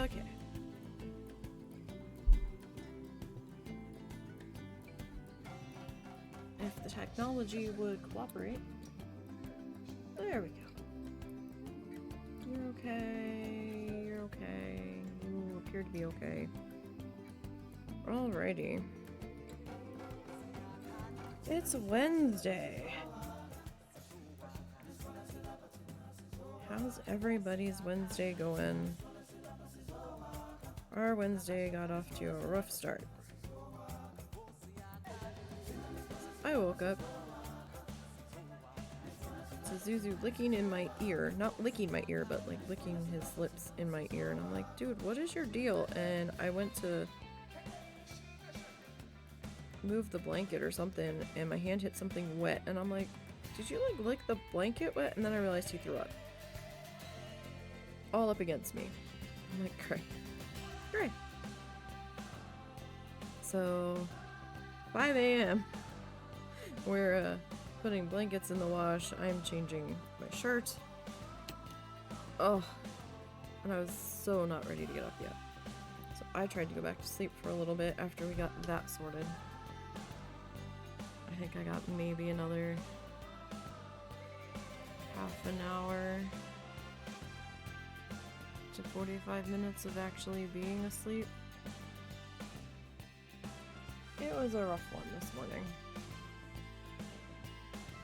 Okay. If the technology would cooperate. There we go. You're okay. You're okay. You appear to be okay. Alrighty. It's Wednesday. How's everybody's Wednesday going? Our Wednesday got off to a rough start. I woke up to Zuzu licking in my ear. Not licking my ear, but like licking his lips in my ear. And I'm like, dude, what is your deal? And I went to move the blanket or something, and my hand hit something wet. And I'm like, did you like lick the blanket wet? And then I realized he threw up. All up against me. I'm like, great. Great. So, 5 a.m. We're putting blankets in the wash. I'm changing my shirt. Oh, and I was so not ready to get up yet. So I tried to go back to sleep for a little bit after we got that sorted. I think I got maybe another half an hour to 45 minutes of actually being asleep. It was a rough one this morning.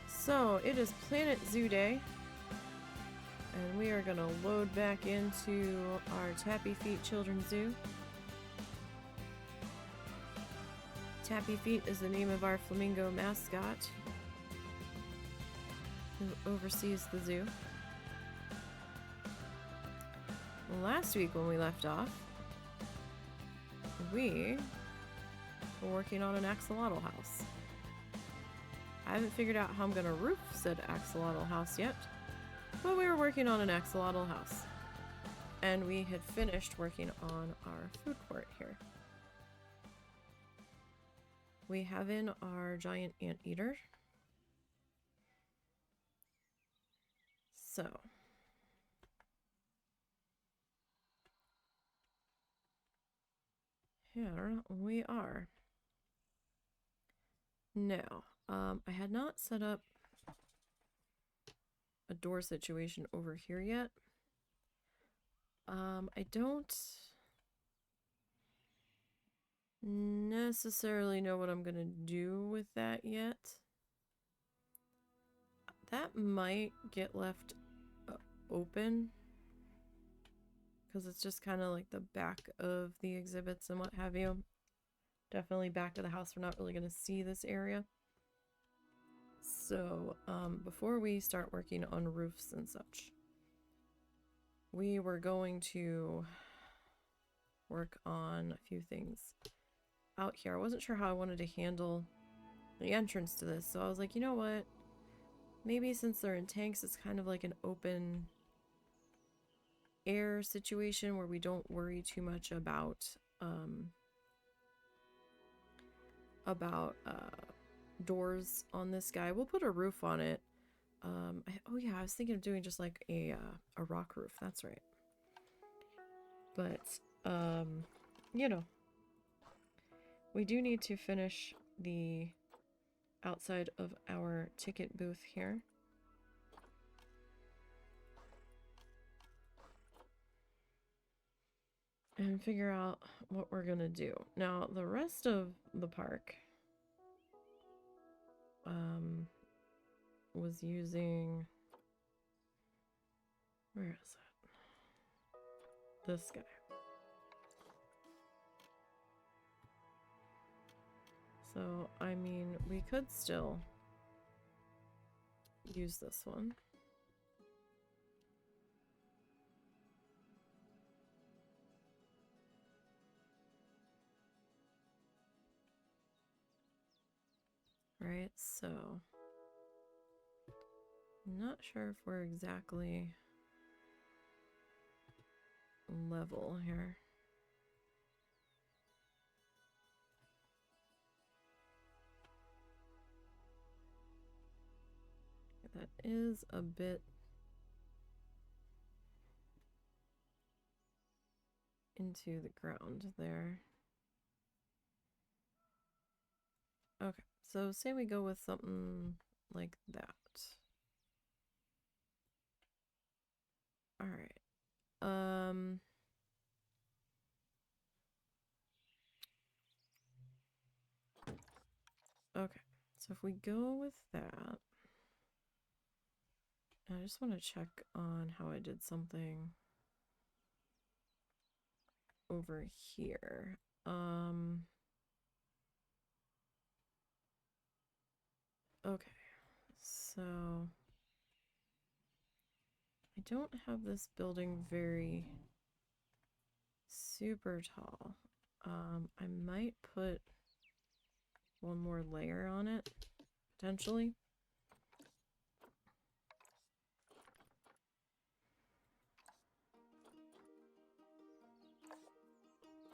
So, it is Planet Zoo Day, and we are going to load back into our Tappy Feet Children's Zoo. Tappy Feet is the name of our flamingo mascot who oversees the zoo. Last week when we left off, we were working on an axolotl house. I haven't figured out how I'm gonna roof said axolotl house yet, but we were working on an axolotl house. And we had finished working on our food court here. We have in our giant anteater. So, here we are. Now, I had not set up a door situation over here yet. I don't necessarily know what I'm gonna do with that yet. That might get left open because it's just kind of like the back of the exhibits and what have you. Definitely back of the house. We're not really going to see this area. So, before we start working on roofs and such, we were going to work on a few things out here. I wasn't sure how I wanted to handle the entrance to this, so I was like, you know what? Maybe since they're in tanks, it's kind of like an open air situation where we don't worry too much about doors on this guy. We'll put a roof on it. Oh yeah, I was thinking of doing just like a rock roof. That's right. But you know, we do need to finish the outside of our ticket booth here. And figure out what we're gonna do. Now, the rest of the park was using, where is it? This guy. So, I mean, we could still use this one. Right, so I'm not sure if we're exactly level here. That is a bit into the ground there. Okay, so say we go with something like that. All right. Okay, so if we go with that, I just want to check on how I did something over here. Okay, so I don't have this building very super tall. I might put one more layer on it, potentially.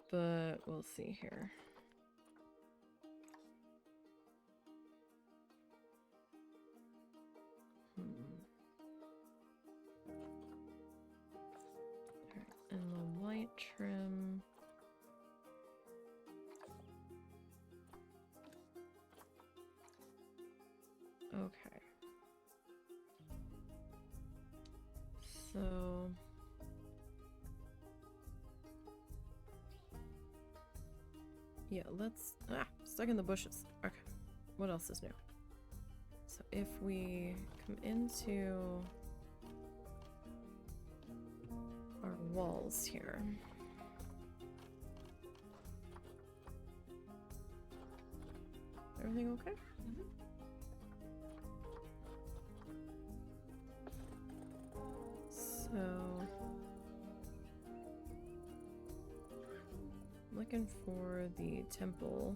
But we'll see here. And the white trim. Okay. So yeah, let's stuck in the bushes. Okay. What else is new? So if we come into our walls here. Everything okay? Mm-hmm. So looking for the temple.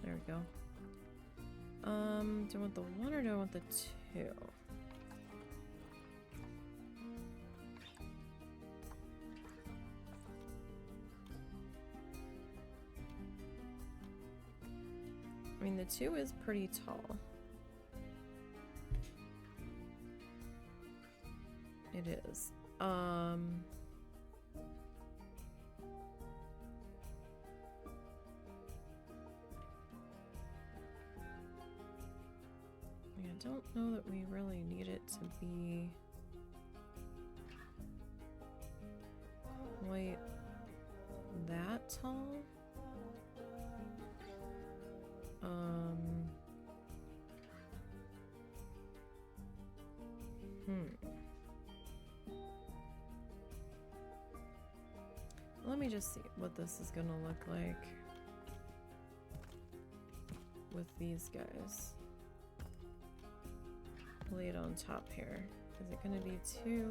There we go. Do I want the one or do I want the two? I mean, the two is pretty tall. It is. I don't know that we really need it to be quite that tall. Let me just see what this is gonna look like with these guys laid on top here. Is it gonna be too...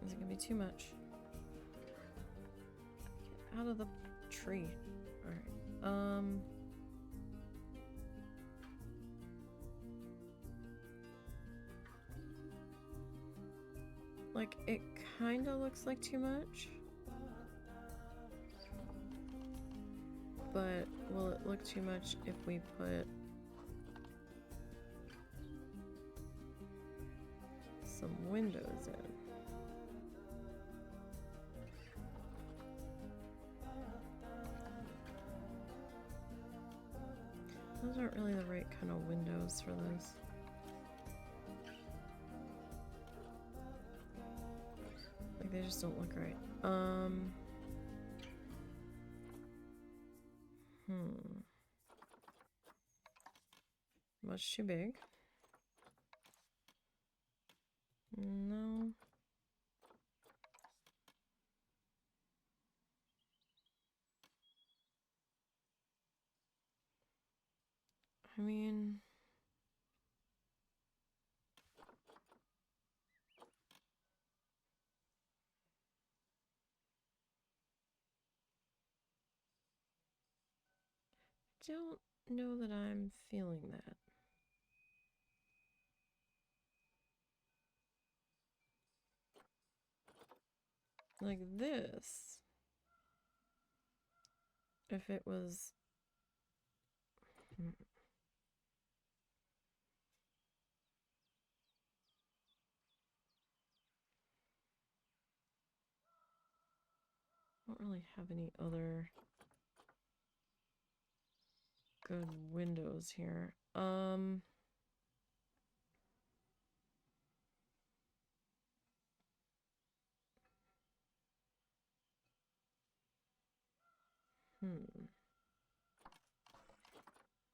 Is it gonna be too much? Get out of the tree. Alright. Like, it kind of looks like too much. But will it look too much if we put some windows in? Those aren't really the right kind of windows for this. Like, they just don't look right. Much too big? No. I mean... don't know that I'm feeling that. Like this, if it was... don't really have any other good windows here.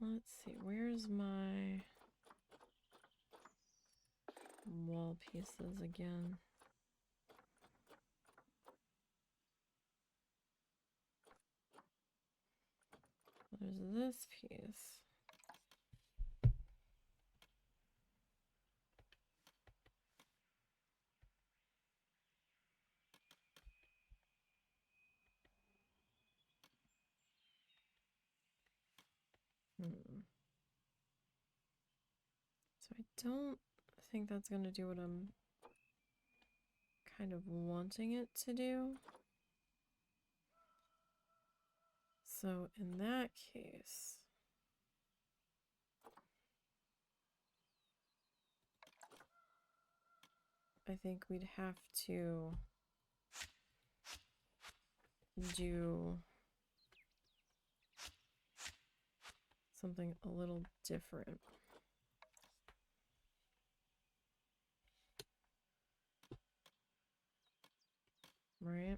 Let's see, where's my wall pieces again? There's this piece. So I don't think that's going to do what I'm kind of wanting it to do. So in that case, I think we'd have to do something a little different. Right?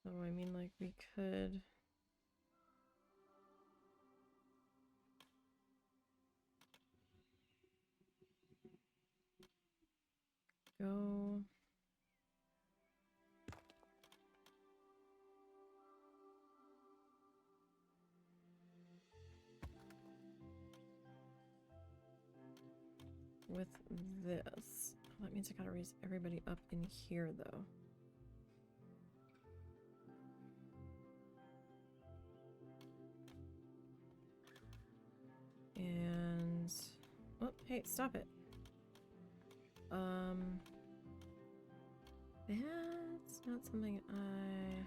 So I mean, like, we could go with this. That means I gotta raise everybody up in here, though. And oh, hey, stop it. That's not something I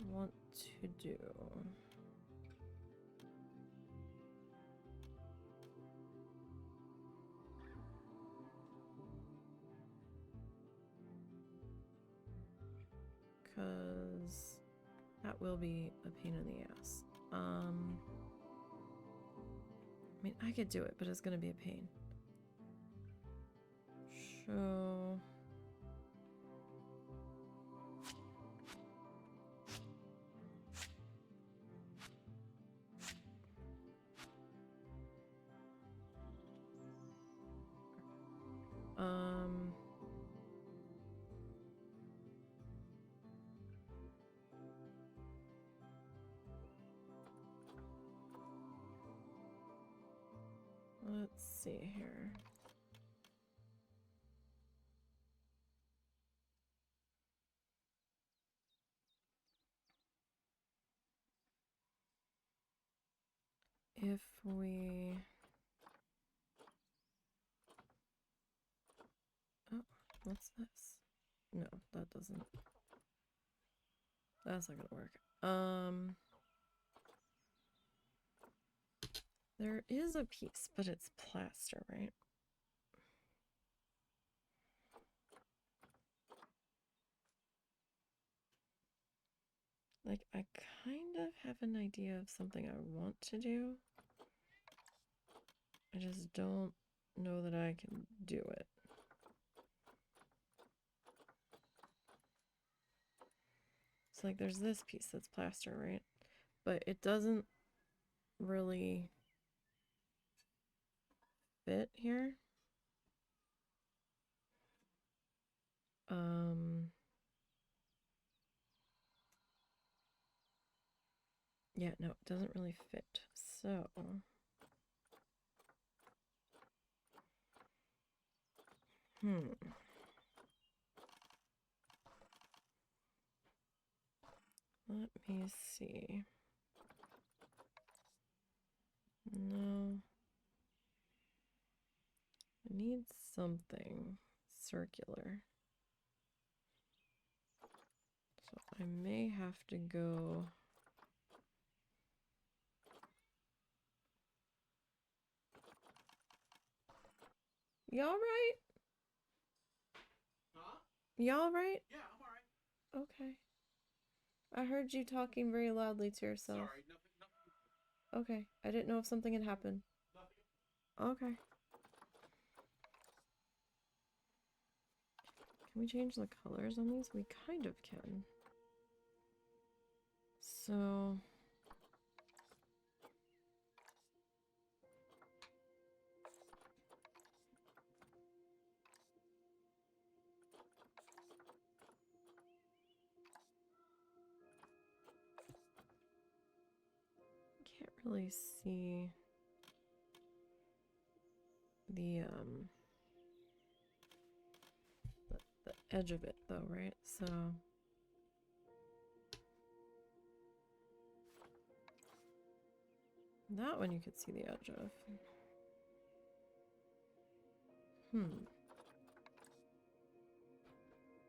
want to do. Because that will be a pain in the ass. I mean, I could do it, but it's gonna be a pain. So let's see here. If we... Oh, what's this? No, that doesn't... That's not gonna work. There is a piece, but it's plaster, right? Like, I kind of have an idea of something I want to do. I just don't know that I can do it. It's like there's this piece that's plaster, right? But it doesn't really fit here. Yeah, no, it doesn't really fit. So let me see. No. I need something circular. I may have to go... Y'all right? Huh? Y'all right? Yeah, I'm alright. Okay. I heard you talking very loudly to yourself. Sorry, nothing. Okay, I didn't know if something had happened. Nothing. Okay. Can we change the colors on these? We kind of can. So... Can't really see the edge of it though, right? So that one you could see the edge of.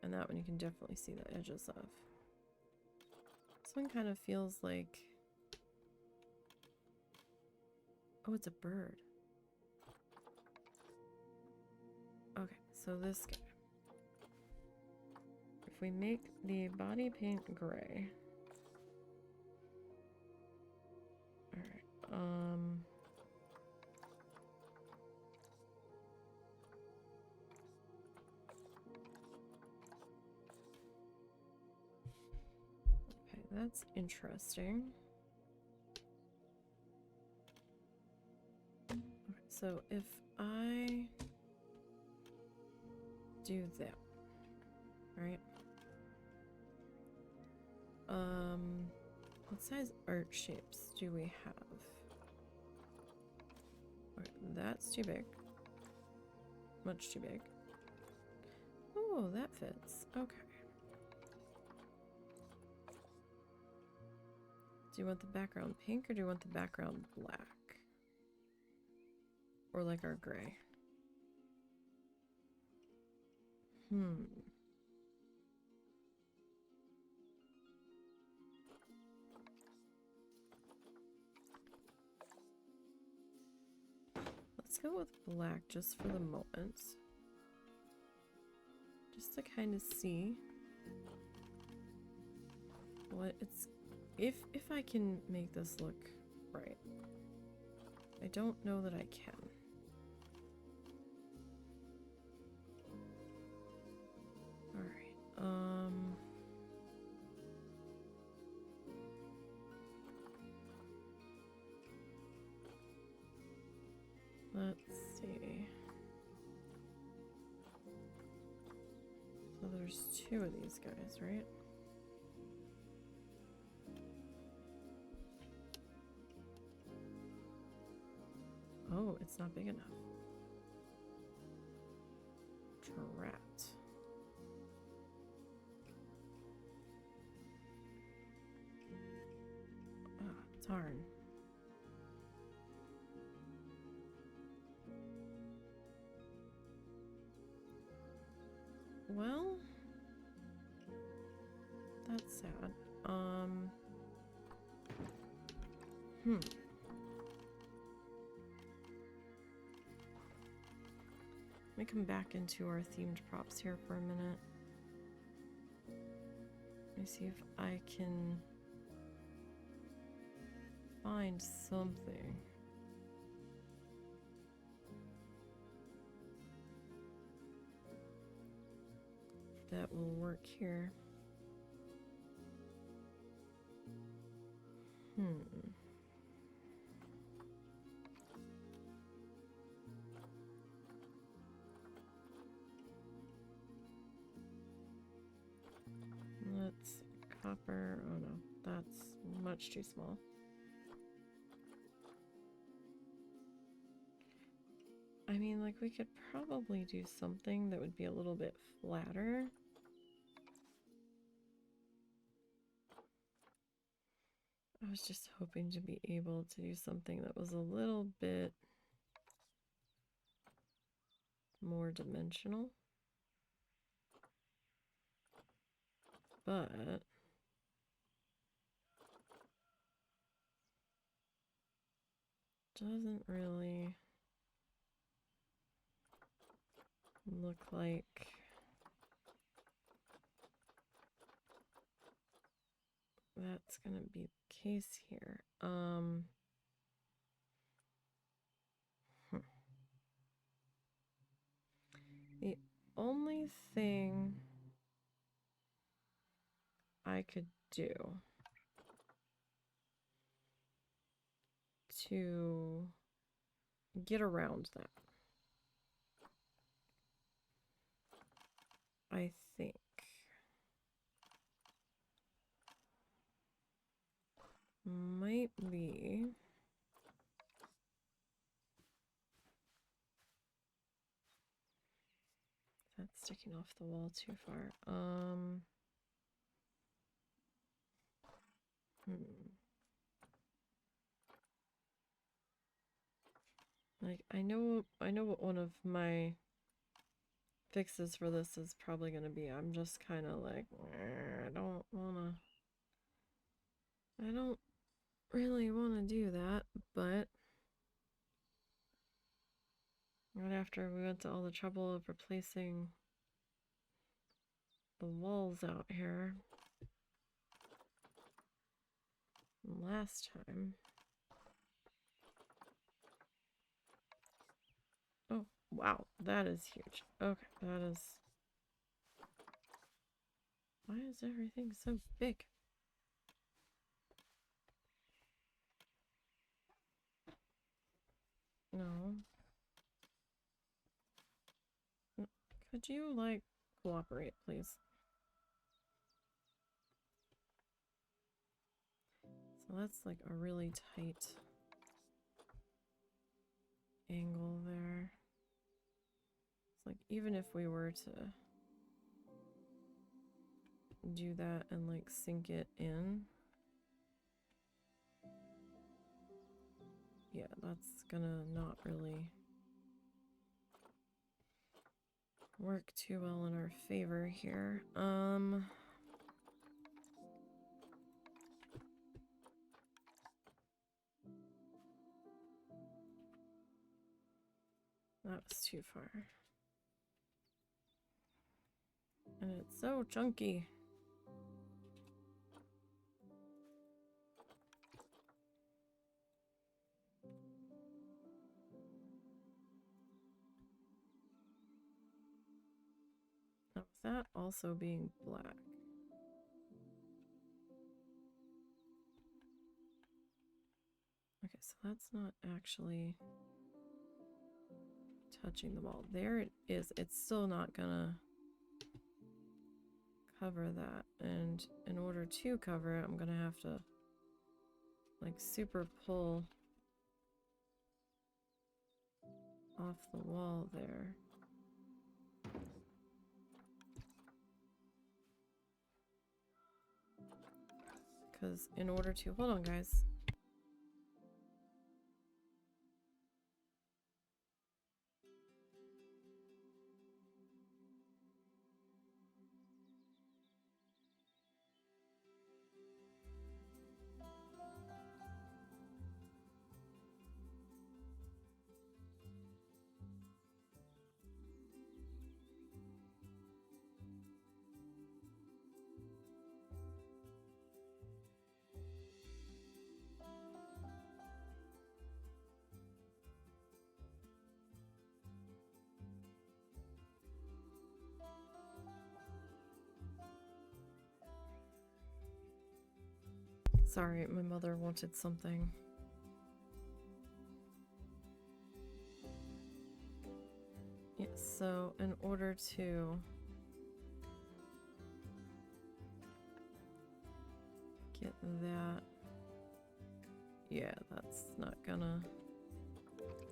And that one you can definitely see the edges of. This one kind of feels like... Oh, it's a bird. Okay, so this guy. If we make the body paint gray. Alright, okay, that's interesting. Okay, so if I do that, right? What size art shapes do we have? Okay, that's too big. Much too big. Oh, that fits. Okay. Do you want the background pink or do you want the background black? Or like our gray? Let's go with black just for the moment. Just to kind of see what it's... If I can make this look right. I don't know that I can. Alright, let's see. So there's two of these guys, right? Oh, it's not big enough. Trapped. Ah, darn. Well, that's sad. Let me come back into our themed props here for a minute. Let me see if I can find something. That will work here. Let's copper. Oh no, that's much too small. I mean, like, we could probably do something that would be a little bit flatter. I was just hoping to be able to do something that was a little bit more dimensional. But doesn't really look like that's gonna be the case here. The only thing I could do to get around that, I think, might be that's sticking off the wall too far. Like I know what one of my fixes for this is probably gonna be. I'm just kind of like, I don't really wanna do that, but right after we went to all the trouble of replacing the walls out here last time. Oh, wow, that is huge. Okay, that is... Why is everything so big? No. Could you, like, cooperate, please? So that's, like, a really tight angle there. It's like, even if we were to do that and, like, sink it in... Yeah, that's gonna not really work too well in our favor here. That was too far. And it's so chunky. Now, with that also being black. Okay, so that's not actually touching the wall. There it is. It's still not gonna cover that. And in order to cover it, I'm gonna have to like super pull off the wall there. Because in order to... Hold on, guys. Sorry, my mother wanted something. Yes, so in order to get that... Yeah, that's not gonna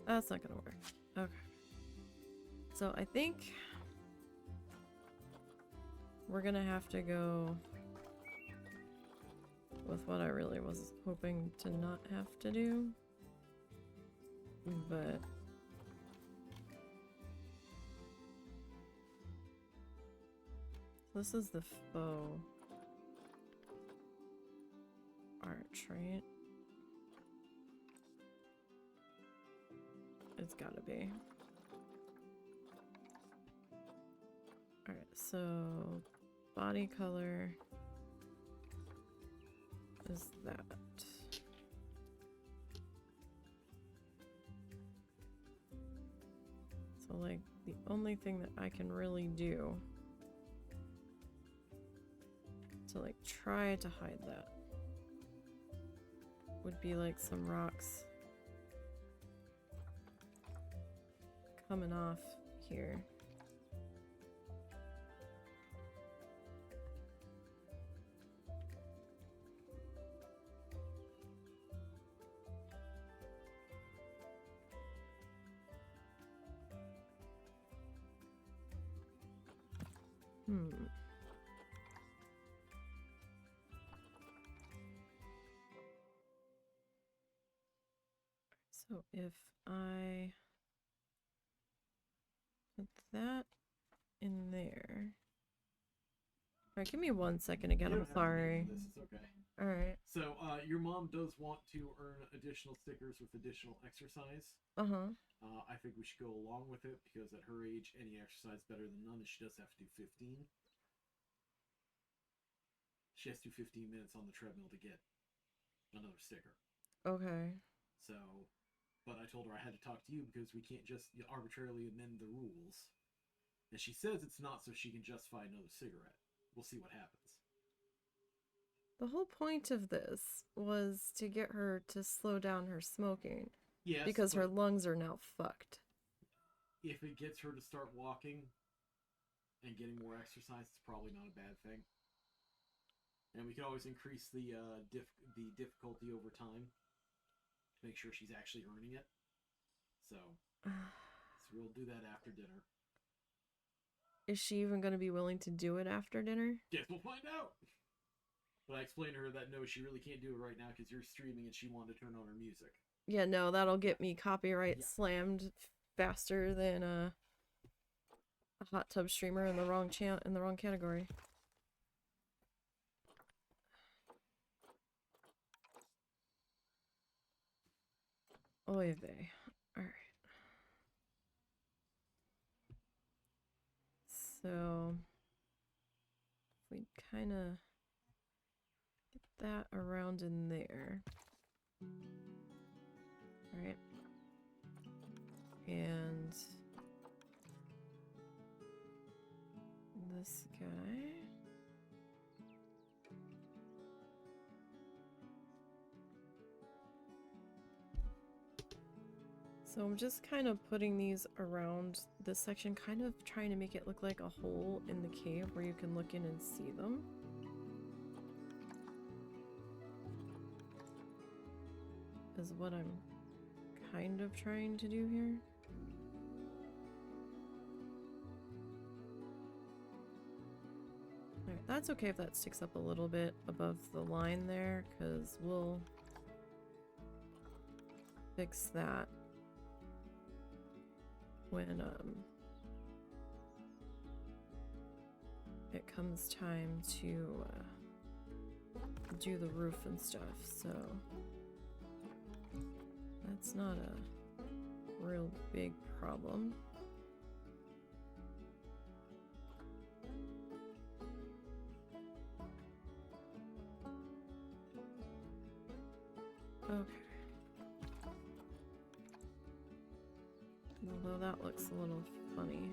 work. Okay. So I think we're gonna have to go with what I really was hoping to not have to do. But this is the faux arch, right? It's gotta be. Alright, so body color is that. So like the only thing that I can really do to like try to hide that would be like some rocks coming off here. So if I put that in there. Alright, give me 1 second again, I'm sorry. This is okay. Alright. So, your mom does want to earn additional stickers with additional exercise. Uh-huh. I think we should go along with it because at her age, any exercise better than none, and she does have to do 15. She has to do 15 minutes on the treadmill to get another sticker. Okay. So, but I told her I had to talk to you because we can't just arbitrarily amend the rules. And she says it's not so she can justify another cigarette. We'll see what happens. The whole point of this was to get her to slow down her smoking. Yes, because her lungs are now fucked. If it gets her to start walking and getting more exercise, it's probably not a bad thing. And we can always increase the difficulty over time to make sure she's actually earning it. So we'll do that after dinner. Is she even going to be willing to do it after dinner? Guess we'll find out. But I explained to her that no, she really can't do it right now because you're streaming and she wanted to turn on her music. Yeah, no, that'll get me copyright slammed faster than a hot tub streamer in the wrong category. Oy vey. Alright. So we kind of get that around in there. Alright. And this guy. So I'm just kind of putting these around this section, kind of trying to make it look like a hole in the cave where you can look in and see them. Is what I'm kind of trying to do here. Alright, that's okay if that sticks up a little bit above the line there, because we'll fix that when it comes time to do the roof and stuff, so that's not a real big problem. Okay. Although that looks a little funny.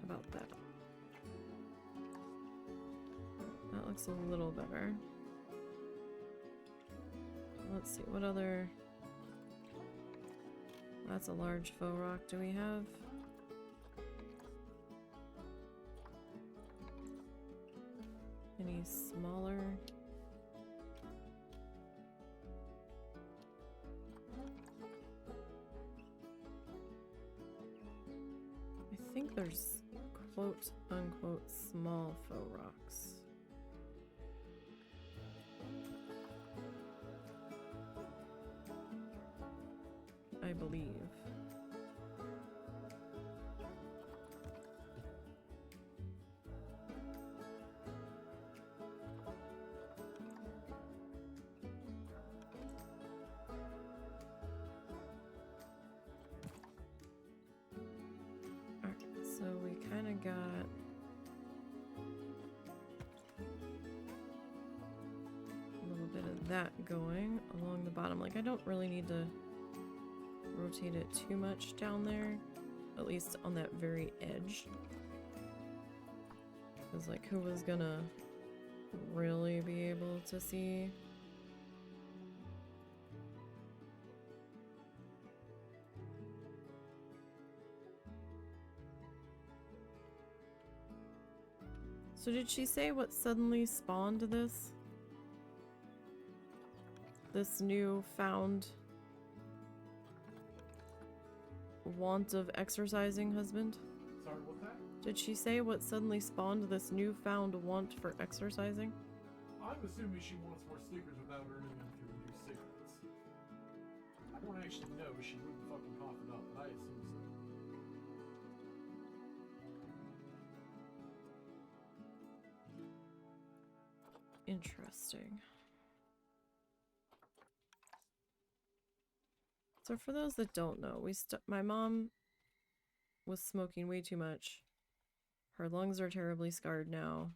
How about that? That looks a little better. Let's see, what other... That's a large faux rock. Do we have... any smaller? I think there's quote unquote small faux rocks. I believe. that going along the bottom. Like, I don't really need to rotate it too much down there, at least on that very edge. Because, like, who was gonna really be able to see? So did she say what suddenly spawned this? This new found want of exercising husband? Sorry, what's that? Did she say what suddenly spawned this newfound want for exercising? I'm assuming she wants more stickers without earning them through new cigarettes. I don't actually know. She wouldn't fucking cough it up, but I assume so. Interesting. So for those that don't know, my mom was smoking way too much. Her lungs are terribly scarred now,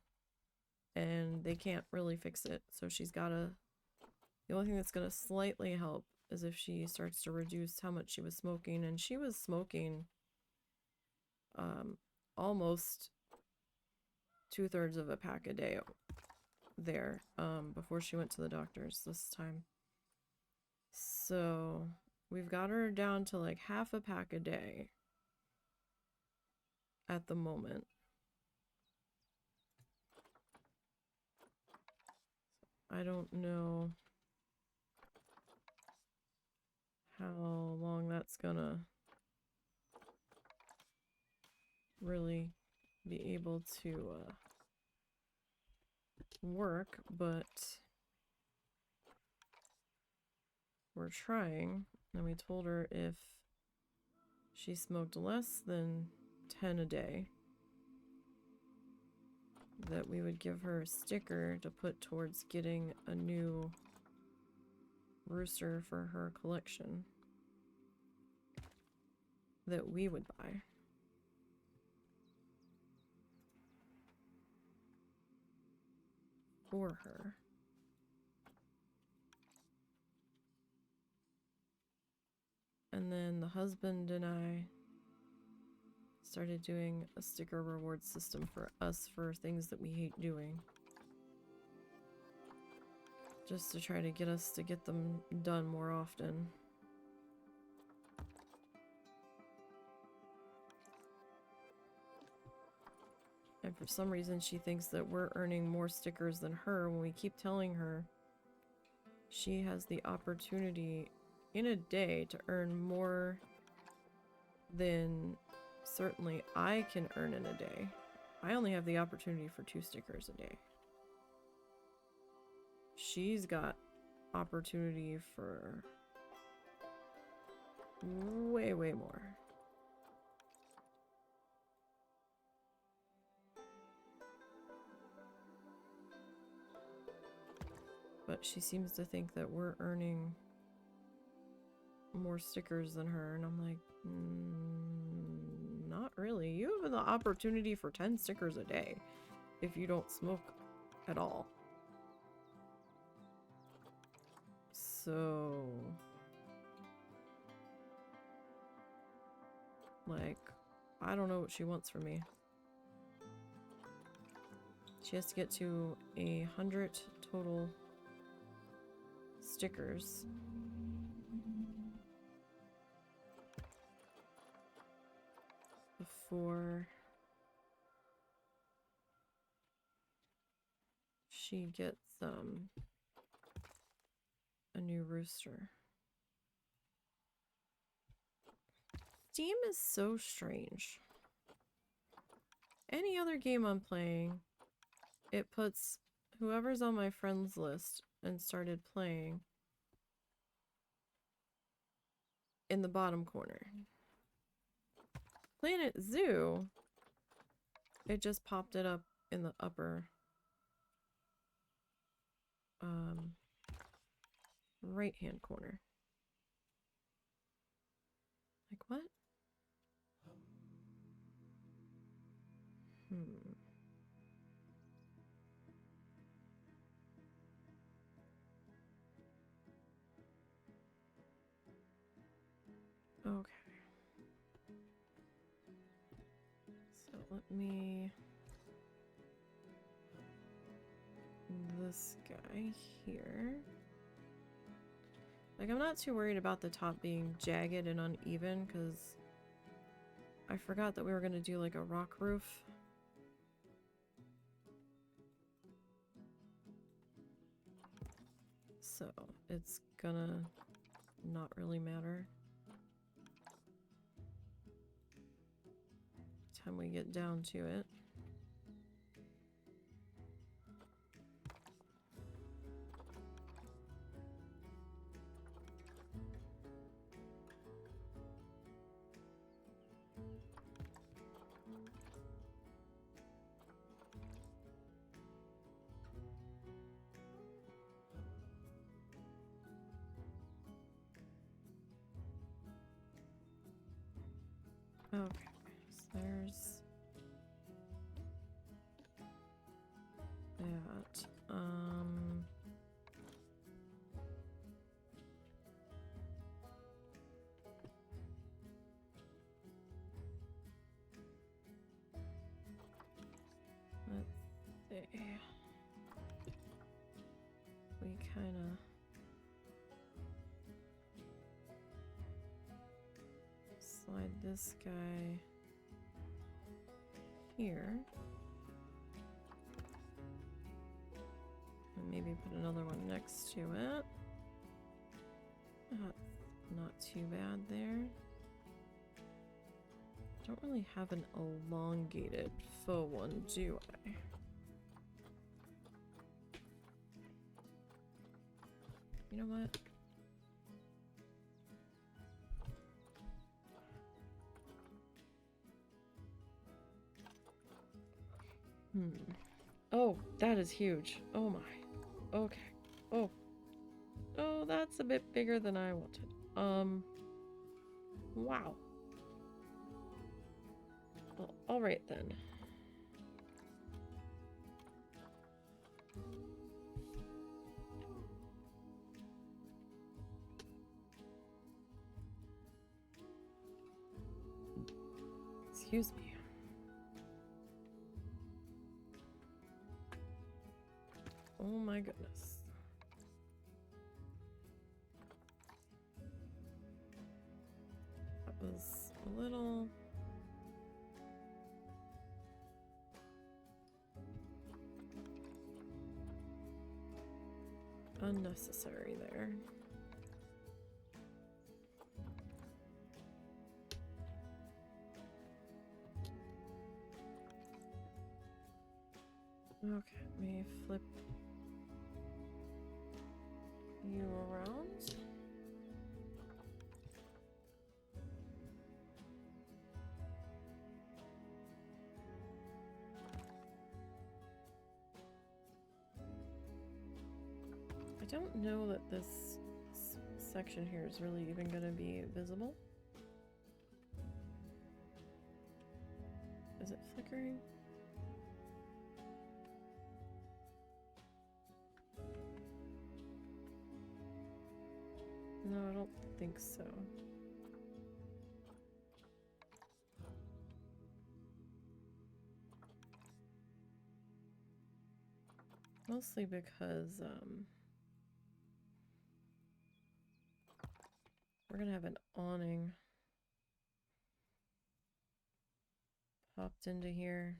and they can't really fix it. So she's gotta. The only thing that's gonna slightly help is if she starts to reduce how much she was smoking, and she was smoking almost 2/3 of a pack a day there before she went to the doctor's this time. So we've got her down to like half a pack a day at the moment. I don't know how long that's gonna really be able to work, but we're trying. And we told her if she smoked less than 10 a day, that we would give her a sticker to put towards getting a new rooster for her collection that we would buy. For her. And then the husband and I started doing a sticker reward system for us for things that we hate doing. Just to try to get us to get them done more often. And for some reason she thinks that we're earning more stickers than her when we keep telling her she has the opportunity in a day to earn more than certainly I can earn in a day. I only have the opportunity for 2 stickers a day. She's got opportunity for way, way more. But she seems to think that we're earning more stickers than her, and I'm like, not really. You have the opportunity for 10 stickers a day if you don't smoke at all. So, like, I don't know what she wants from me. She has to get to 100 total stickers before she gets a new rooster. Steam is so strange. Any other game I'm playing, it puts whoever's on my friends list and started playing in the bottom corner. Planet Zoo, it just popped it up in the upper right hand corner. Like what? Hmm. Okay. So let me... this guy here. Like, I'm not too worried about the top being jagged and uneven, because I forgot that we were going to do, like, a rock roof. So, it's gonna not really matter. Time we get down to it. Okay, so there's that. Let's see. We kind of slide this guy here. And maybe put another one next to it. Not too bad there. Don't really have an elongated faux one, do I? You know what? Oh, that is huge. Oh my. Okay. Oh. Oh, that's a bit bigger than I wanted. Wow. Well, all right then. Excuse me. Oh my goodness. That was a little... unnecessary there. Okay, let me flip you around. I don't know that this section here is really even going to be visible. Is it flickering? No, I don't think so. Mostly because, we're gonna have an awning popped into here.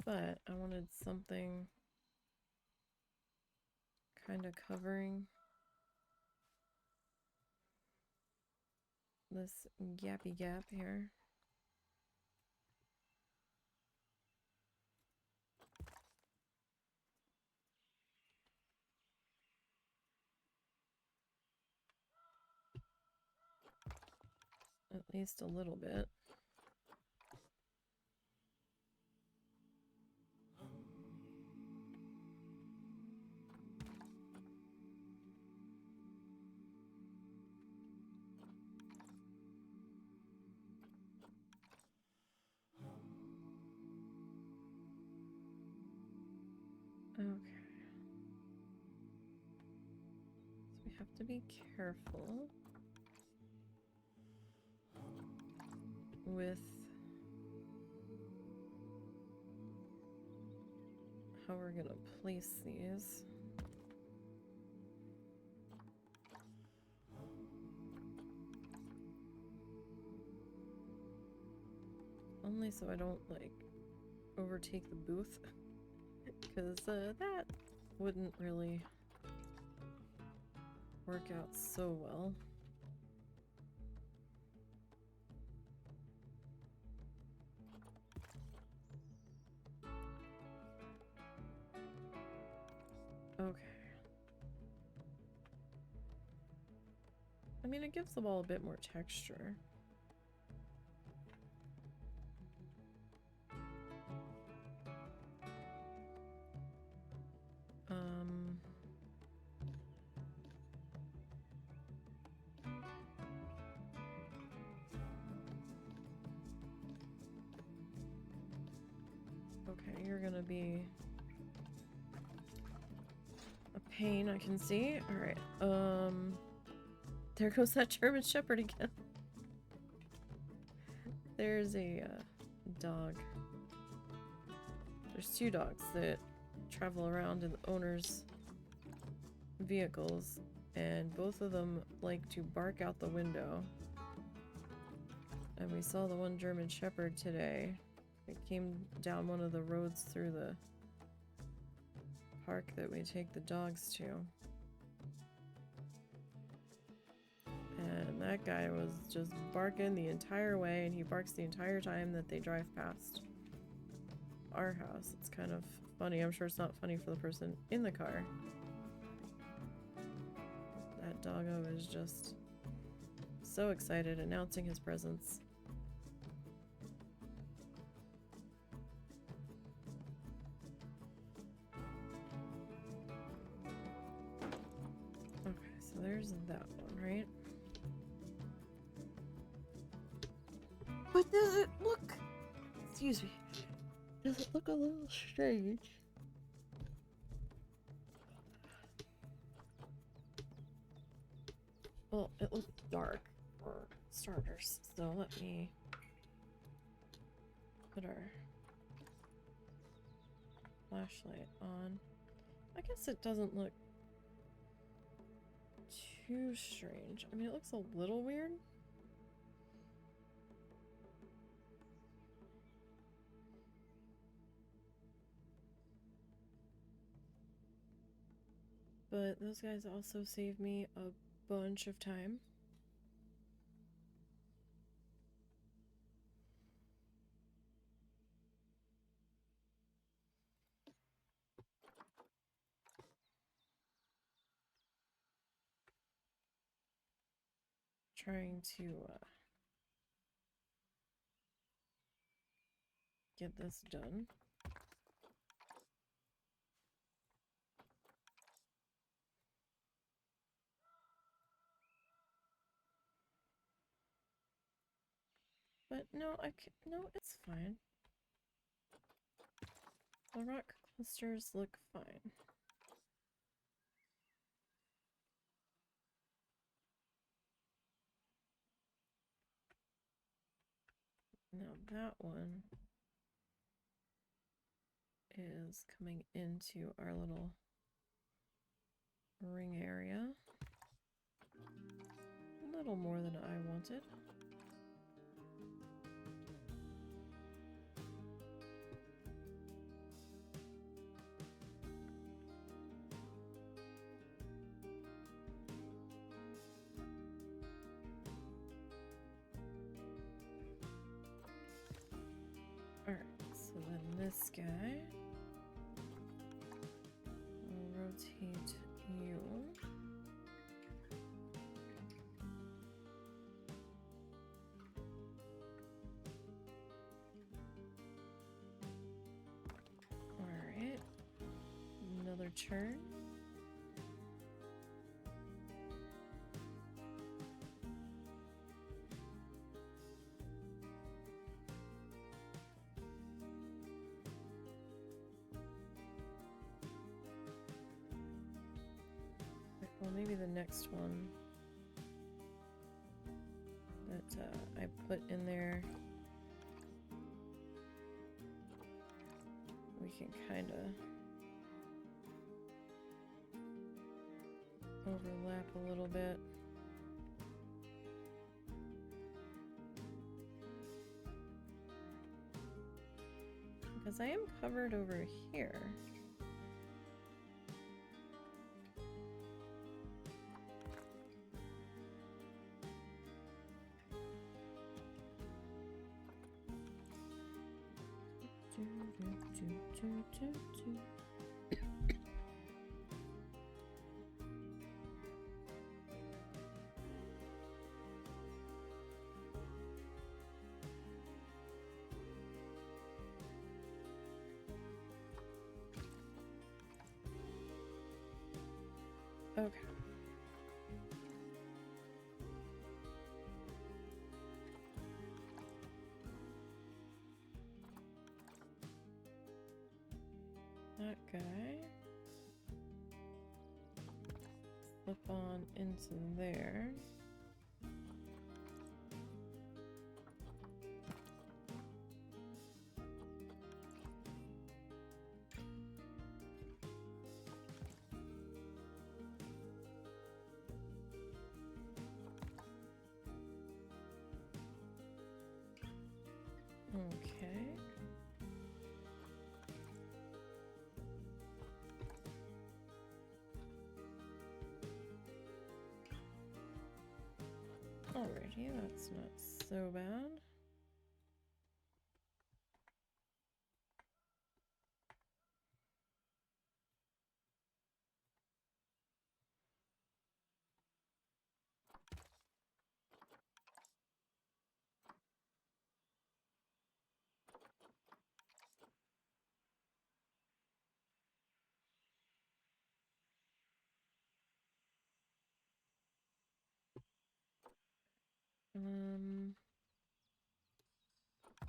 But I wanted something kind of covering this gappy gap here. At least a little bit. have to be careful with how we're gonna place these. Only so I don't, like, overtake the booth, because that wouldn't really work out so well. Okay. I mean, it gives the wall a bit more texture. Okay, you're gonna be a pain, I can see. Alright, there goes that German Shepherd again. There's a dog. There's two dogs that travel around in the owner's vehicles, and both of them like to bark out the window. And we saw the one German Shepherd today. It came down one of the roads through the park that we take the dogs to. And that guy was just barking the entire way, and he barks the entire time that they drive past our house. It's kind of funny. I'm sure it's not funny for the person in the car. That doggo is just so excited, announcing his presence. Okay, so there's that one, right? But does it look... Excuse me. Does it look a little strange? Well, it looks dark for starters, so let me put our flashlight on. I guess it doesn't look too strange. I mean, it looks a little weird. But those guys also save me a bunch of time. Trying to get this done. But no, no, it's fine. The rock clusters look fine. Now that one is coming into our little ring area. A little more than I wanted. Alright, so then this guy, I'll rotate you. Alright, another turn. maybe the next one that I put in there, we can kind of overlap a little bit. Because I am covered over here. Okay. That guy. Flip on into there. Okay. Alrighty, that's not so bad.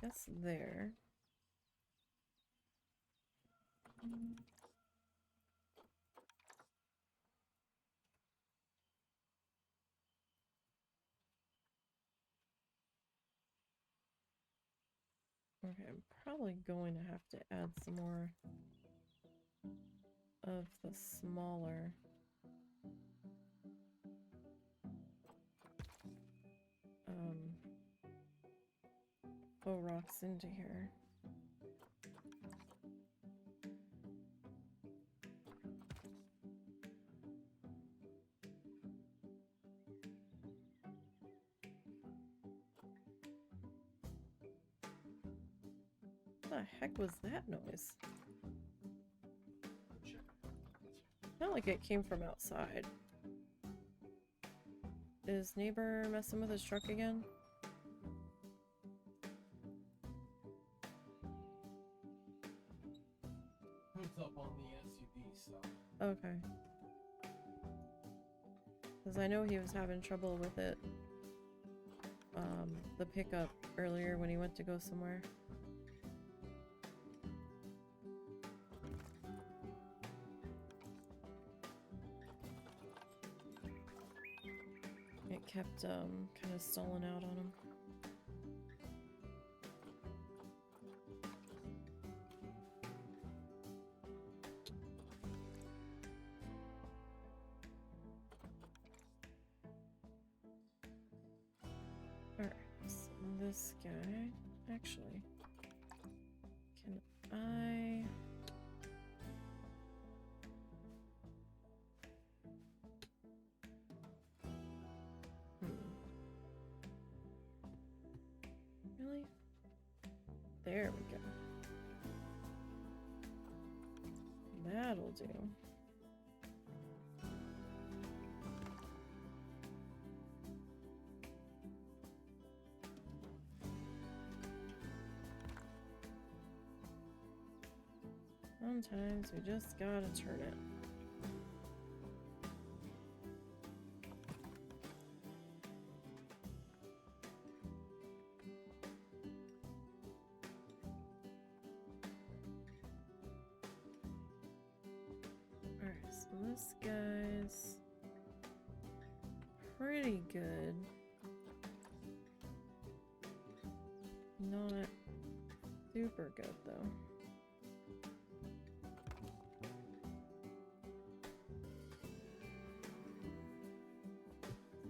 That's there. Okay, I'm probably going to have to add some more of the smaller faux rocks into here. What the heck was that noise? Not like it came from outside. Is neighbor messing with his truck again? It's up on the SUV stuff. Okay. Because I know he was having trouble with it. The pickup earlier when he went to go somewhere. It kept kind of stalling out on him. Alright, so this guy, actually, can I... Really? There we go. That'll do. Sometimes we just gotta turn it. Alright, so this guy's pretty good. Not super good though.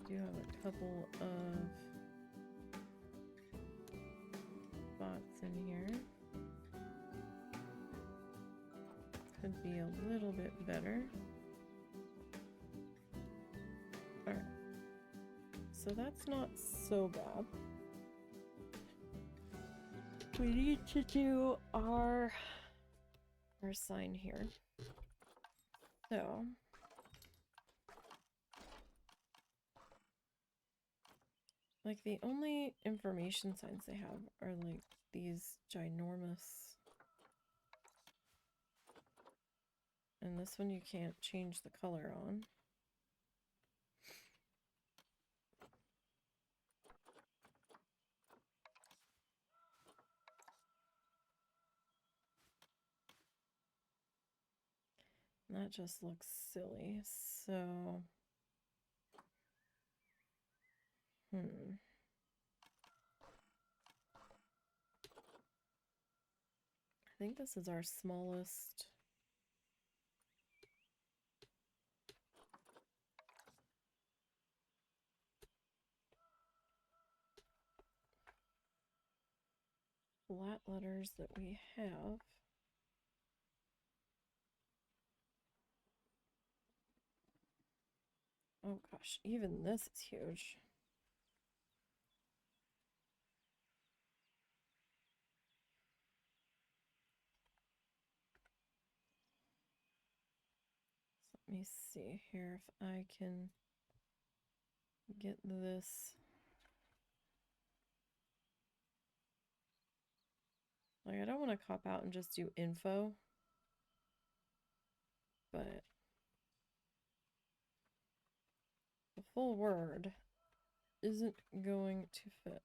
Do have a couple of spots in here. Could be a little bit better. Alright. So that's not so bad. We need to do our sign here. So like the only information signs they have are like these ginormous, and this one you can't change the color on. That just looks silly. So I think this is our smallest. Flat letters that we have. Oh gosh, even this is huge. So let me see here if I can get this. Like, I don't want to cop out and just do info, but the full word isn't going to fit.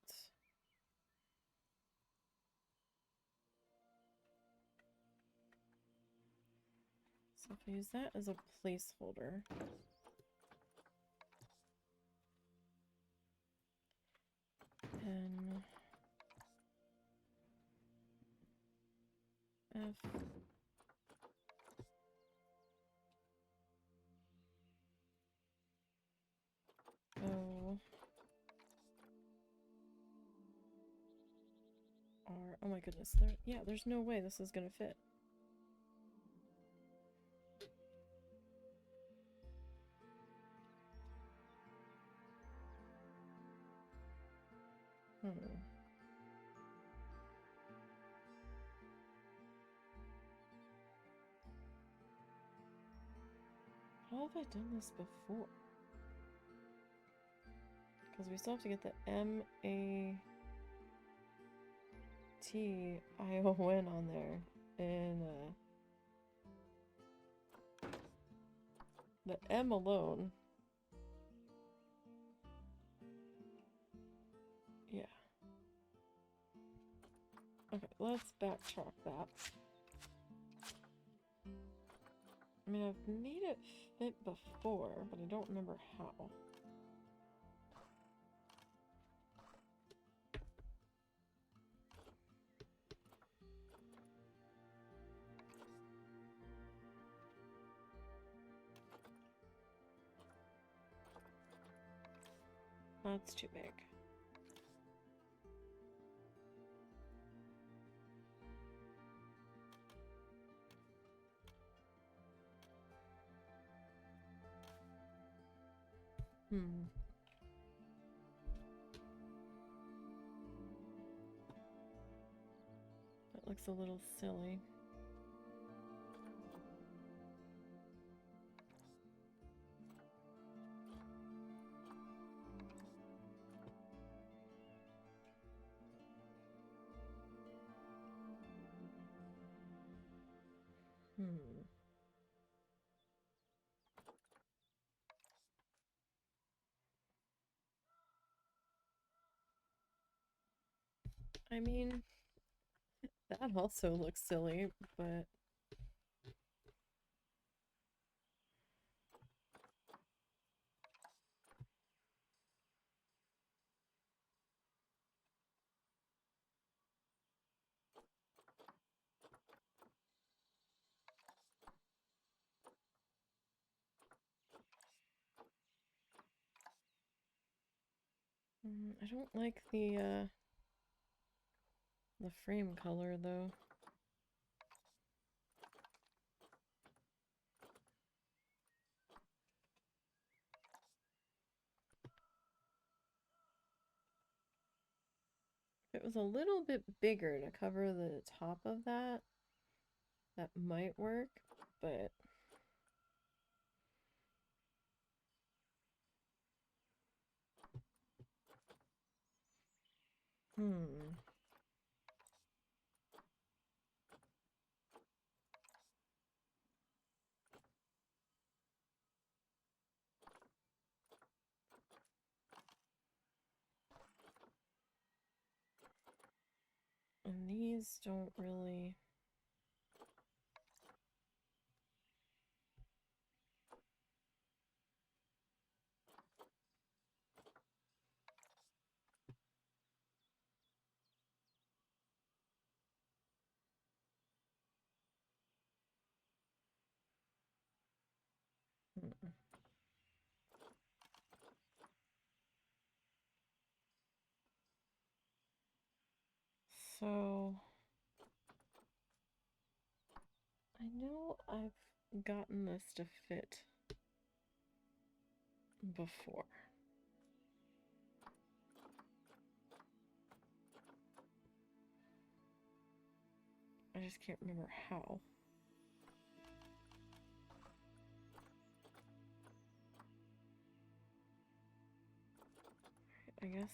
So if I use that as a placeholder, N F O R. Oh my goodness, there's no way this is gonna fit. How have I done this before? Because we still have to get the M-A-T-I-O-N on there. And the M alone. Yeah. Okay, let's backtrack that. I mean, I've made it fit before, but I don't remember how. That's too big. That looks a little silly. I mean, that also looks silly, but I don't like the frame color though. If it was a little bit bigger to cover the top of that, that might work, but hmm. And these don't really... Hmm. So... I know I've gotten this to fit before. I just can't remember how. I guess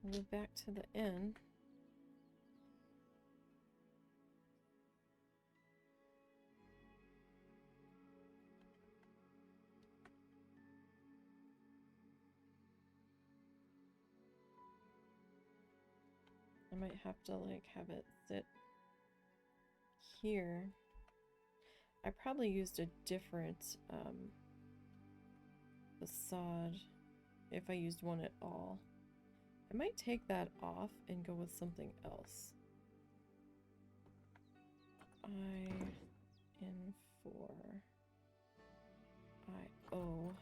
we'll go back to the end. I might have to like have it sit here. I probably used a different facade if I used one at all. I might take that off and go with something else. In for IO.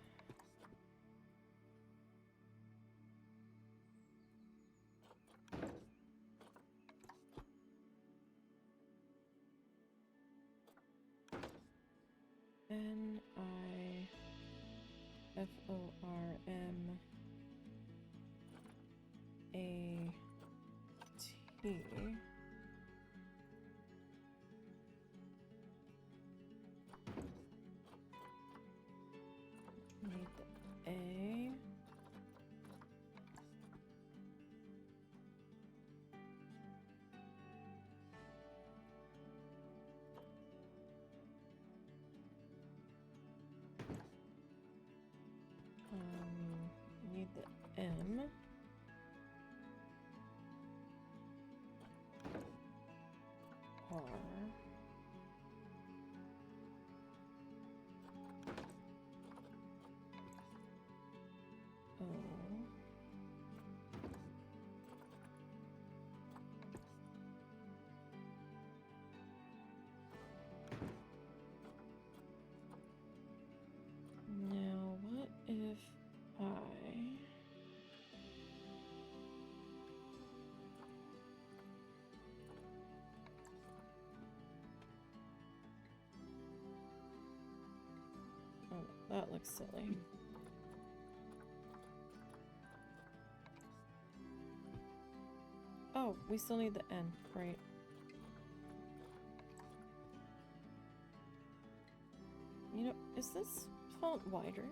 NIFORMAT. Need the A. Need the M. R. O. Now, what if I... Oh, that looks silly. Oh, we still need the N, right? You know, is this font wider?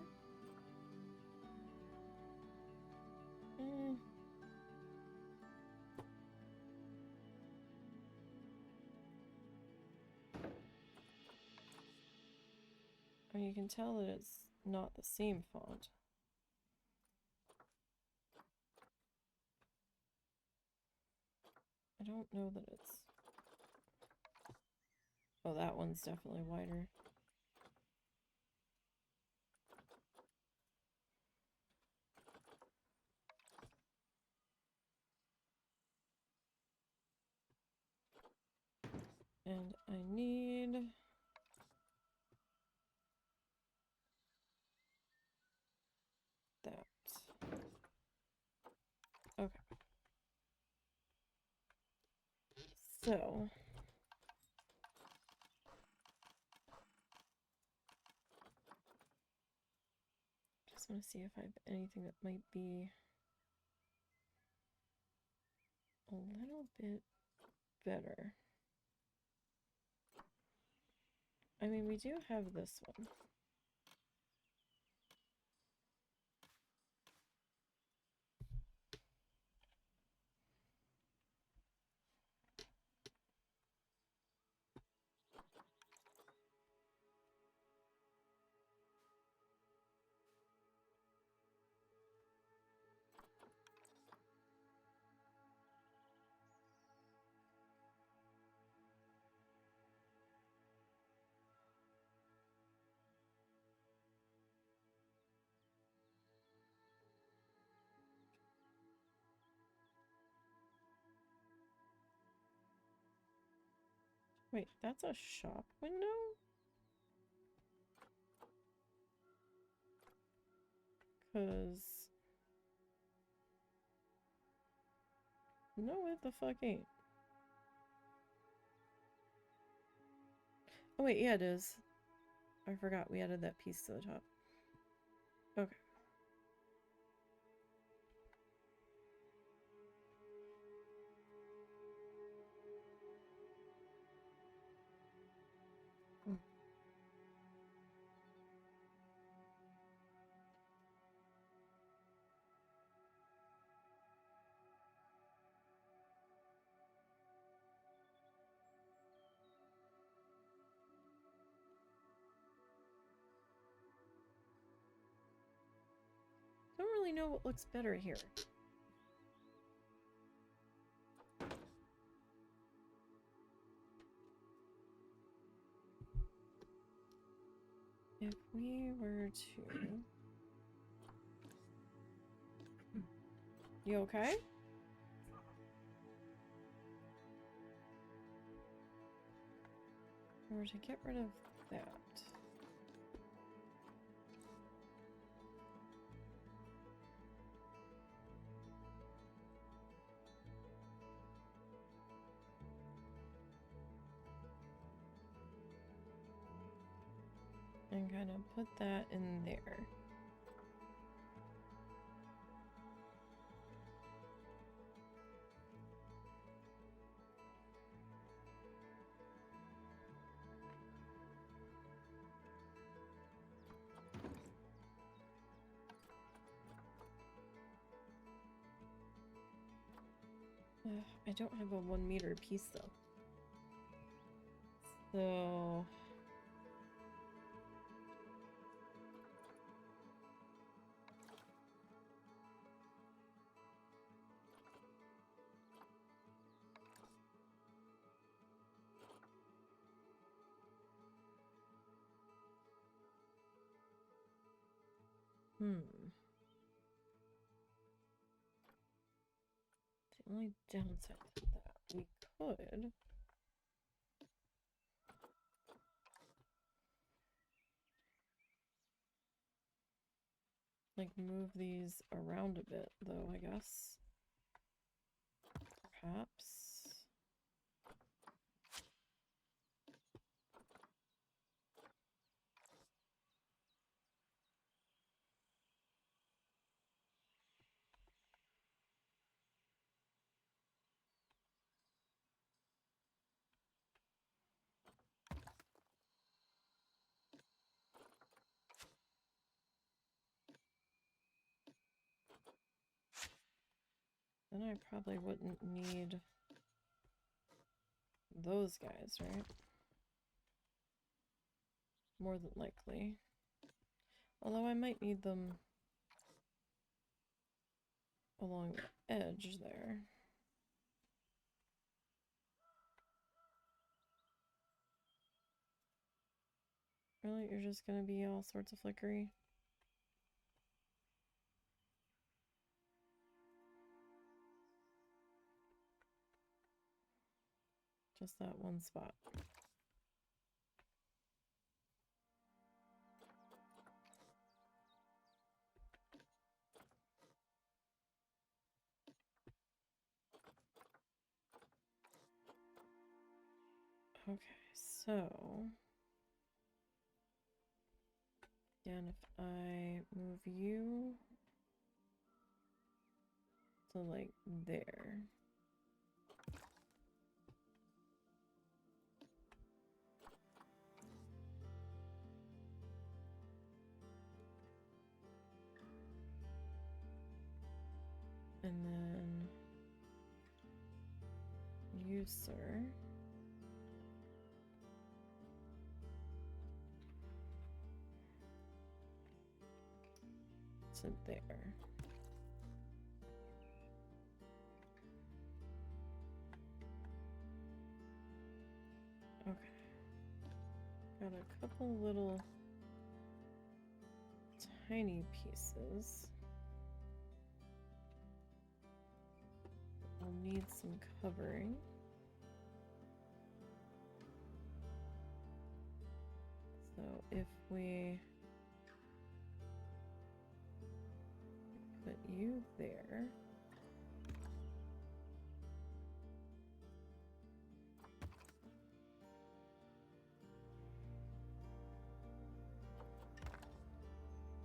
And you can tell that it's not the same font. I don't know that it's... Oh, that one's definitely wider. And I need... that. So, just want to see if I have anything that might be a little bit better. I mean, we do have this one. Wait, that's a shop window? Cause... No, it the fuck ain't. Oh wait, yeah it is. I forgot we added that piece to the top. Okay. Don't really know what looks better here. If we were to... You okay? If we were to get rid of that. And kind of put that in there. I don't have a 1 meter piece though. So... The only downside to that, we could... like move these around a bit though, I guess. Perhaps. Then I probably wouldn't need those guys, right? More than likely. Although I might need them along the edge there. Really? You're just gonna be all sorts of flickery? Just that one spot. Okay, so again, if I move you to like there. And then you, sir. To there. Okay. Got a couple little tiny pieces. I'll need some covering. So if we put you there.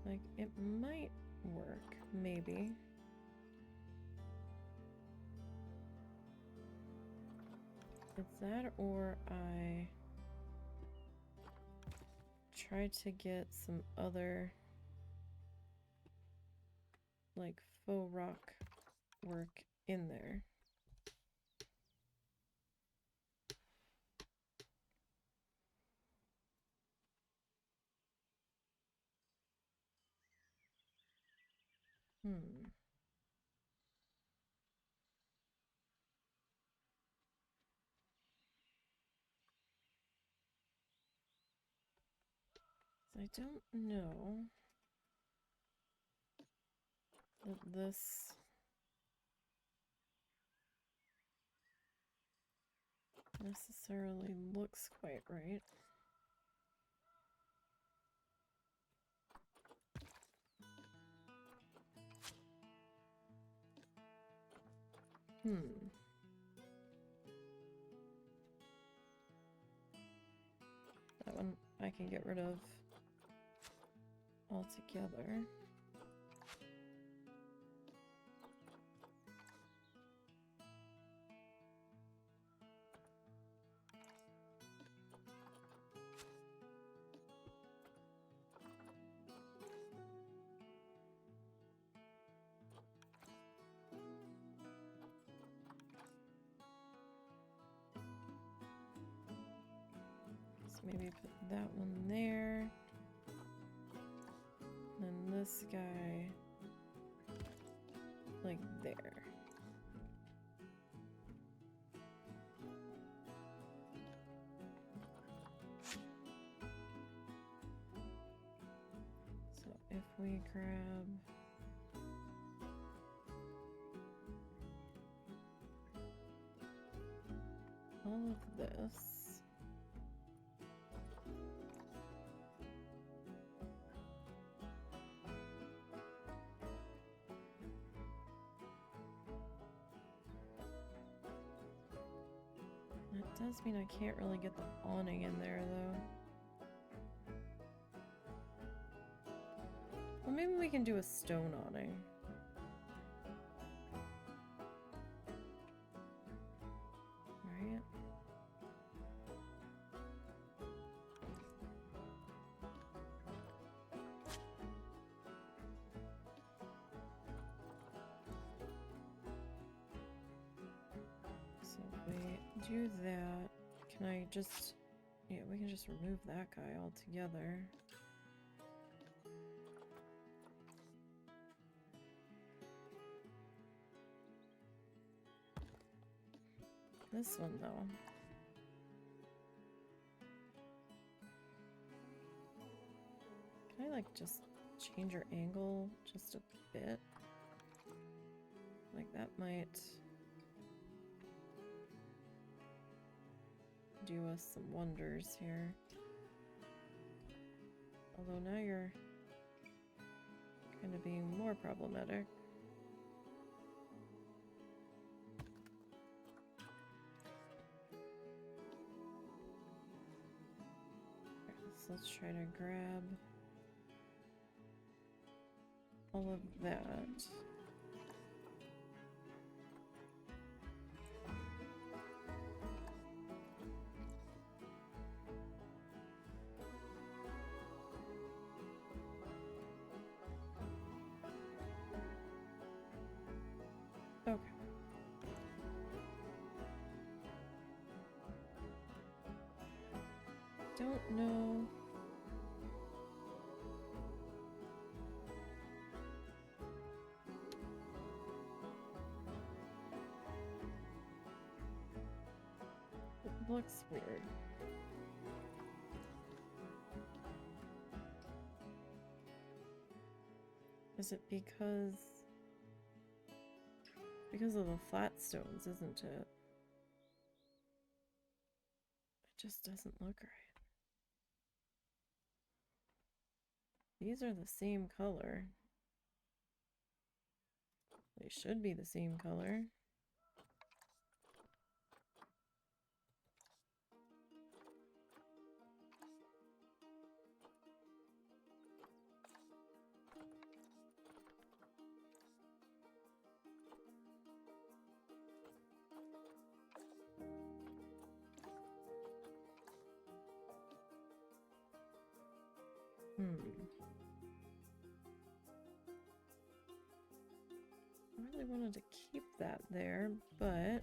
Like, it might work, maybe. It's that, or I try to get some other, like, faux rock work in there. I don't know that this necessarily looks quite right. That one I can get rid of altogether. So maybe put that one there. And this guy like there. So if we grab all of this, that does mean I can't really get the awning in there though. Well, maybe we can do a stone awning. Right? So if we do that, can I just... Yeah, we can just remove that guy altogether. This one, though. Can I, like, just change your angle just a bit? Like, that might do us some wonders here. Although now you're kind of being more problematic. So let's try to grab all of that. Okay. Don't know. It looks weird. Is it because of the flat stones, isn't it? It just doesn't look right. These are the same color. They should be the same color. I really wanted to keep that there, but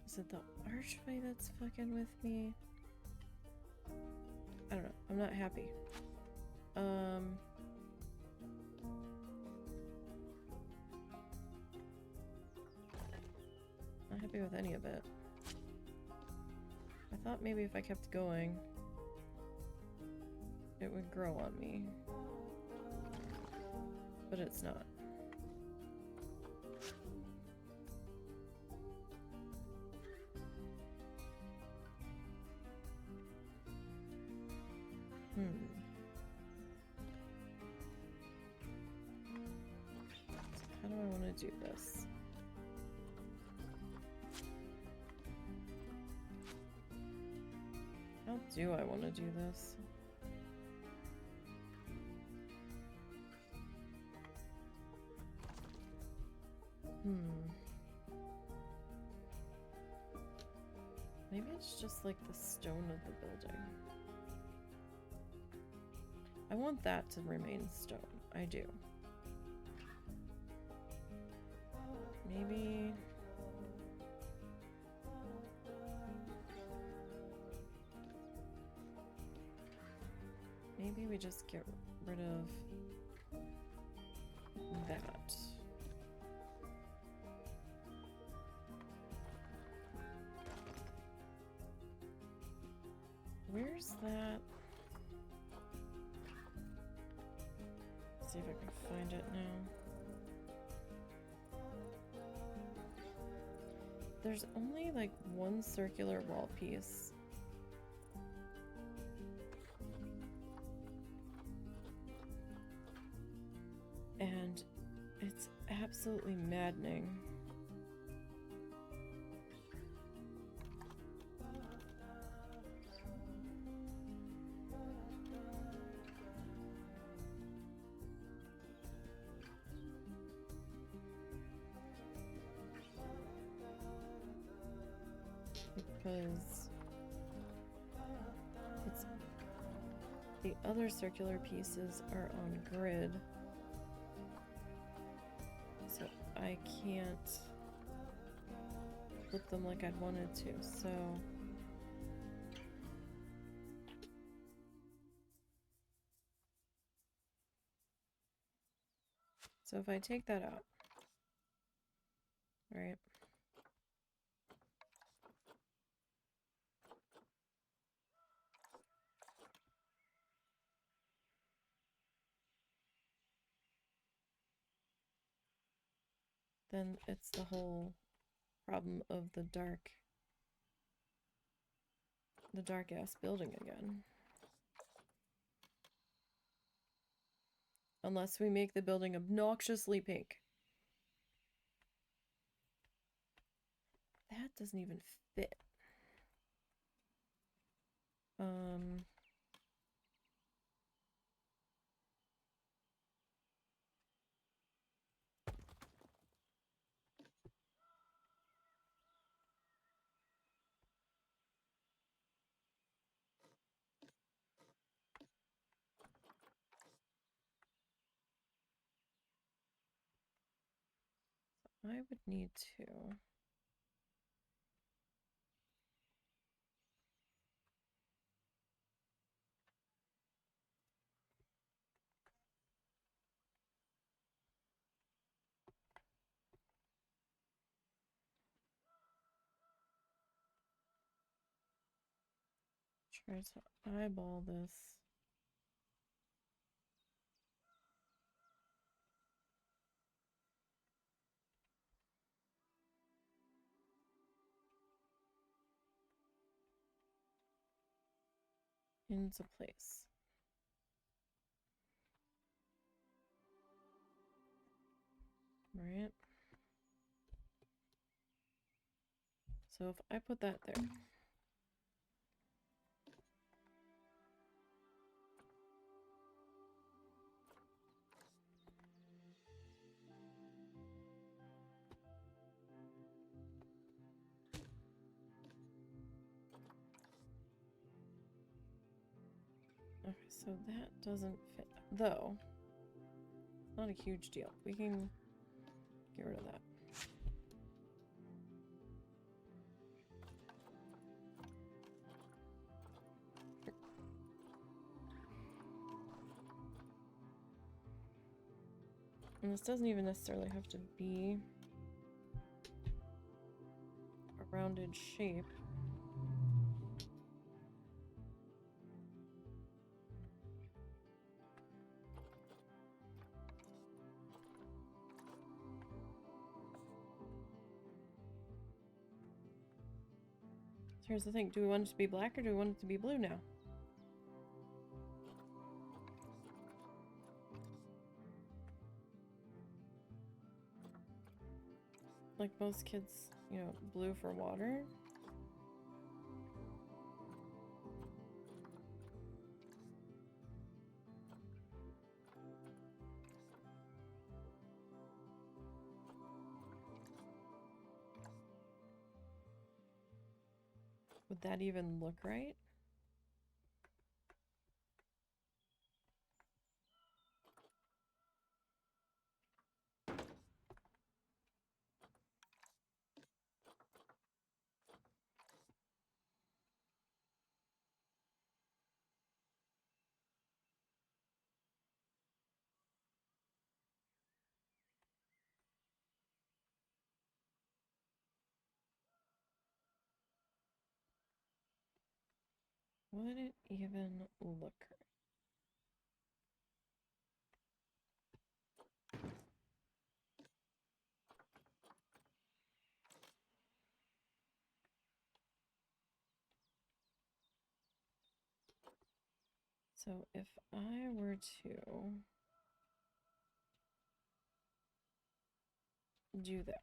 is it the archway that's fucking with me? I don't know. I'm not happy. Not happy with any of it. I thought maybe if I kept going, it would grow on me. But it's not. So how do I want to do this? How do I want to do this? Maybe it's just like the stone of the building. I want that to remain stone. I do. Maybe... maybe we just get rid of that. Where's that? Let's see if I can find it now. There's only like one circular wall piece. And it's absolutely maddening. Because it's the other circular pieces are on grid, so I can't flip them like I'd wanted to. So if I take that out, right? Then it's the whole problem of the dark ass building again. Unless we make the building obnoxiously pink. that doesn't even fit. I would need to. Try to eyeball this. Into place. Right? So if I put that there. Okay, so that doesn't fit. Though, not a huge deal. We can get rid of that. And this doesn't even necessarily have to be a rounded shape. So here's the thing. Do we want it to be black or do we want it to be blue now? Like most kids, you know, blue for water. Would that even look right? Would it even look right? So if I were to do that,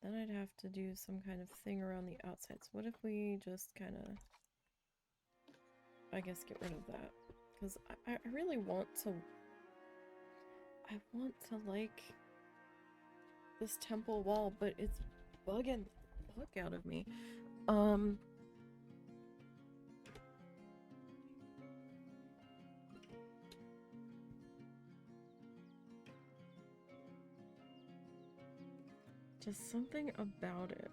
then I'd have to do some kind of thing around the outside. So what if we just kind of, I guess, get rid of that? Because I really want to, like this temple wall, but it's bugging the fuck out of me. Just something about it.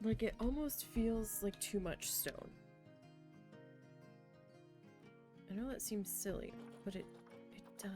Like it almost feels like too much stone. I know that seems silly, but it does.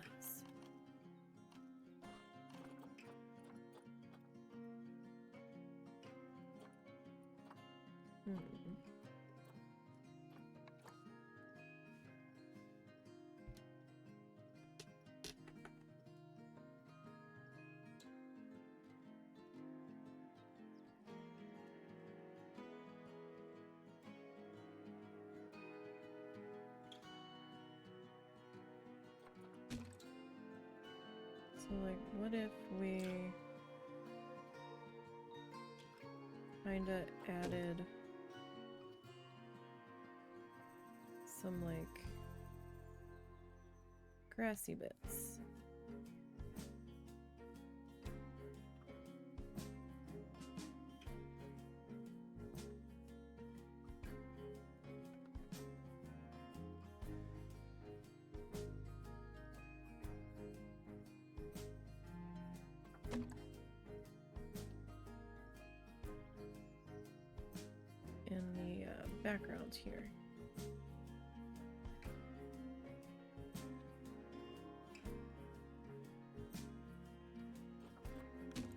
So, like, what if we kinda added some, like, grassy bits? In the background here.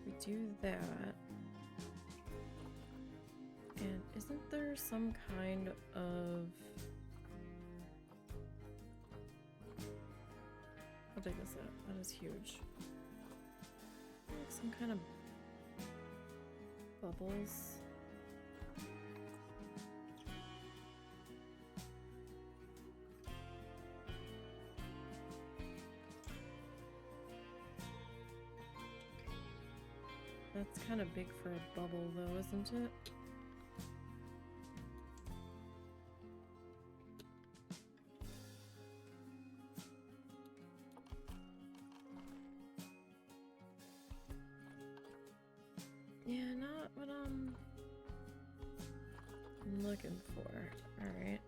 We do that. And isn't there some kind of... How big is that? That is huge. Like some kind of bubbles. That's kind of big for a bubble though, isn't it? Yeah, not what I'm looking for. Alright.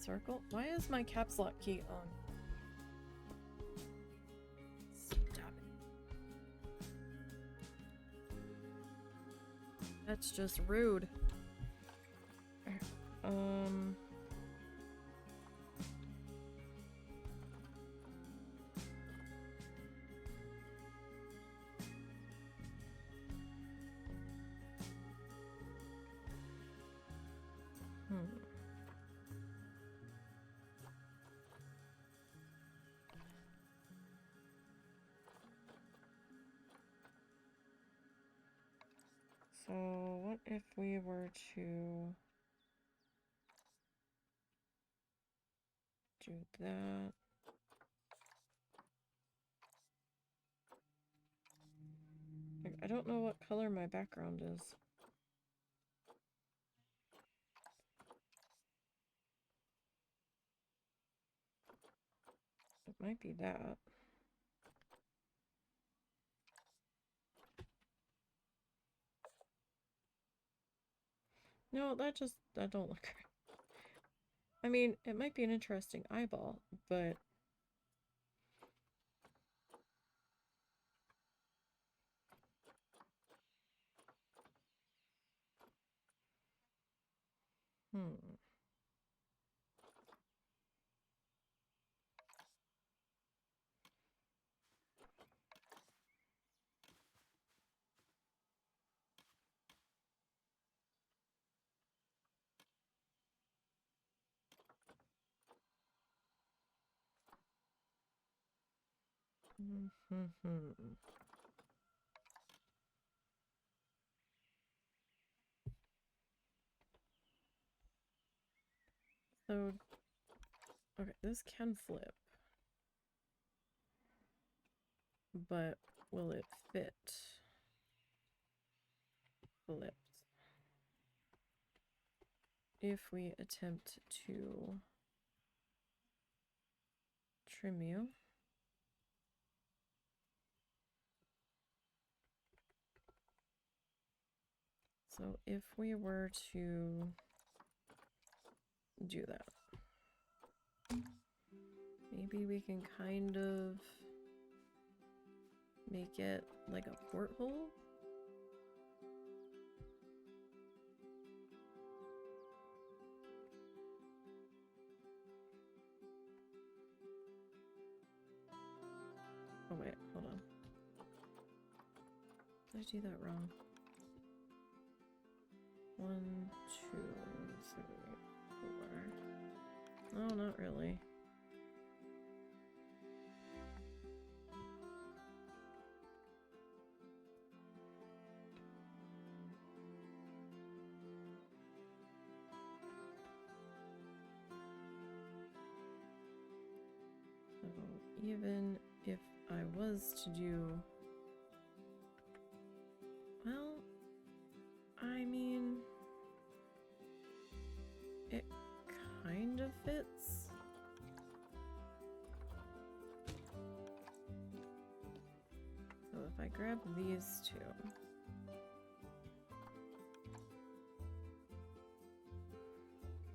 Circle? Why is my caps lock key on? Stop it. That's just rude. So, what if we were to do that? Like, I don't know what color my background is. It might be that. No, that don't look right. I mean, it might be an interesting eyeball, but... So, okay, this can flip. But will it fit? Flipped. If we attempt to trim you. So if we were to do that, maybe we can kind of make it like a porthole. Oh wait, hold on. Did I do that wrong? 1, 2, 3, 4. No, not really. So even is to do... Well, I mean... It kind of fits. So if I grab these two...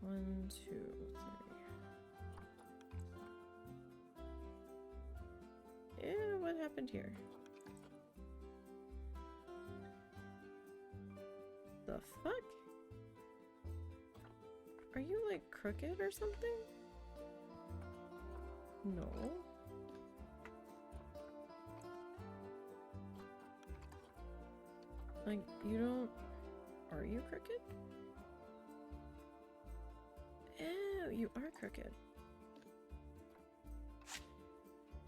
One, two, three. Yeah, what happened here? The fuck? Are you like crooked or something? No. Like, you don't... Are you crooked? Ew, you are crooked.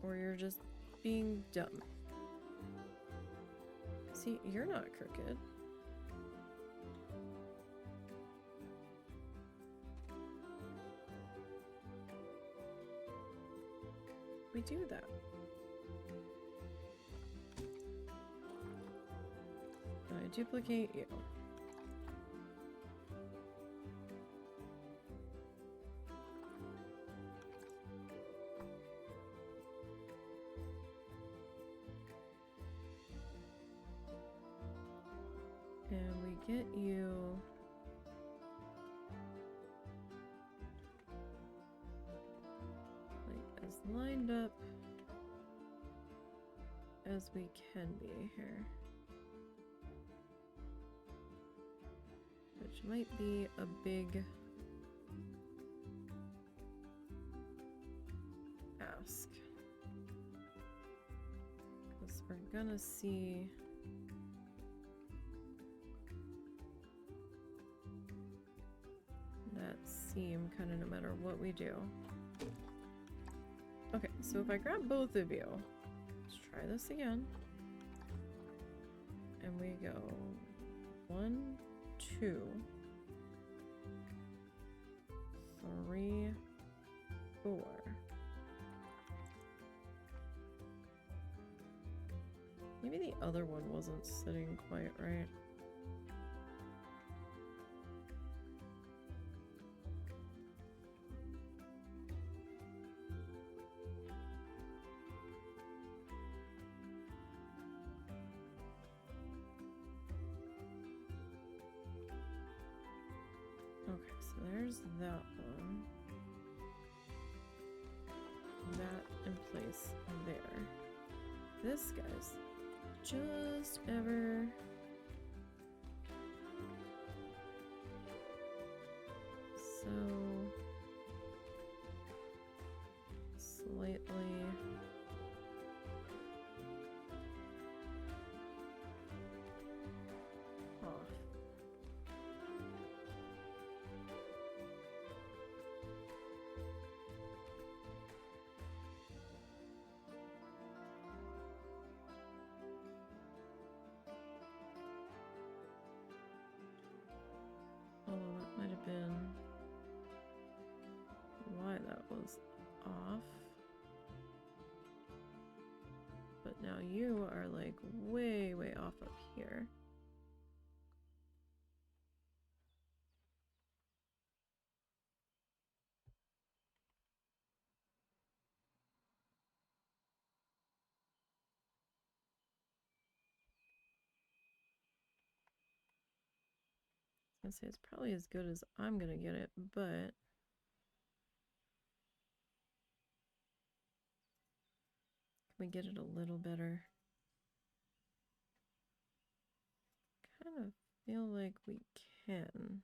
Or you're just being dumb. See, you're not crooked. We do that. I duplicate you. And we get you like as lined up as we can be here. Which might be a big ask. Because we're gonna see that seam kind of no matter what we do. Okay, so if I grab both of you, let's try this again. And we go 1, 2, 3, 4. Maybe the other one wasn't sitting quite right. Okay, so there's that one. That in place there. This guy's just ever so slightly off. Oh, that might have been why that was off. But now you are like way, way off up here. I was gonna say it's probably as good as I'm gonna get it, but can we get it a little better? Kind of feel like we can.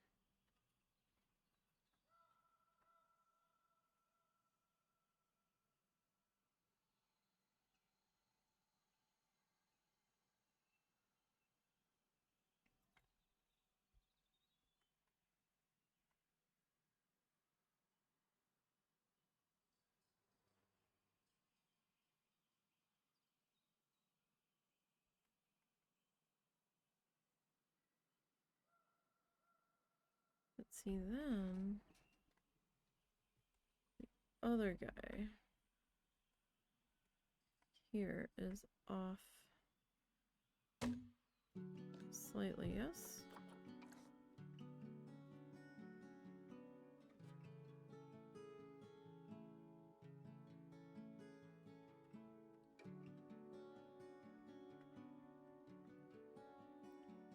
Let's see then. The other guy. here is off slightly, yes?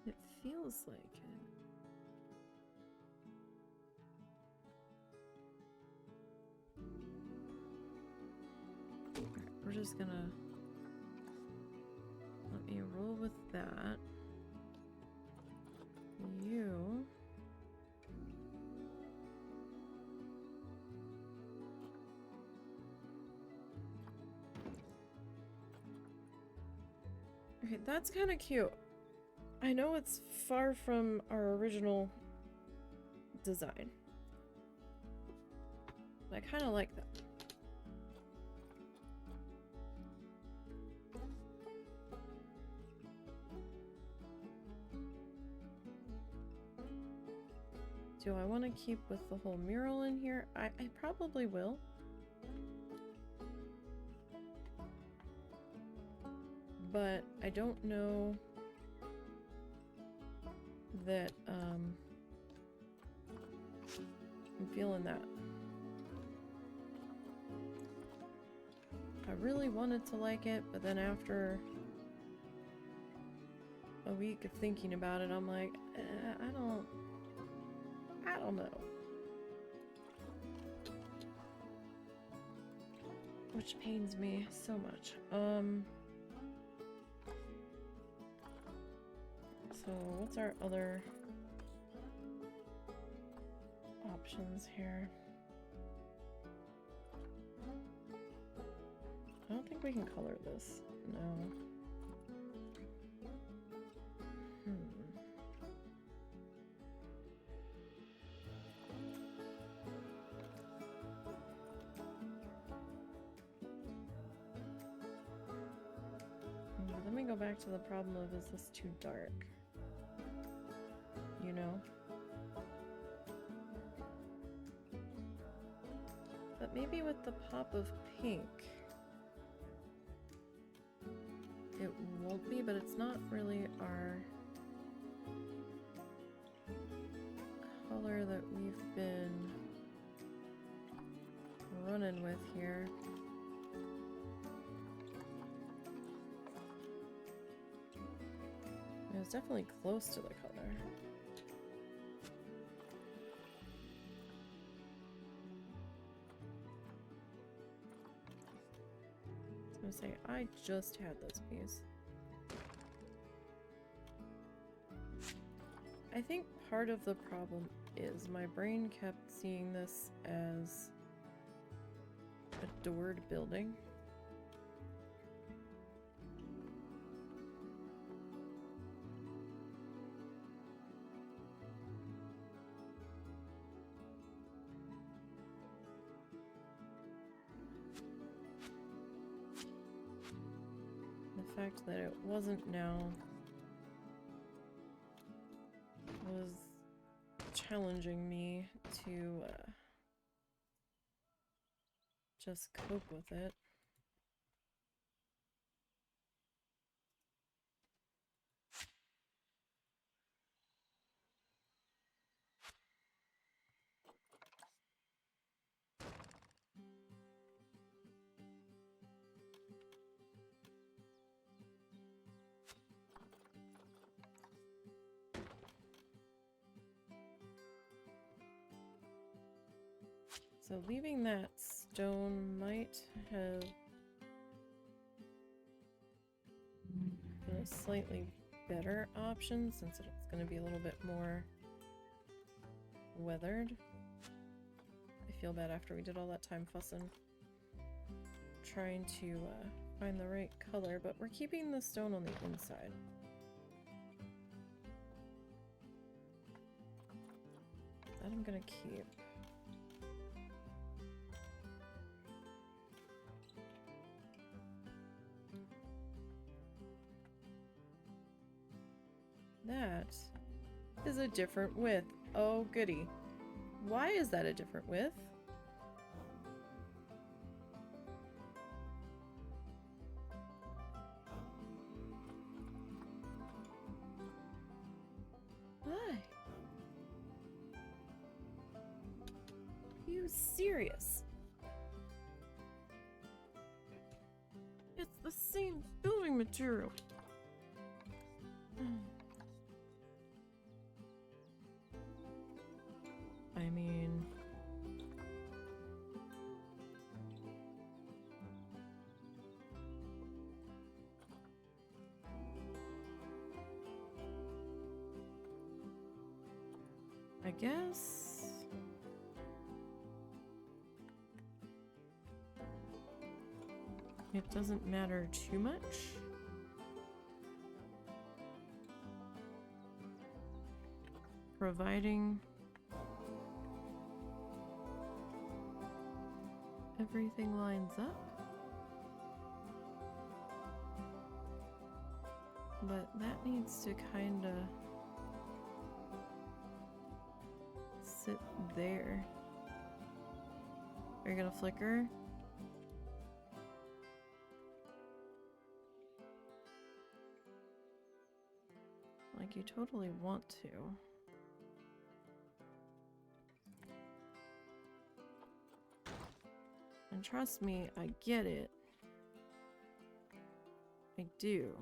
It feels like it. Okay, we're just gonna let me roll with that. You. Okay, that's kind of cute. I know it's far from our original design, but I kind of like that. Do I want to keep with the whole mural in here? I probably will. But I don't know that I'm feeling that. I really wanted to like it, but then after a week of thinking about it, I'm like, I don't know. Which pains me so much. So what's our other options here? I don't think we can color this. No. Let me go back to the problem of, is this too dark? You know? But maybe with the pop of pink, it won't be, but it's not really our color that we've been running with here. It was definitely close to the color. I was gonna say, I just had those bees. I think part of the problem is my brain kept seeing this as a doored building. The fact that it wasn't now was challenging me to just cope with it. So leaving that stone might have been a slightly better option since it's going to be a little bit more weathered. I feel bad after we did all that time fussing trying to find the right color, but we're keeping the stone on the inside. That I'm going to keep. That is a different width. Oh, goody. Why is that a different width? Hi. Are you serious? It's the same building material. I mean... I guess... it doesn't matter too much. Providing everything lines up. But that needs to kind of sit there. Are you gonna flicker? Like you totally want to. And trust me, I get it. I do.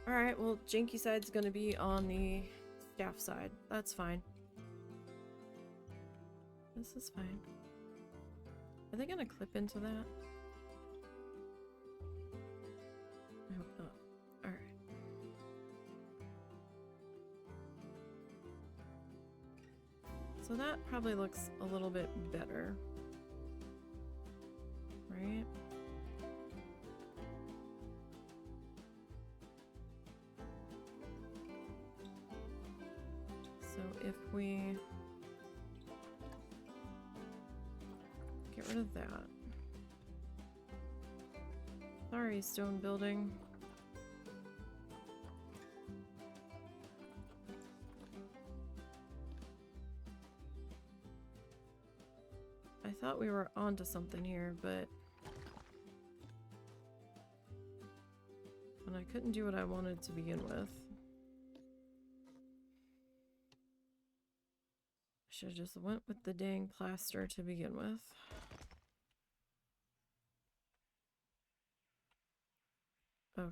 Alright, well, Janky side's gonna be on the staff side. That's fine. This is fine. Are they gonna clip into that? I hope not. Alright. So that probably looks a little bit better. Right? So if we get rid of that. Sorry, stone building. I thought we were onto something here, but when I couldn't do what I wanted to begin with, I should have just went with the dang plaster to begin with. Okay.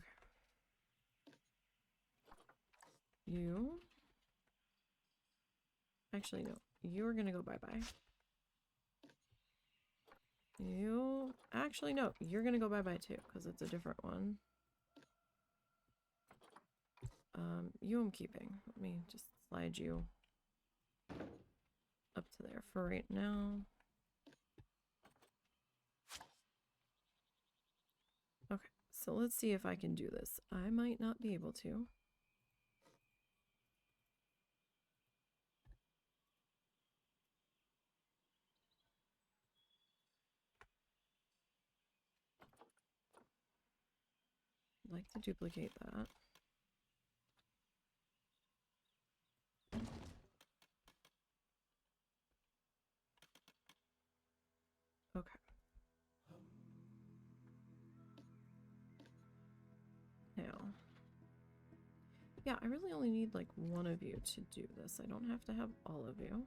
You. Actually, no. You're gonna go bye-bye. You... Actually, no. You're gonna go bye-bye too, because it's a different one. You I'm keeping. Let me just slide you up to there for right now. Okay, so let's see if I can do this. I might not be able to. I'd like to duplicate that. Okay. Now. Yeah, I really only need like one of you to do this. I don't have to have all of you.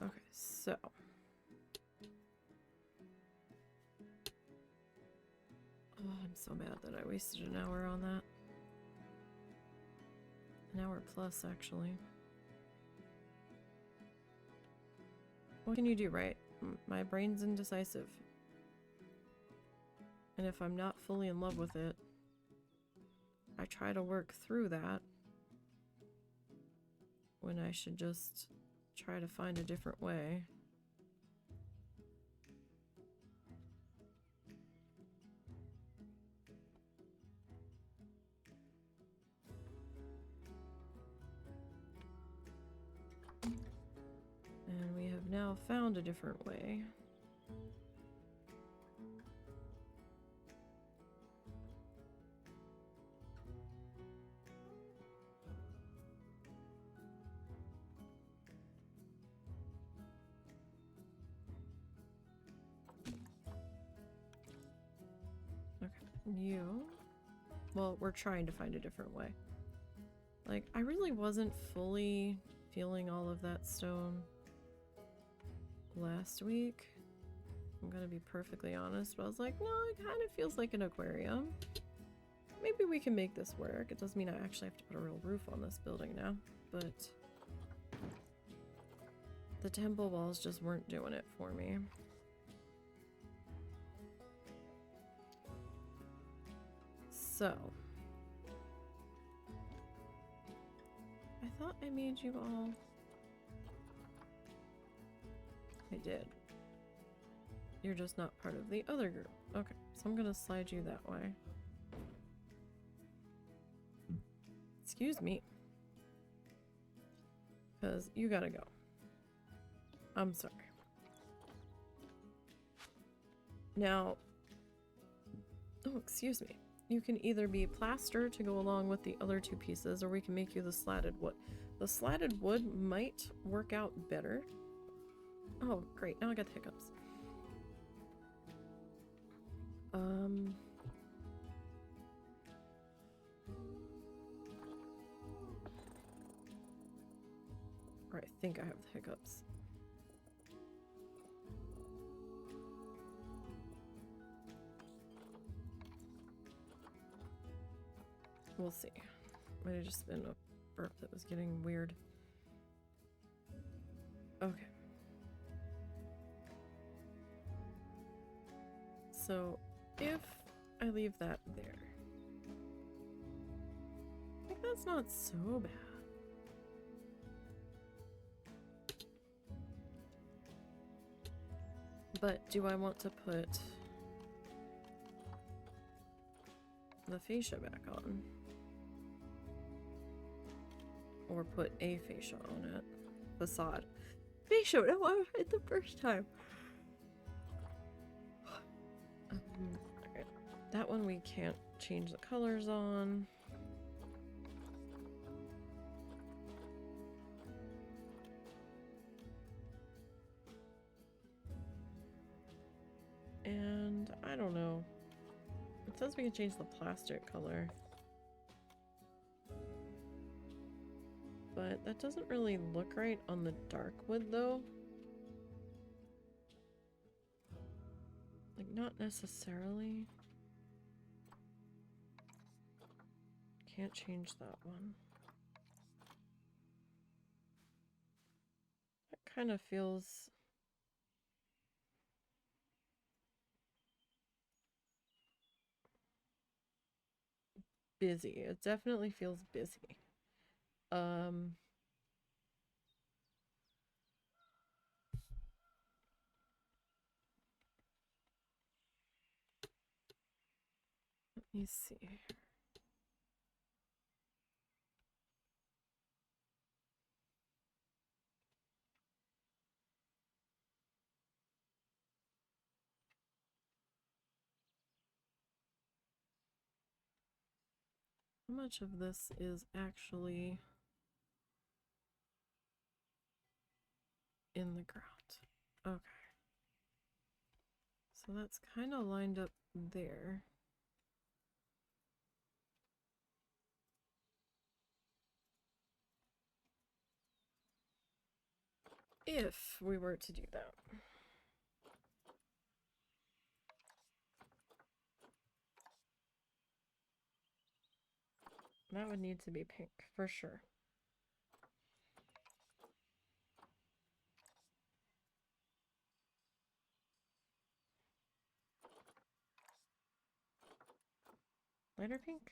Okay, so. Oh, I'm so mad that I wasted an hour on that. An hour plus, actually. What can you do, right? My brain's indecisive. And if I'm not fully in love with it, I try to work through that when I should just try to find a different way. And we have now found a different way. Okay, you Well, we're trying to find a different way. Like, I really wasn't fully feeling all of that stone last week. I'm gonna be perfectly honest, but I was like, no, it kind of feels like an aquarium. Maybe we can make this work. It doesn't mean I actually have to put a real roof on this building now, but the temple walls just weren't doing it for me. So, I thought I made you all. I did. You're just not part of the other group. Okay, so I'm gonna slide you that way. Excuse me. Because you gotta go. I'm sorry. Now, oh, excuse me. You can either be plaster to go along with the other two pieces, or we can make you the slatted wood. The slatted wood might work out better. Oh, great. Now I got the hiccups. Or I think I have the hiccups. We'll see. Might have just been a burp that was getting weird. Okay. So, if I leave that there, I think that's not so bad. But do I want to put the fascia back on? Or put a fascia on it? Facade. Fascia! No, I was right the first time. Alright. That one we can't change the colors on. And I don't know. It says we can change the plastic color. But that doesn't really look right on the dark wood though. Like, not necessarily. Can't change that one. That kind of feels busy. It definitely feels busy. Let me see. How much of this is actually in the ground? Okay. So that's kind of lined up there. If we were to do that. That would need to be pink, for sure. Lighter pink?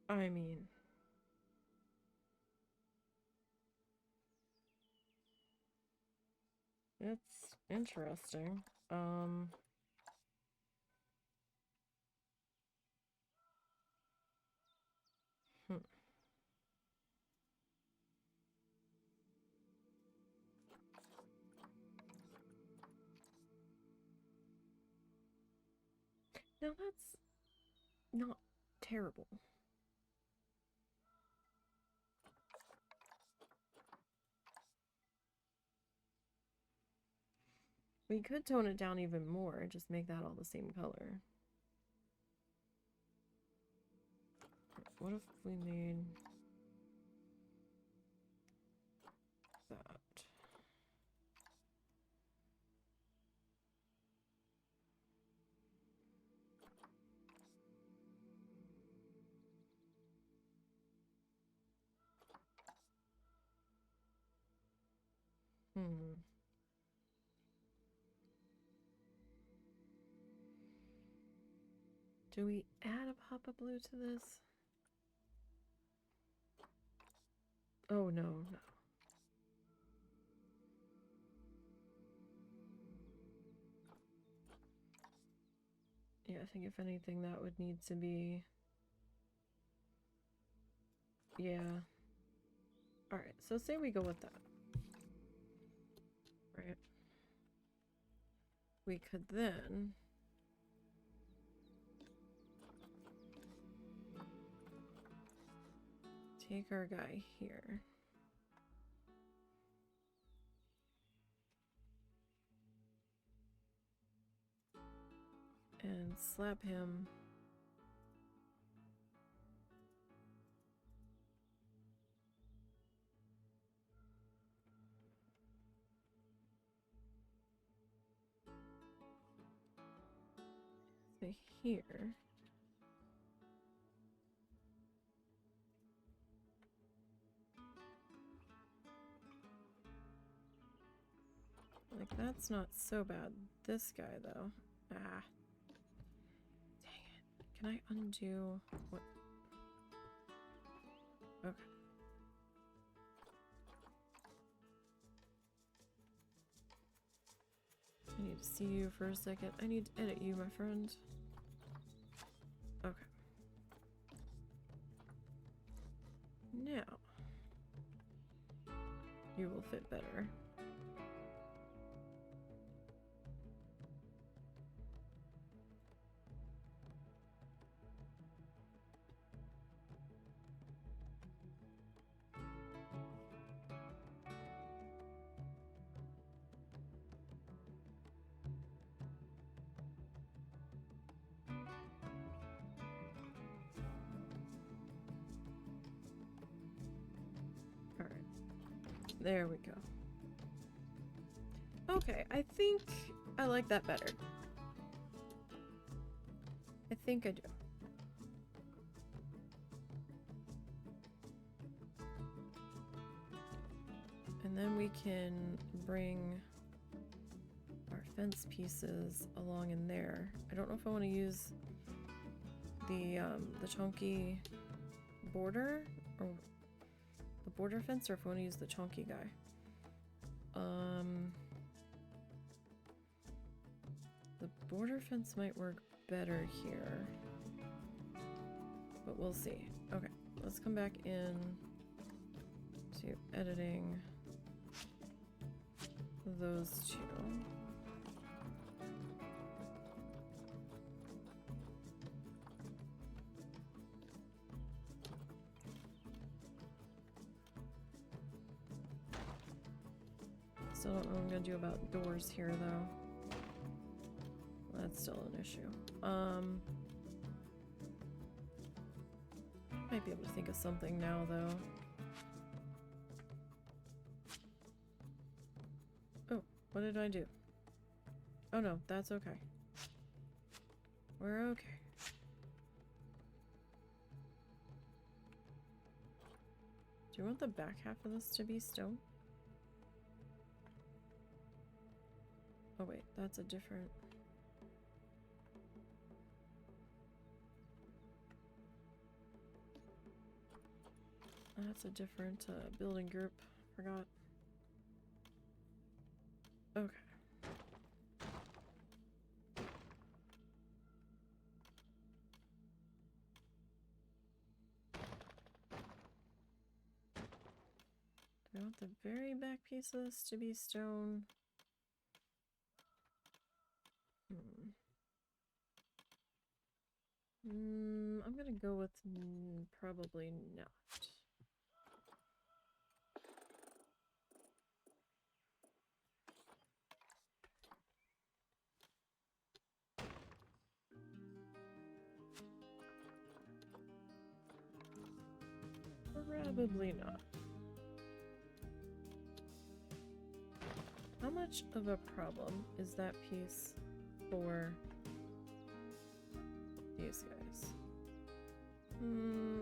I mean, it's interesting. Now that's not terrible. We could tone it down even more, just make that all the same color. What if we made that? Do we add a pop of blue to this? Oh, no, no. Yeah, I think if anything, that would need to be... Yeah. Alright, so say we go with that. Right. We could then... take our guy here. And slap him. Say here. Like, that's not so bad. This guy, though. Ah. Dang it. Can I undo what? Okay. I need to see you for a second. I need to edit you, my friend. Okay. Now. You will fit better. There we go. Okay, I think I like that better. I think I do. And then we can bring our fence pieces along in there. I don't know if I want to use the chunky border or the border fence, or if I want to use the chunky guy. The border fence might work better here, but we'll see. Okay, let's come back in to editing those two. Still don't know what I'm gonna do about doors here, though. That's still an issue. Might be able to think of something now, though. Oh, what did I do? Oh no, that's okay. We're okay. Do you want the back half of this to be stone? Oh wait, that's a different... That's a different building group. Forgot. Okay. Do I want the very back piece of this to be stone? gonna go with probably not. Probably not. How much of a problem is that piece for these guys?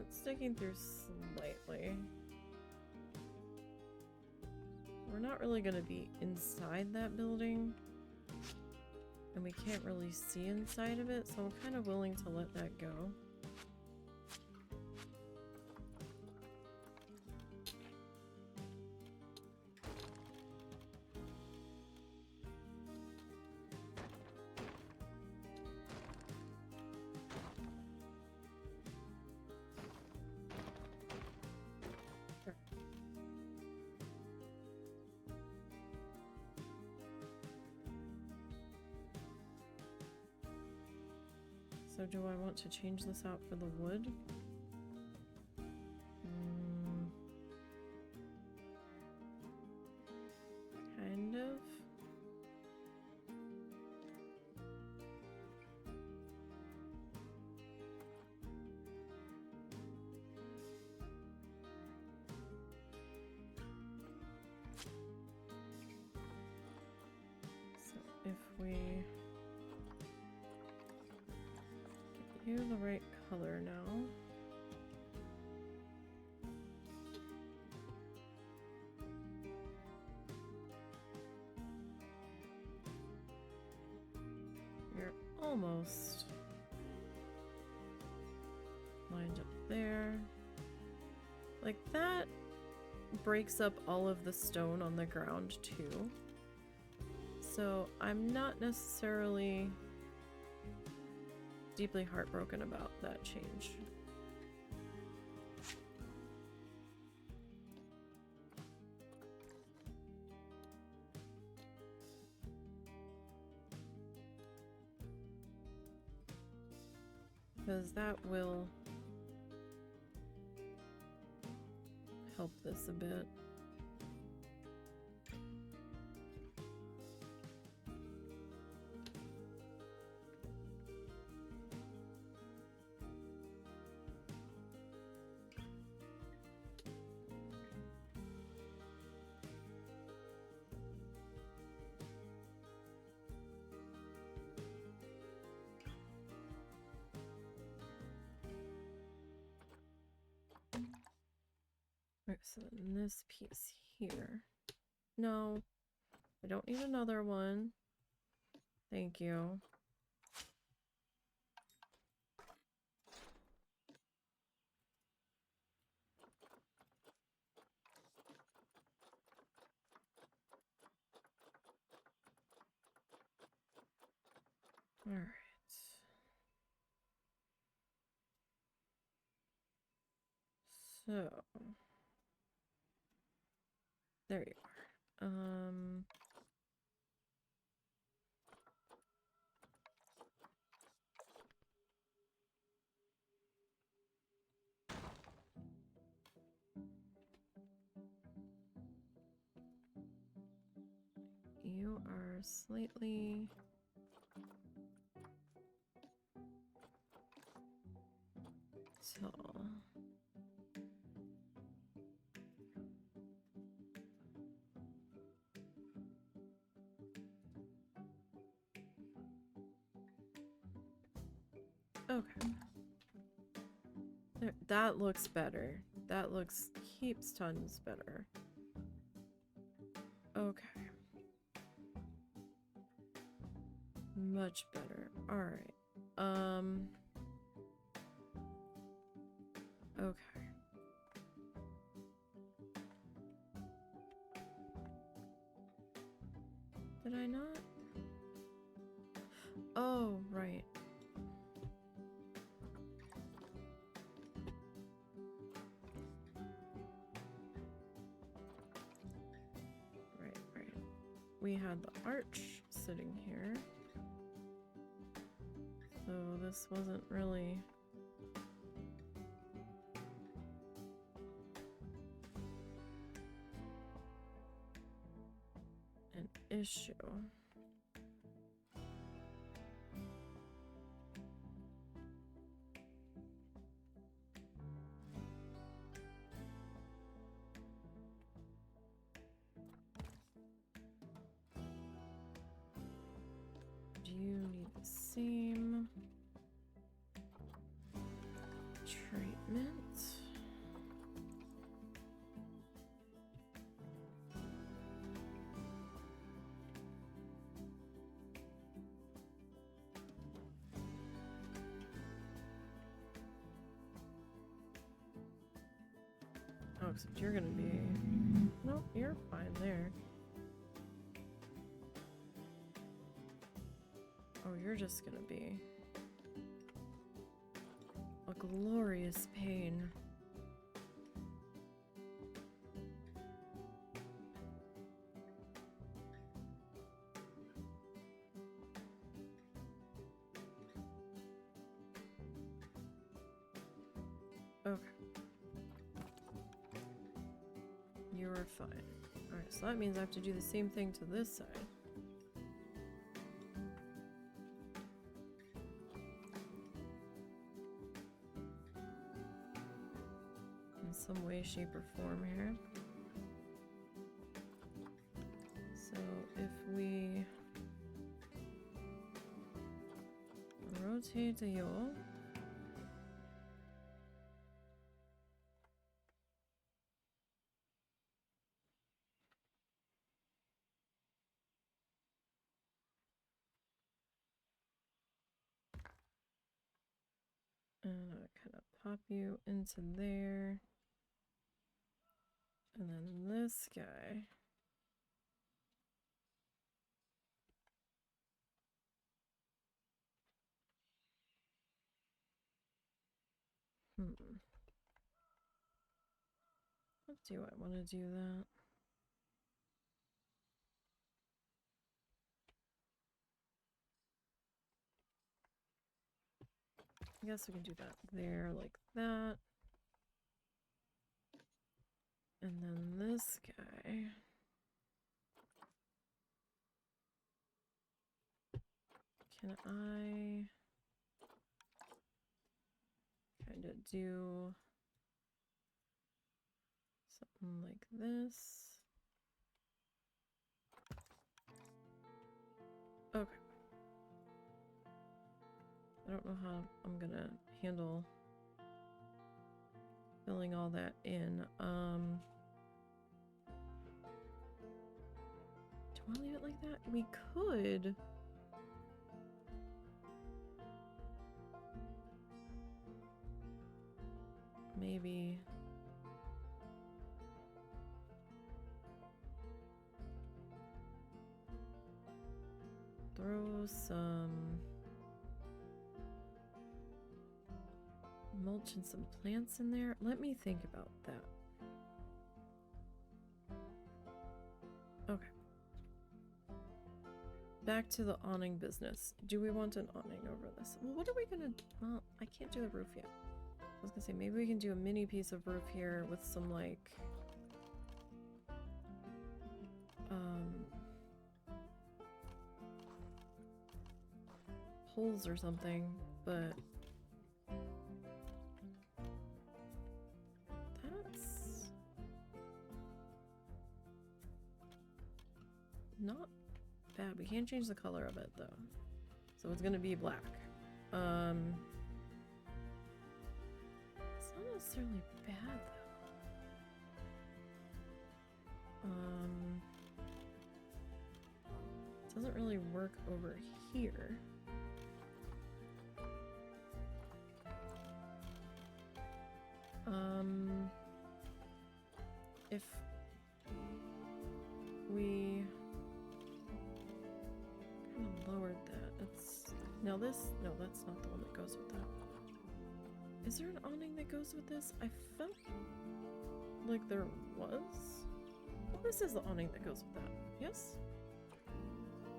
It's sticking through slightly. We're not really going to be inside that building, and we can't really see inside of it, so I'm kind of willing to let that go. So do I want to change this out for the wood? Kind of. So if we get you the right color now. You're almost lined up there. Like that breaks up all of the stone on the ground too. So I'm not necessarily deeply heartbroken about that change. Because that will help this a bit. Right, so then this piece here. No, I don't need another one. Thank you. All right. So there you are. You are slightly tall. Okay. There, that looks better. That looks heaps tons better. Okay. Much better. Alright. Okay. Did I not? Oh, right. Right. We had the arch sitting here. So this wasn't really issue. Do you need the same treatment? Oh, except you're gonna be... Nope, you're fine there. Oh, you're just gonna be a glorious pain. Okay. You are fine. Alright, so that means I have to do the same thing to this side. In some way, shape, or form here. So if we rotate the yawl, and I kind of pop you into there, and then this guy. What do I want to do that? I guess we can do that there like that. And then this guy. Can I kind of do something like this? Okay. I don't know how I'm gonna handle filling all that in. Do I leave it like that? We could. Maybe. Throw some mulch and some plants in there. Let me think about that. Okay. Back to the awning business. Do we want an awning over this? Well, what are we gonna... Well, I can't do the roof yet. I was gonna say, maybe we can do a mini piece of roof here with some, like... holes or something, but... That's... not bad. We can't change the color of it, though. So it's gonna be black. It's not necessarily bad, though. It doesn't really work over here. If we kind of lowered that, it's now this. No, that's not the one that goes with that. Is there an awning that goes with this? I felt like there was. Well, this is the awning that goes with that. Yes?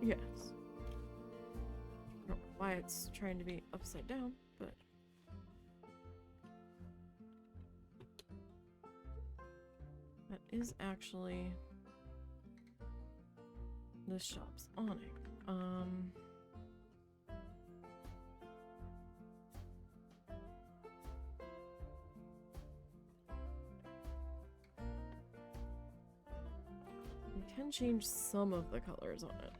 Yes. I don't know why it's trying to be upside down, but. That is actually This shop's awning. We can change some of the colors on it.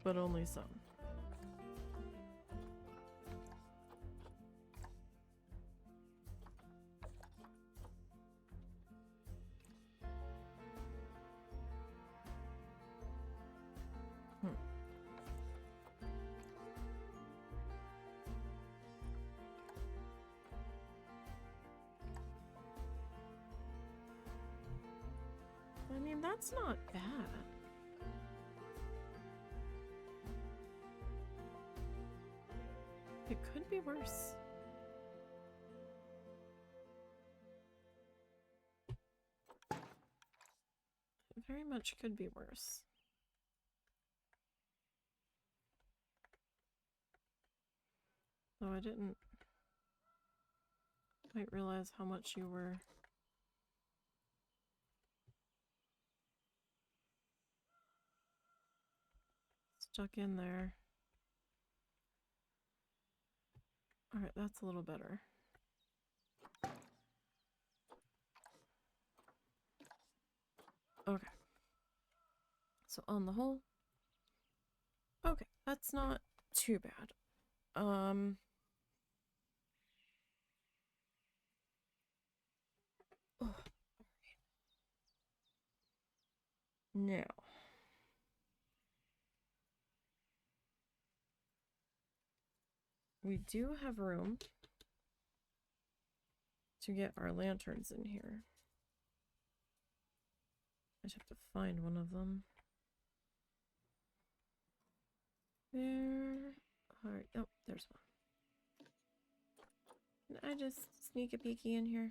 But only some. I mean, that's not bad. It could be worse. It very much could be worse. Though I didn't quite realize how much you were stuck in there. Alright, that's a little better. Okay. So on the whole, okay, that's not too bad. Oh. Now, we do have room to get our lanterns in here. I just have to find one of them. There. Alright, oh, there's one. Can I just sneak a peeky in here?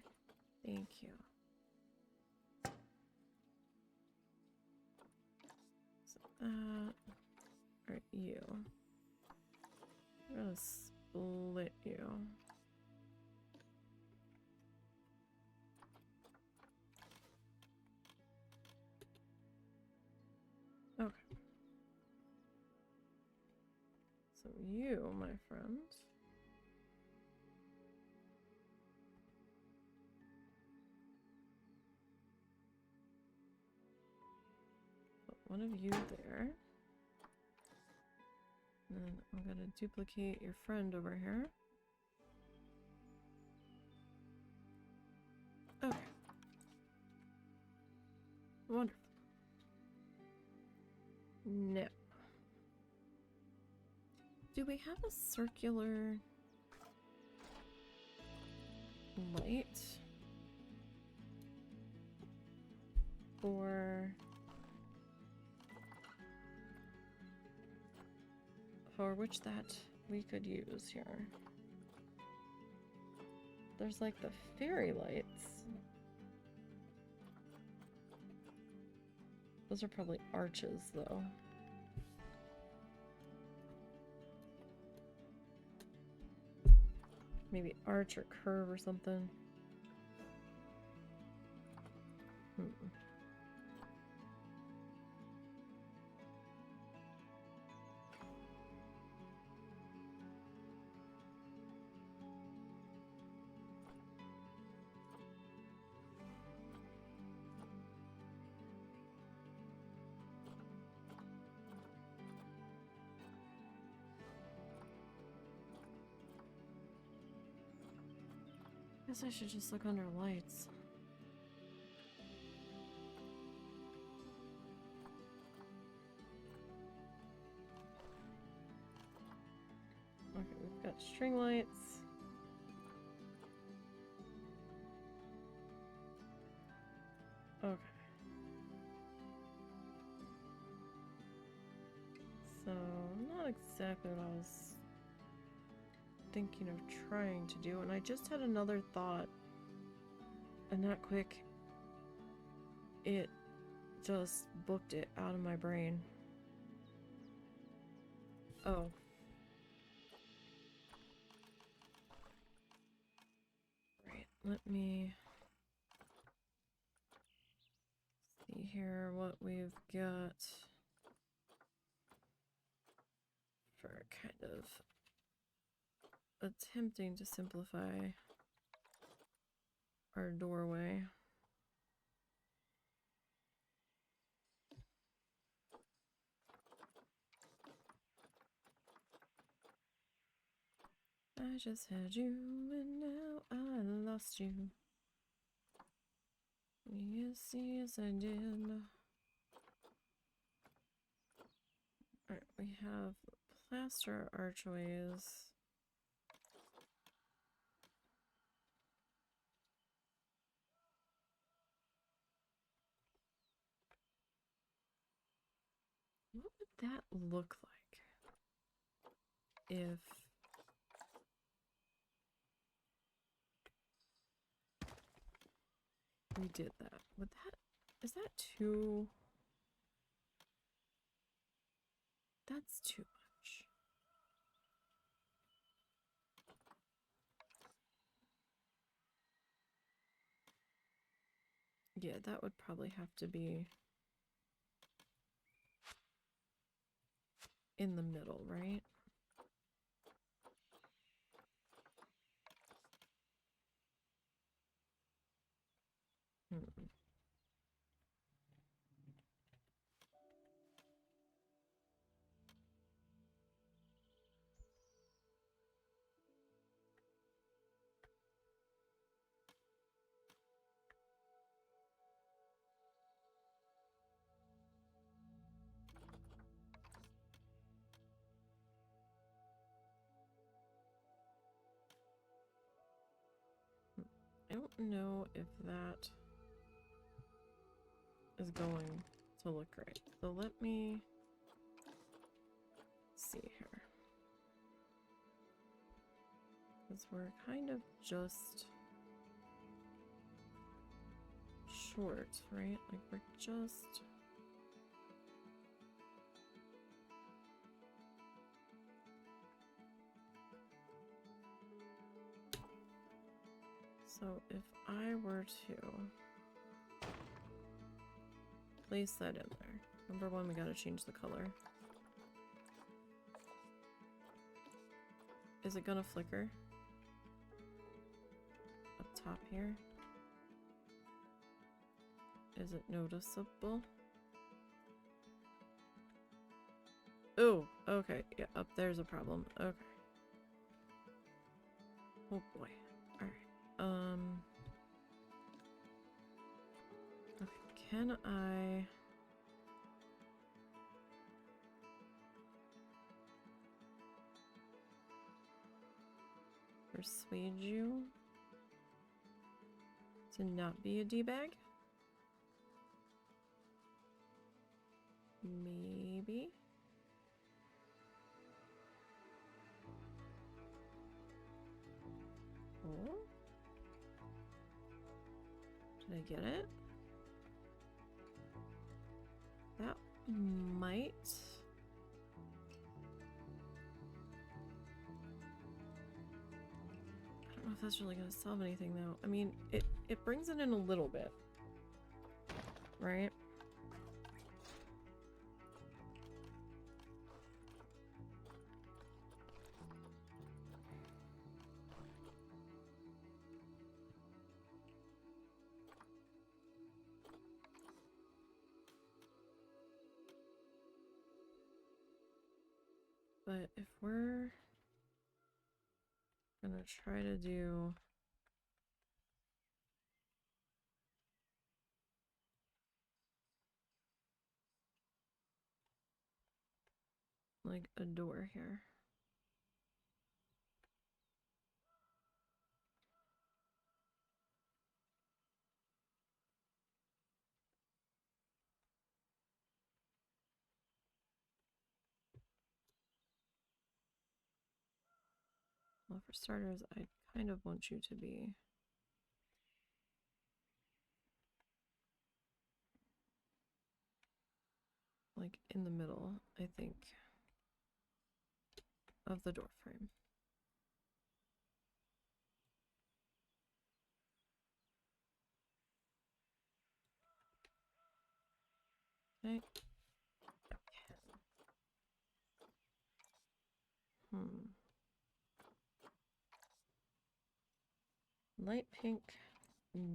Thank you. So that. Alright, you. I'm gonna split you. Okay. So you, my friend. Put one of you there. And then I'm gonna duplicate your friend over here. Okay. Wonderful. No. Do we have a circular light for which that we could use here? There's like the fairy lights. Those are probably arches though. Maybe arch or curve or something. Guess I should just look under lights. Okay, we've got string lights. Okay. So, not exactly what I was thinking of trying to do, and I just had another thought, and that quick it just booked it out of my brain. Oh. Right. let me see here what we've got for kind of attempting to simplify our doorway. I just had you and now I lost you. Yes, yes I did. Alright, we have plaster archways. What would that look like if we did that? Would that, is that too, that's too much. Yeah, that would probably have to be in the middle, right? Hmm. I don't know if that is going to look right. So let me see here. Because we're kind of just short, right? Like we're just... So if I were to place that in there. Number one, we gotta change the color. Is it gonna flicker? Up top here? Is it noticeable? Oh, okay. Yeah, up there's a problem. Okay. Oh boy. Alright. Okay, can I... persuade you to not be a D-bag? Maybe? Oh? Did I get it? That might... I don't know if that's really going to solve anything, though. I mean, it brings it in a little bit. Right? But if we're gonna try to do like a door here. Well, for starters, I kind of want you to be like in the middle, I think, of the door frame. Okay. Light pink,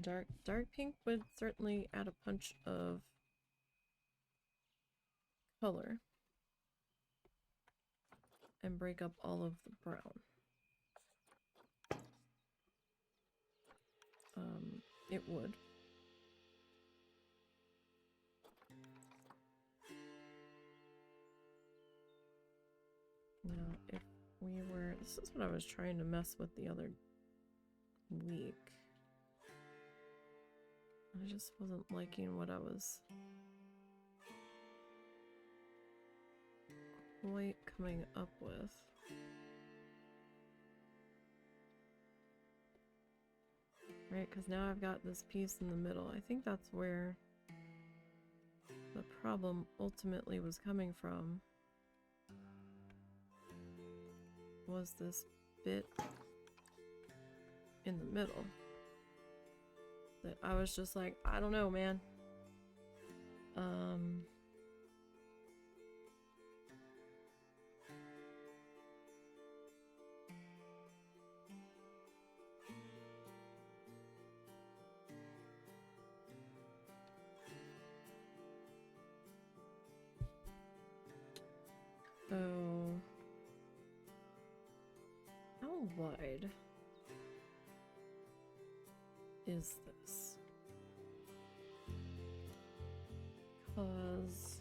dark pink would certainly add a punch of color and break up all of the brown. It would. Now, if we were... This is what I was trying to mess with the other week. I just wasn't liking what I was quite coming up with. Right, because now I've got this piece in the middle. I think that's where the problem ultimately was coming from. Was this bit in the middle. That I was just like, I don't know, man. So, how wide is this? Because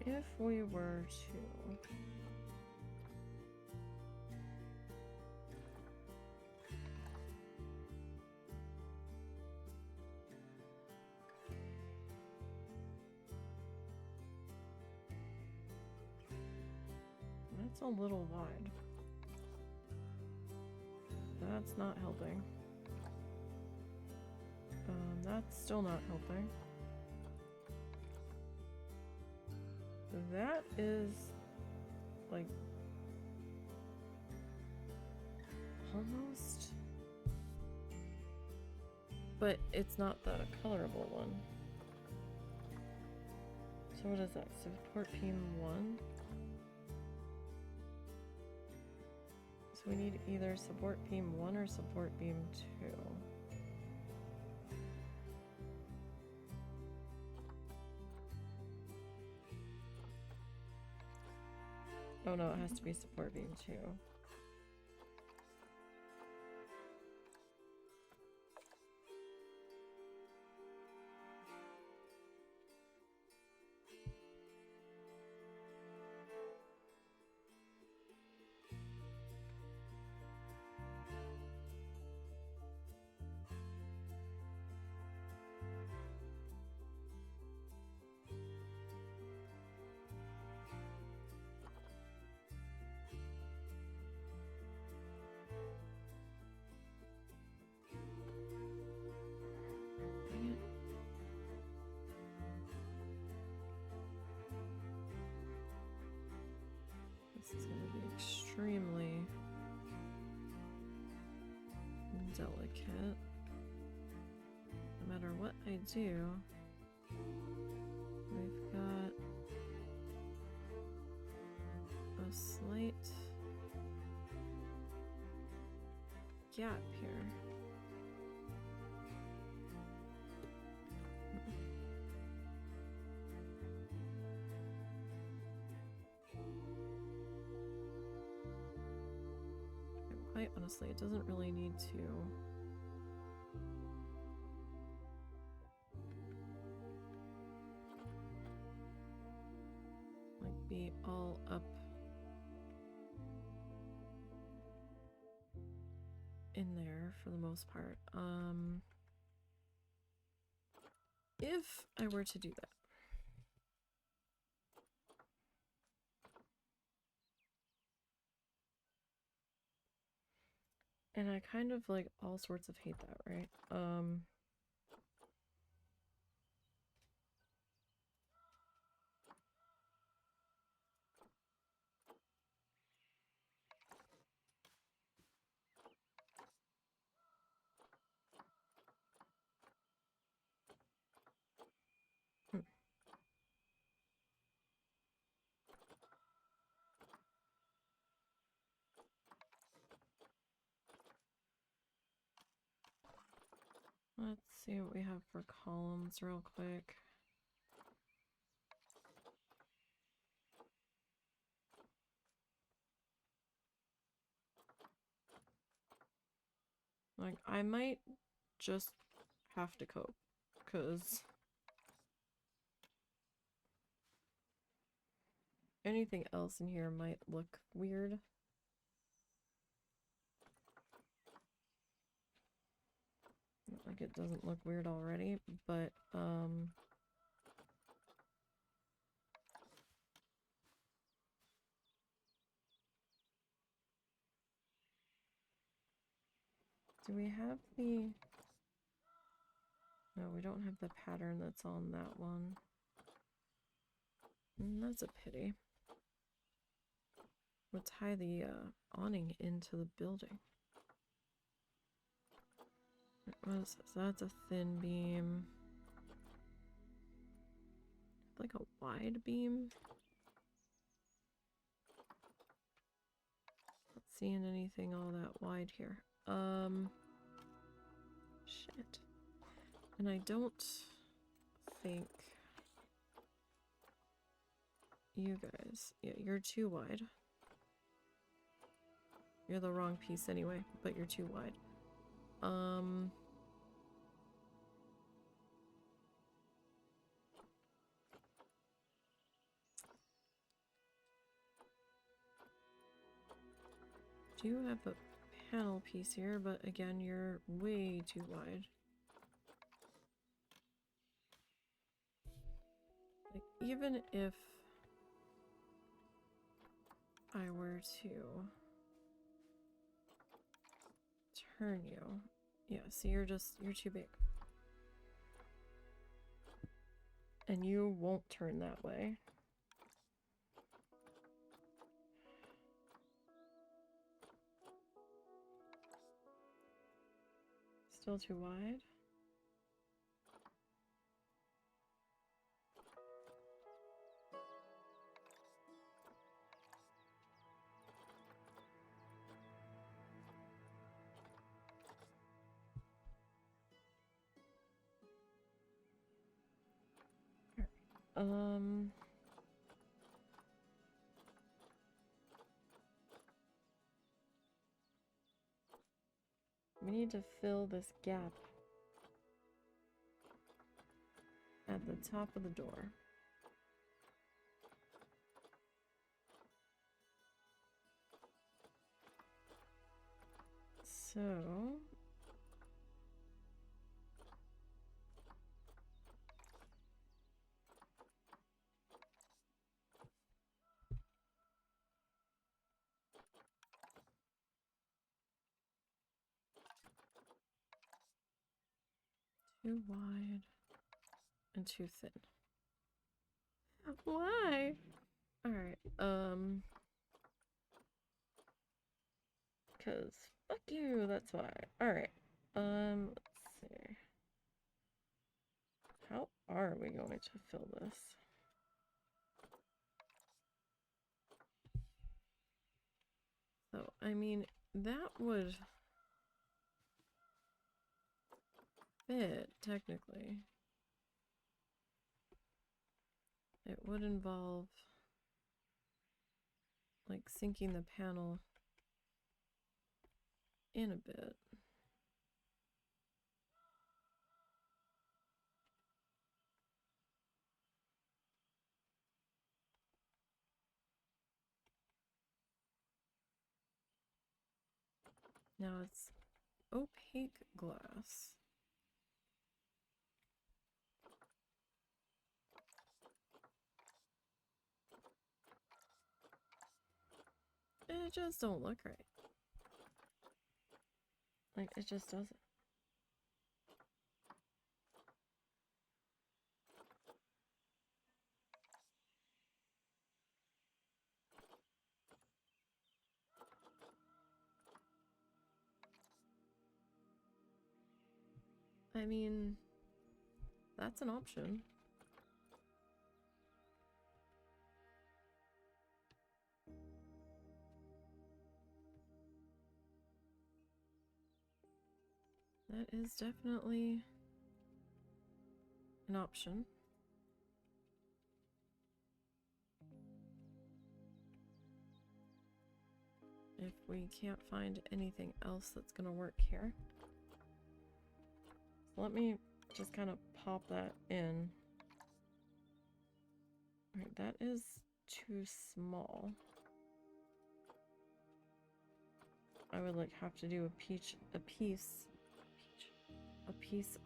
if we were to that's a little wide. That's not helping. That's still not helping. That is like almost, but it's not the colorable one. So what is that? Support beam 1? So we need either support beam 1 or support beam 2. Oh no, it has to be support beam 2. This is going to be extremely delicate. No matter what I do, we've got a slight gap here. Quite honestly, it doesn't really need to like be all up in there for the most part. If I were to do that, and I kind of like all sorts of hate that, right? dimensions real quick. Like, I might just have to cope, because anything else in here might look weird. Not like it doesn't look weird already, but, do we have the... No, we don't have the pattern that's on that one. That's a pity. We'll tie the awning into the building. What is this? That's a thin beam. Like a wide beam? Not seeing anything all that wide here. Shit. And I don't think you guys... Yeah, you're too wide. You're the wrong piece anyway, but you're too wide. Do have a panel piece here, but again, you're way too wide. Like, even if I were to turn you, yeah, see, you're too big. And you won't turn that way. Still too wide? We need to fill this gap at the top of the door. So... too wide and too thin. Why? Alright, because fuck you, that's why. Alright, let's see. How are we going to fill this? So, I mean, that would fit, technically. It would involve, like, sinking the panel in a bit. Now it's opaque glass. It just don't look right. Like, it just doesn't. I mean, that's an option. That is definitely an option. If we can't find anything else that's gonna work here. So let me just kind of pop that in. Alright, that is too small. I would like have to do a piece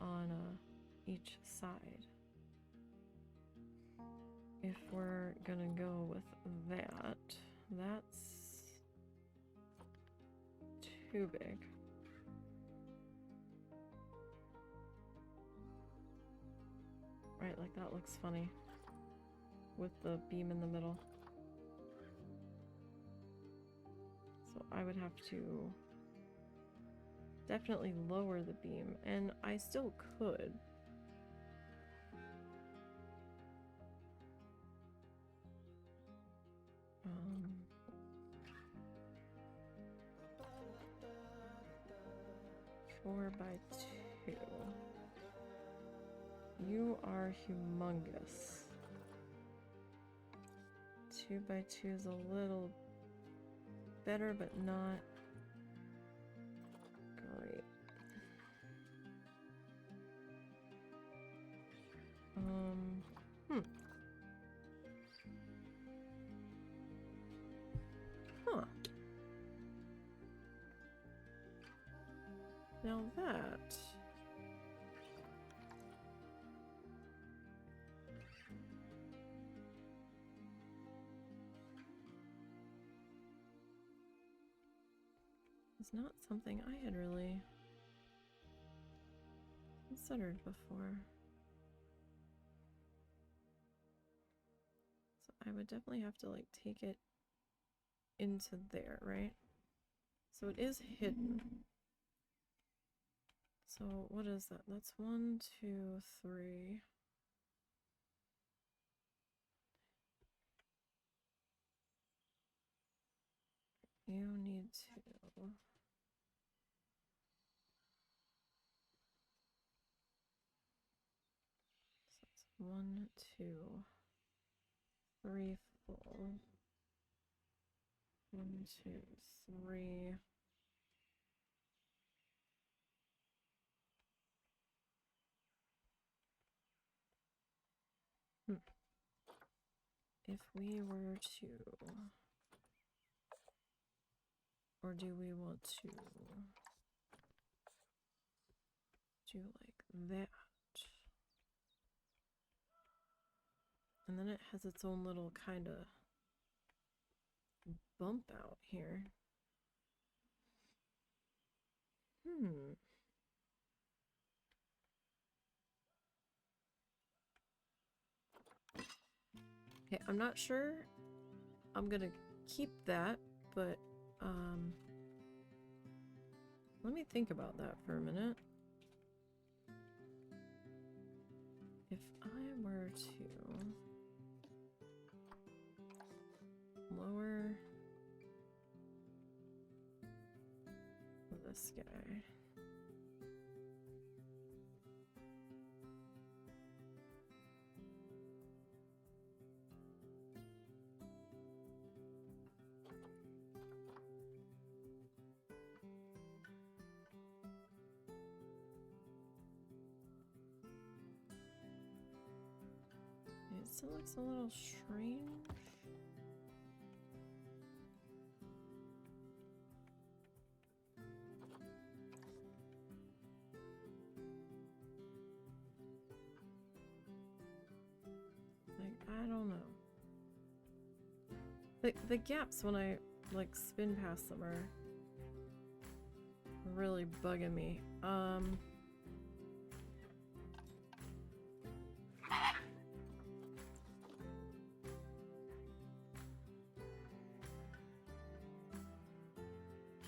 on each side. If we're gonna go with that, that's too big. Right, like that looks funny with the beam in the middle. So I would have to definitely lower the beam, and I still could. Four by 2. You are humongous. 2 by 2 is a little better, but not great. Huh. Now that is not something I had really considered before. So I would definitely have to like take it into there, right? So it is hidden. So what is that? That's 1, 2, 3. You need to. So that's 1, 2, 3 full. 1, 2, 3. If we were to, or do we want to do like that? And then it has its own little kind of bump out here. Okay, I'm not sure I'm gonna keep that, but let me think about that for a minute. If I were to lower this guy. It still looks a little strange. Like, I don't know. The gaps when I like spin past them are really bugging me.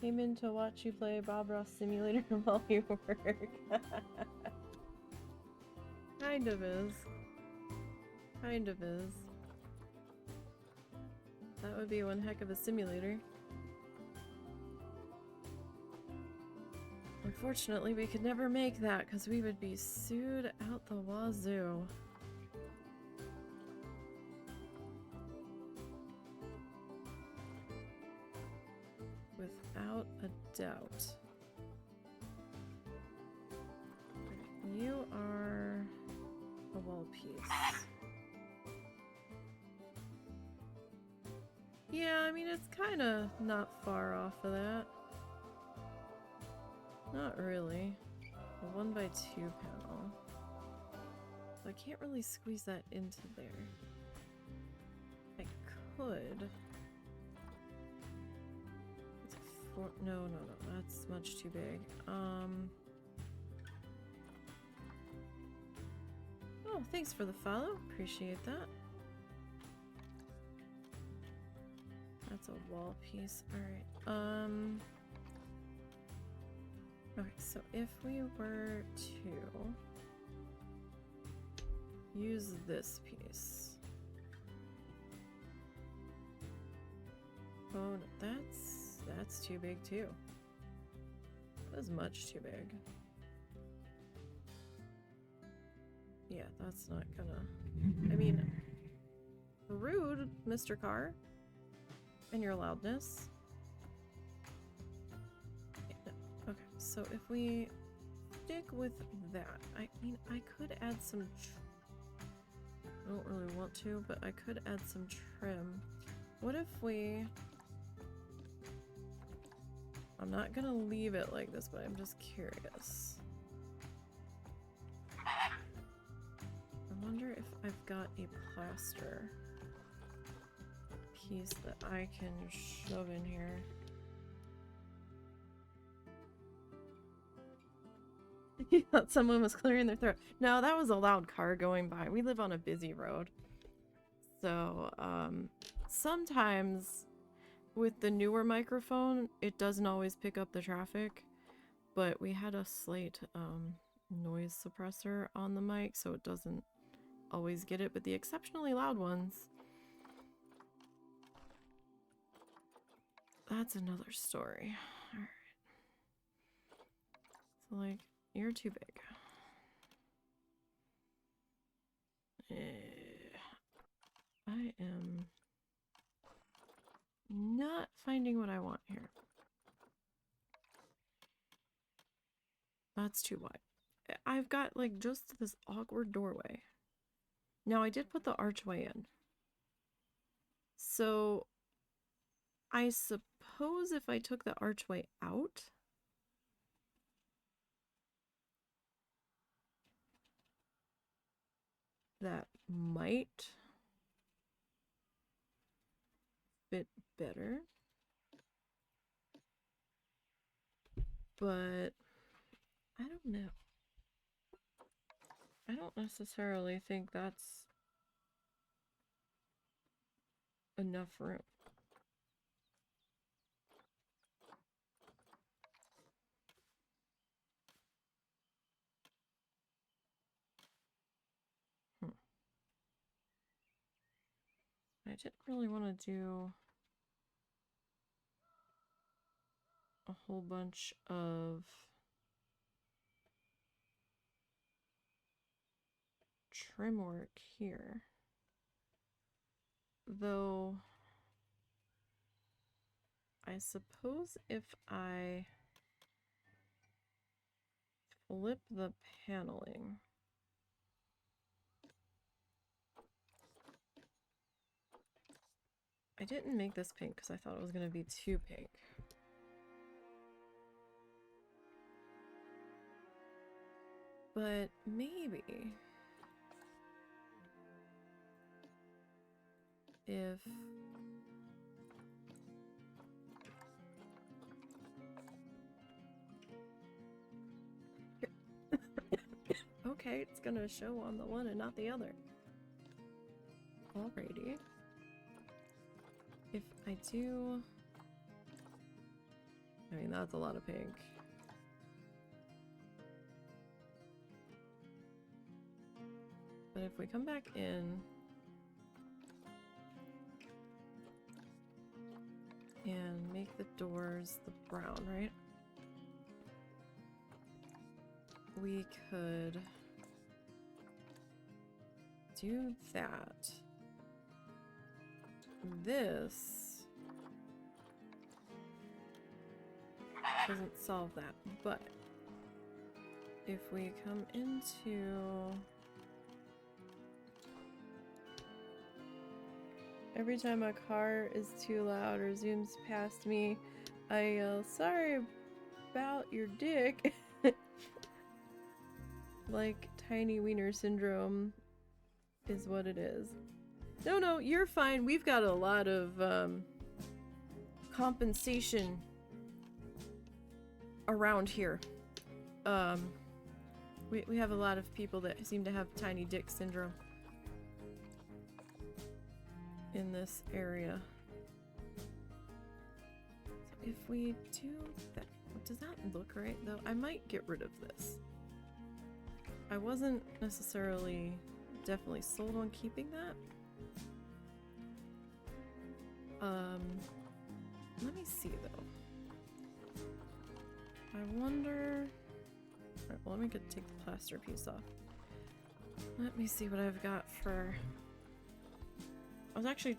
Came in to watch you play Bob Ross Simulator while you work. Kind of is. Kind of is. That would be one heck of a simulator. Unfortunately, we could never make that because we would be sued out the wazoo. Without a doubt. You are a wall piece. Yeah, I mean, it's kind of not far off of that. Not really. A 1x2 panel. So I can't really squeeze that into there. I could. It's a four, no, that's much too big. Oh, thanks for the follow. Appreciate that. That's a wall piece. Alright. Okay, so if we were to use this piece. Oh, no, that's too big too. That's much too big. Yeah, that's not gonna... I mean, rude, Mr. Carr. And your loudness. Yeah, no. Okay, so if we stick with that, I mean, I could add some... I don't really want to, but I could add some trim. What if we... I'm not gonna leave it like this, but I'm just curious. I wonder if I've got a plaster piece that I can shove in here. You thought someone was clearing their throat. No, that was a loud car going by. We live on a busy road. So, sometimes with the newer microphone, it doesn't always pick up the traffic, but we had a slight noise suppressor on the mic, so it doesn't always get it, but the exceptionally loud ones, that's another story. Alright. So, like, you're too big. I am not finding what I want here. That's too wide. I've got, like, just this awkward doorway. Now, I did put the archway in. So, I suppose if I took the archway out, that might fit better. But I don't know. I don't necessarily think that's enough room. I didn't really want to do a whole bunch of trim work here. Though, I suppose if I flip the paneling, I didn't make this pink because I thought it was going to be too pink. But maybe if okay, it's gonna show on the one and not the other. Alrighty. If I do... I mean, that's a lot of pink. But if we come back in and make the doors the brown, right? we could do that. This doesn't solve that, but if we come into every time a car is too loud or zooms past me, I yell, "Sorry about your dick." Like tiny wiener syndrome is what it is. No, you're fine. We've got a lot of compensation around here. We have a lot of people that seem to have tiny dick syndrome in this area. So if we do that, does that look right though? I might get rid of this. I wasn't necessarily definitely sold on keeping that. Let me see though. I wonder. Alright, well, let me take the plaster piece off. Let me see what I've got for. I was actually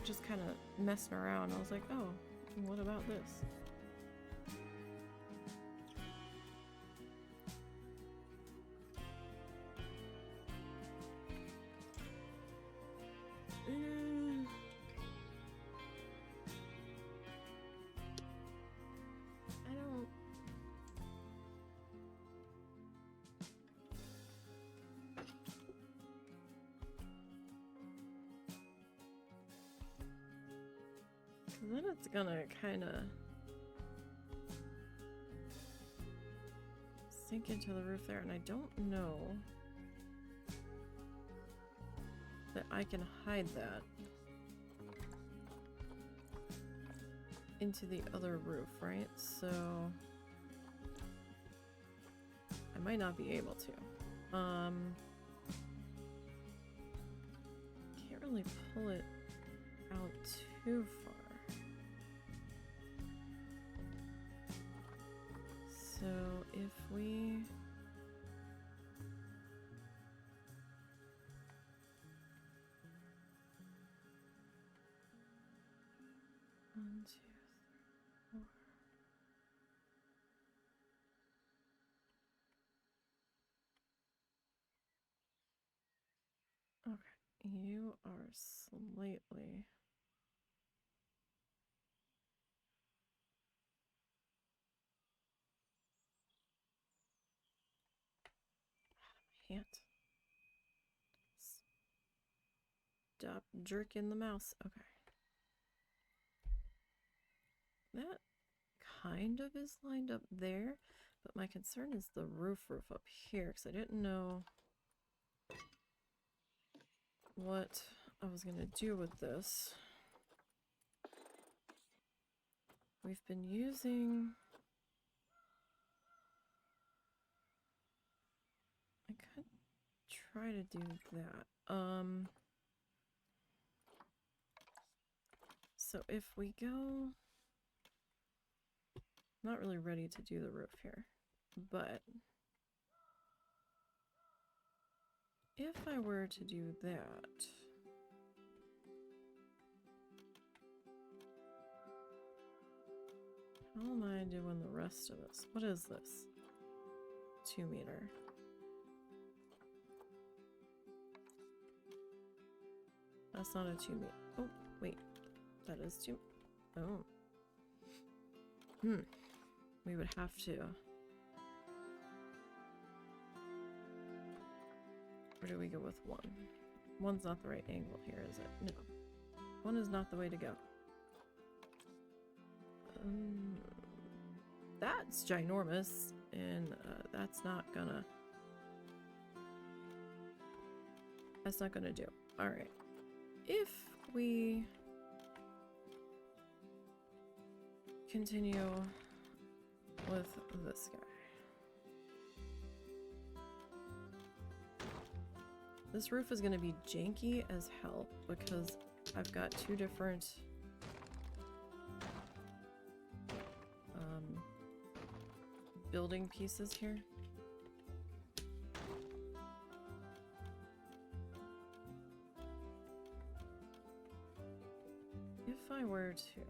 just kind of messing around. I was like, oh, what about this? Then it's gonna kind of sink into the roof there, and I don't know that I can hide that into the other roof, right? So I might not be able to. Can't really pull it out too far. So if we one, two, three, four. Okay, you are slightly. Can't. Stop jerking the mouse. Okay. That kind of is lined up there, but my concern is the roof up here, because I didn't know what I was going to do with this. We've been using... I could try to do that. So if we go... I'm not really ready to do the roof here, but if I were to do that... How am I doing the rest of this? What is this? 2 meter. That's not a 2 meter. Oh, wait. That is 2. Oh. We would have to. Or do we go with 1? 1's not the right angle here, is it? No. 1 is not the way to go. That's ginormous, and that's not gonna do. Alright. If we continue with this guy. This roof is gonna be janky as hell because I've got 2 different building pieces here. I were to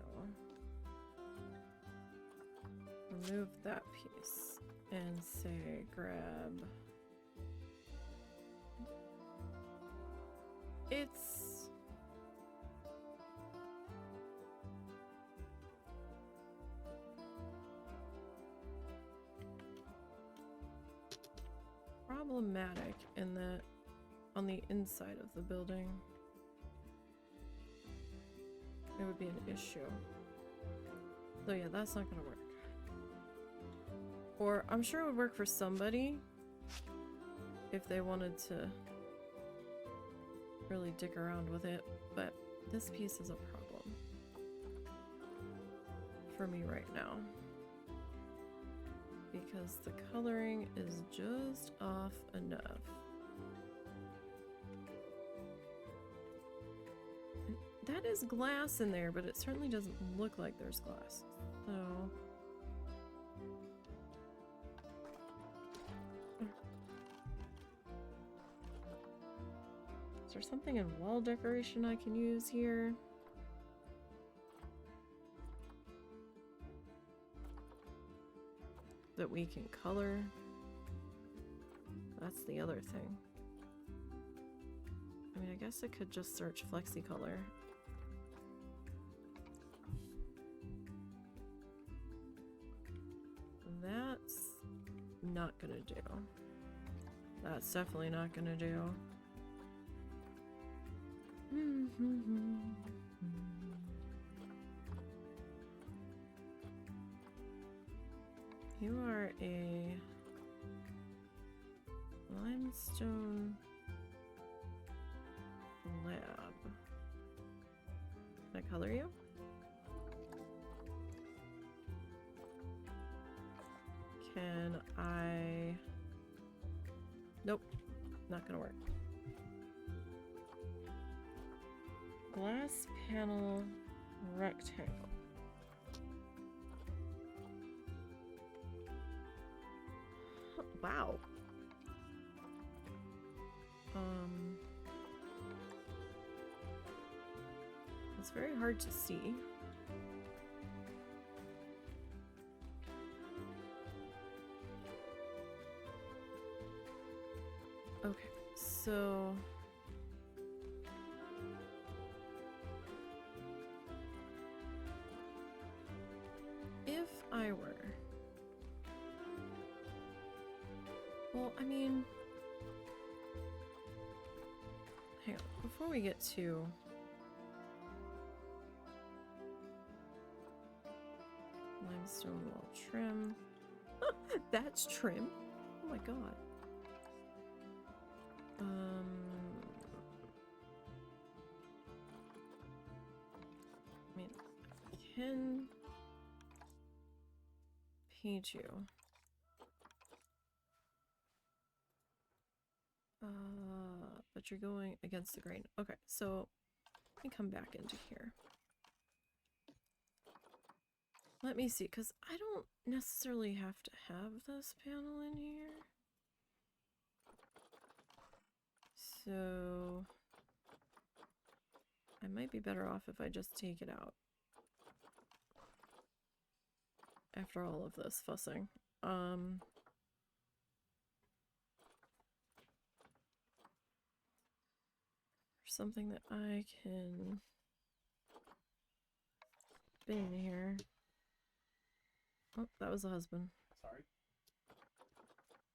remove that piece and say grab, it's problematic in that on the inside of the building it would be an issue. So yeah, that's not gonna work. Or I'm sure it would work for somebody if they wanted to really dick around with it, but this piece is a problem for me right now because the coloring is just off enough. And that is glass in there, but it certainly doesn't look like there's glass. So is there something in wall decoration I can use here? That we can color? That's the other thing. I mean, I guess I could just search FlexiColor. That's not gonna do. That's definitely not gonna do. You are a limestone lab. Can I color you? Can I? Nope, not gonna work. Glass panel rectangle. Wow. It's very hard to see. Okay, so if I were, well, I mean, hang on, before we get to limestone wall trim, that's trim. Oh my god. I mean, I can paint you. But you're going against the grain. Okay, so let me come back into here. Let me see, because I don't necessarily have to have this panel in here. So I might be better off if I just take it out after all of this fussing. Something that I can fit in here. Oh, that was the husband. Sorry.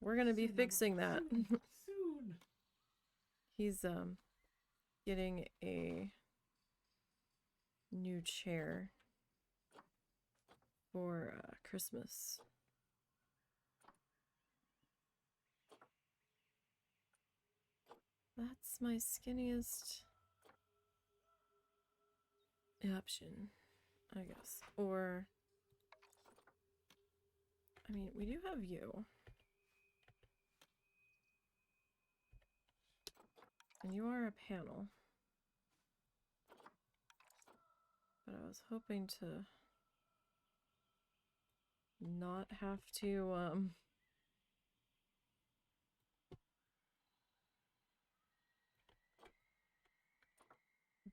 We're gonna be fixing that. Soon. He's getting a new chair for Christmas. That's my skinniest option, I guess. Or, I mean, we do have you. And you are a panel. But I was hoping to not have to,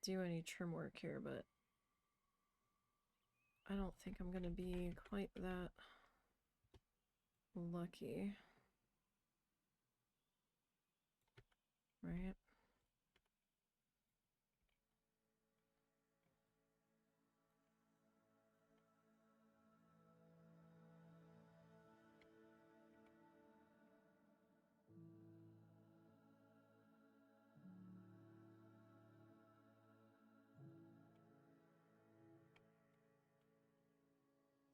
do any trim work here, but I don't think I'm gonna be quite that lucky. Right?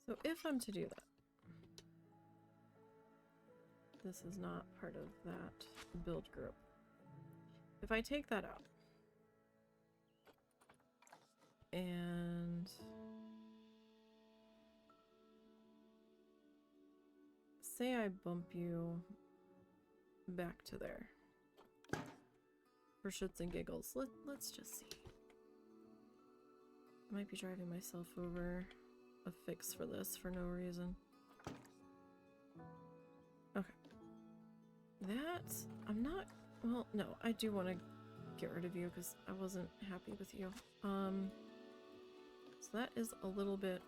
So if I'm to do that, this is not part of that build group. If I take that out and say I bump you back to there for shits and giggles, let's just see. I might be driving myself over a fix for this for no reason. Okay. That, I'm not, well, no, I do want to get rid of you because I wasn't happy with you. So that is a little bit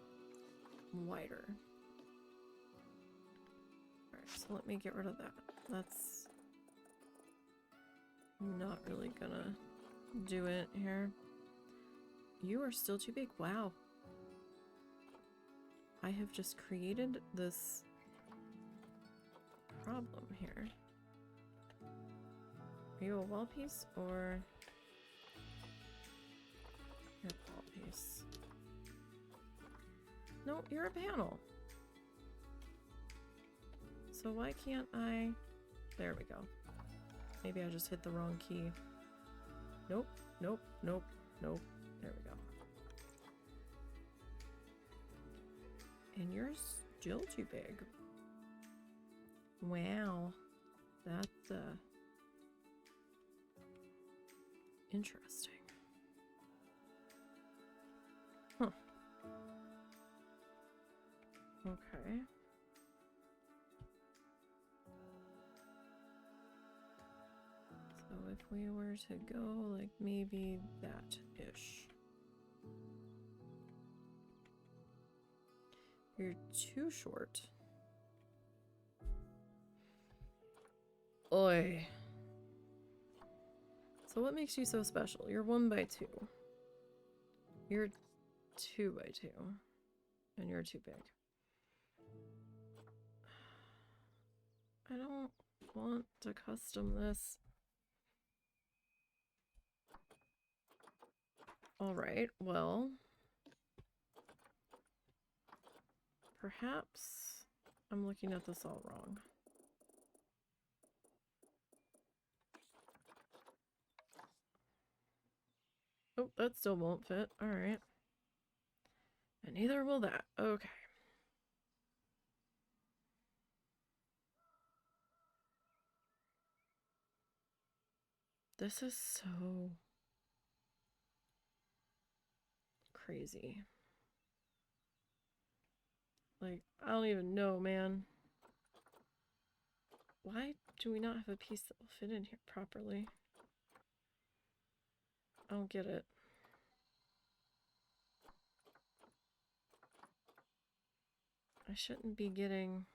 wider. Alright, so let me get rid of that. That's not really gonna do it here. You are still too big. Wow. I have just created this problem here. Are you a wall piece or you're a wall piece? No, you're a panel. So why can't I? There we go. Maybe I just hit the wrong key. Nope, nope, nope, nope. There we go. And you're still too big. Wow. That's, interesting. Huh. Okay. So if we were to go like maybe that-ish. You're too short. Oi. So what makes you so special? You're 1 by 2. You're 2 by 2. And you're too big. I don't want to custom this. Alright, well. Perhaps I'm looking at this all wrong. Oh, that still won't fit. Alright. And neither will that. Okay. This is so crazy. Like, I don't even know, man. Why do we not have a piece that will fit in here properly? I don't get it. I shouldn't be getting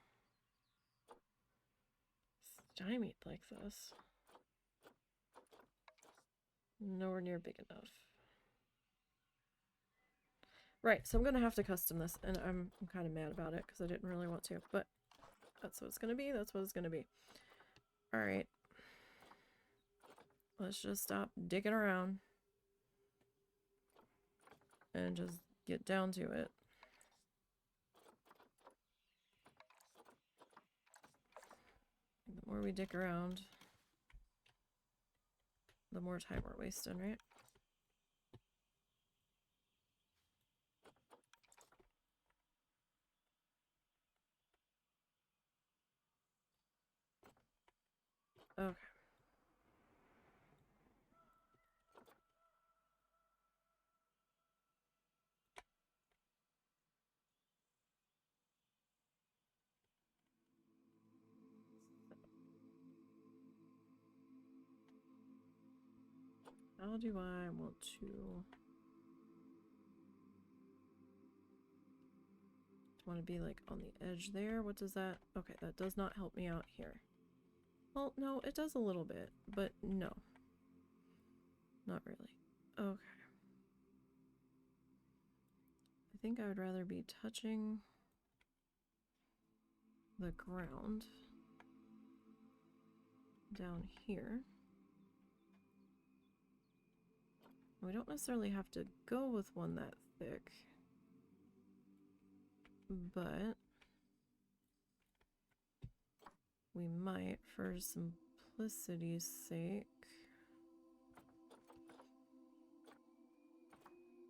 stymied like this. Nowhere near big enough. Right, so I'm gonna have to custom this, and I'm kind of mad about it because I didn't really want to, but that's what it's gonna be. That's what it's gonna be. All right, let's just stop digging around and just get down to it. The more we dick around, the more time we're wasting, right? Okay. How do I want to... want to be like on the edge there. What does that? Okay, that does not help me out here. Well, no, it does a little bit, but no. Not really. Okay. I think I would rather be touching the ground down here. We don't necessarily have to go with one that thick, but we might for simplicity's sake.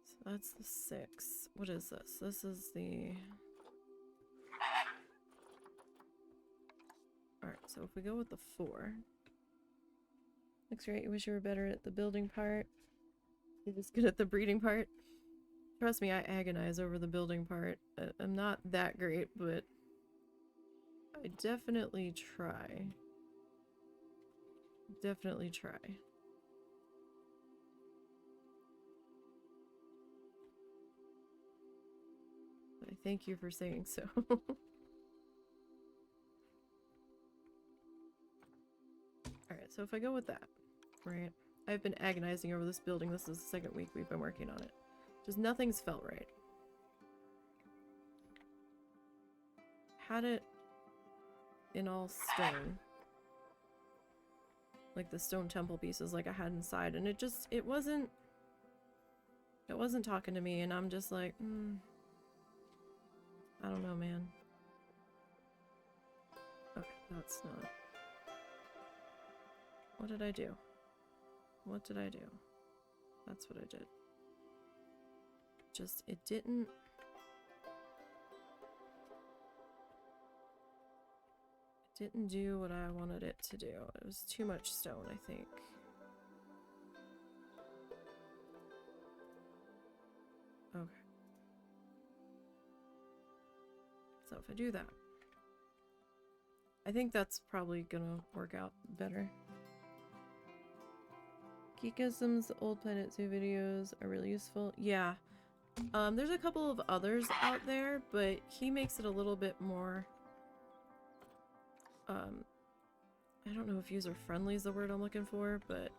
So that's the 6. What is this? This is the... Alright, so if we go with the 4. Looks great. You wish you were better at the building part. You're just good at the breeding part. Trust me, I agonize over the building part. I'm not that great, but I definitely try. Definitely try. I thank you for saying so. Alright, so if I go with that, right? I've been agonizing over this building. This is the second week we've been working on it. Just nothing's felt right. Had it in all stone. Like the stone temple pieces like I had inside. And it wasn't talking to me. And I'm just like, I don't know, man. Okay, that's not... What did I do? What did I do? That's what I did. Just, it didn't... It didn't do what I wanted it to do. It was too much stone, I think. Okay. So if I do that, I think that's probably gonna work out better. Geekism's old Planet Zoo videos are really useful. Yeah. There's a couple of others out there, but he makes it a little bit more... I don't know if user-friendly is the word I'm looking for, but...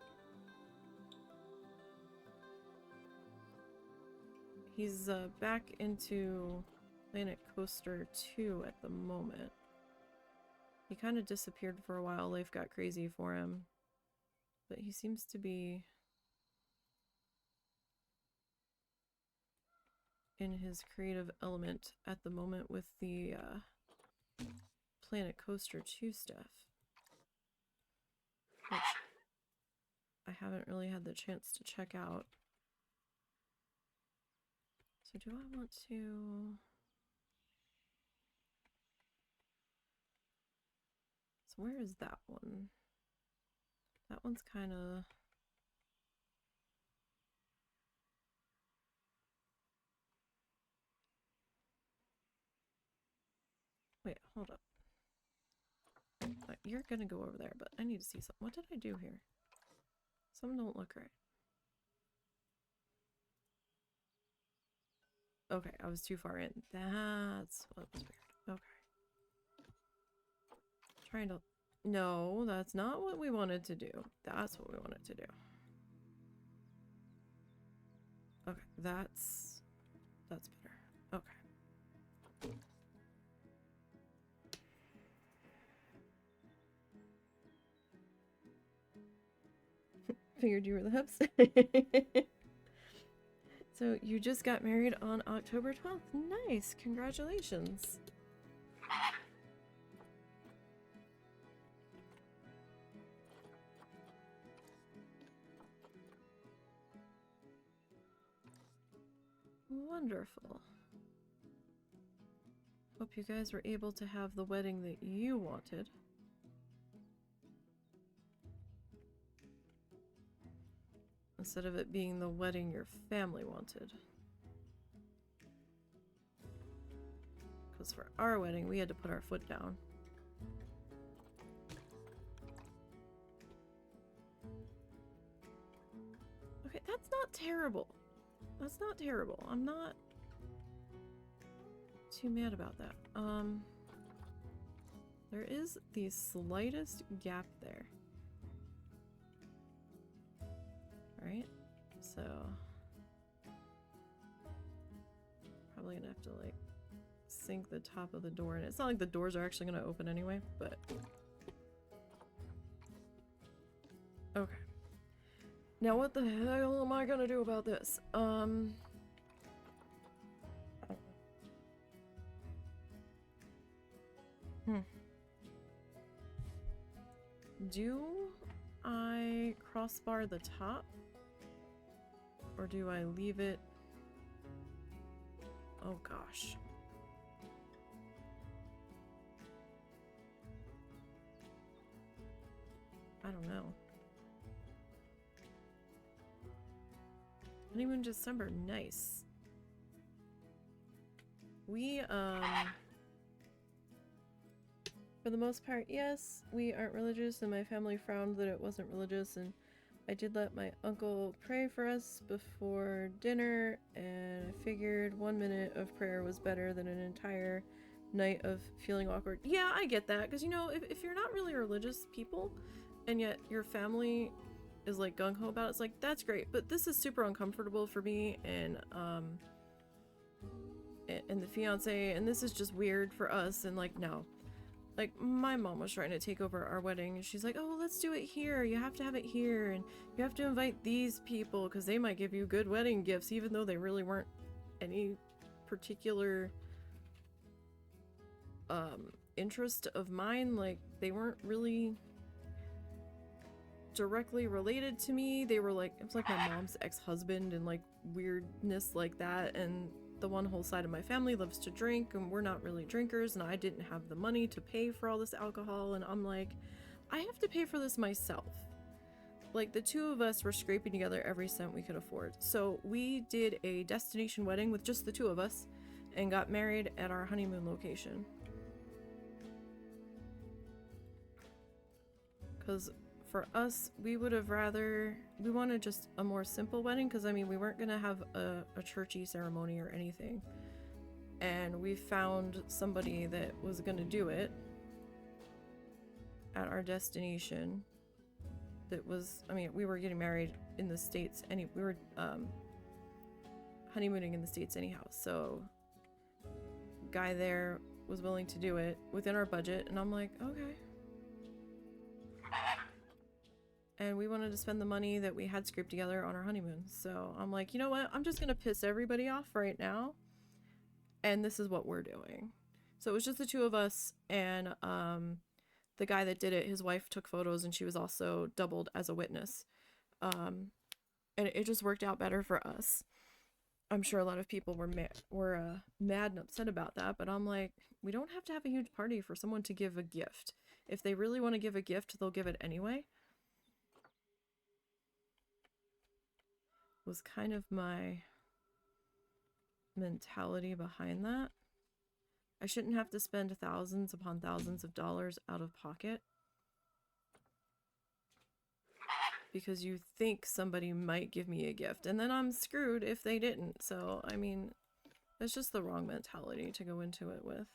He's back into Planet Coaster 2 at the moment. He kind of disappeared for a while. Life got crazy for him. But he seems to be in his creative element at the moment with the Planet Coaster 2 stuff. Which I haven't really had the chance to check out. So do I want to... So where is that one? That one's kind of... Wait, hold up. You're gonna go over there, but I need to see something. What did I do here? Some don't look right. Okay, I was too far in. That's what was weird. Okay. Trying to... No, that's not what we wanted to do. That's what we wanted to do. Okay, that's better. Okay. Figured you were the hubs. So you just got married on October 12th. Nice. Congratulations. Wonderful. Hope you guys were able to have the wedding that you wanted. Instead of it being the wedding your family wanted. Because for our wedding, we had to put our foot down. Okay, that's not terrible. That's not terrible. I'm not too mad about that. There is the slightest gap there. Right? So probably gonna have to like sink the top of the door in. It's not like the doors are actually gonna open anyway, but okay. Now what the hell am I gonna do about this? Do I crossbar the top? Or do I leave it? Oh gosh. I don't know. Honeymoon December, nice. We, for the most part, yes, we aren't religious, and my family frowned that it wasn't religious, and I did let my uncle pray for us before dinner, and I figured 1 minute of prayer was better than an entire night of feeling awkward. Yeah, I get that, because, you know, if you're not really religious people, and yet your family is, like, gung-ho about it, it's like, that's great, but this is super uncomfortable for me, and the fiance, and this is just weird for us, and, like, no. Like, my mom was trying to take over our wedding, and she's like, oh, well, let's do it here. You have to have it here, and you have to invite these people, because they might give you good wedding gifts, even though they really weren't any particular, interest of mine. Like, they weren't really directly related to me. They were like, it was like my mom's ex-husband and, like, weirdness like that, and the one whole side of my family loves to drink, and we're not really drinkers, and I didn't have the money to pay for all this alcohol, and I'm like, I have to pay for this myself. Like, the two of us were scraping together every cent we could afford. So we did a destination wedding with just the two of us and got married at our honeymoon location. Because for us, we would have rather, we wanted just a more simple wedding, because I mean, we weren't gonna have a churchy ceremony or anything, and we found somebody that was gonna do it at our destination. That was, I mean, we were getting married in the States, we were honeymooning in the States anyhow, so guy there was willing to do it within our budget, and I'm like, okay. And we wanted to spend the money that we had scraped together on our honeymoon. So I'm like, you know what? I'm just going to piss everybody off right now. And this is what we're doing. So it was just the two of us, and the guy that did it, his wife took photos, and she was also doubled as a witness. And it just worked out better for us. I'm sure a lot of people were mad and upset about that, but I'm like, we don't have to have a huge party for someone to give a gift. If they really want to give a gift, they'll give it anyway. Was kind of my mentality behind that. I shouldn't have to spend thousands upon thousands of dollars out of pocket because you think somebody might give me a gift, and then I'm screwed if they didn't. So, I mean, that's just the wrong mentality to go into it with.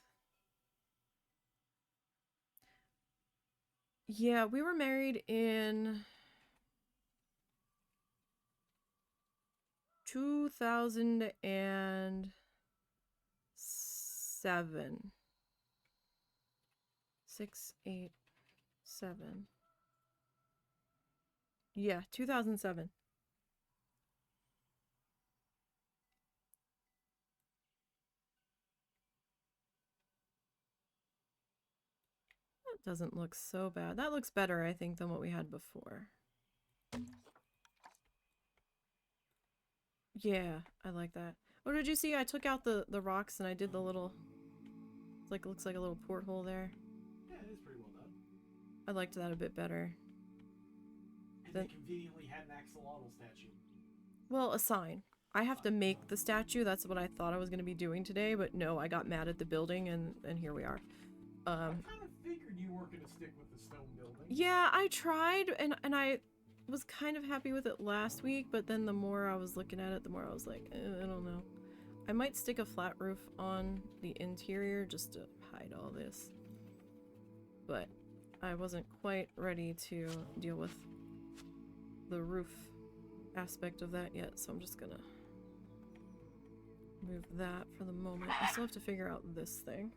Yeah, we were married in 2007. 6, 8, 7. Yeah, 2007. That doesn't look so bad. That looks better, I think, than what we had before. Yeah, I like that. Oh, did you see? I took out the rocks and I did the little... It's like, looks like a little porthole there. Yeah, it is pretty well done. I liked that a bit better. And they conveniently had an axolotl statue. Well, a sign. I have to make the statue. That's what I thought I was going to be doing today, but no, I got mad at the building, and here we are. I kind of figured you weren't going to stick with the stone building. Yeah, I tried, and I was kind of happy with it last week, but then the more I was looking at it, the more I was like, I don't know. I might stick a flat roof on the interior just to hide all this. But I wasn't quite ready to deal with the roof aspect of that yet, so I'm just gonna move that for the moment. I still have to figure out this thing.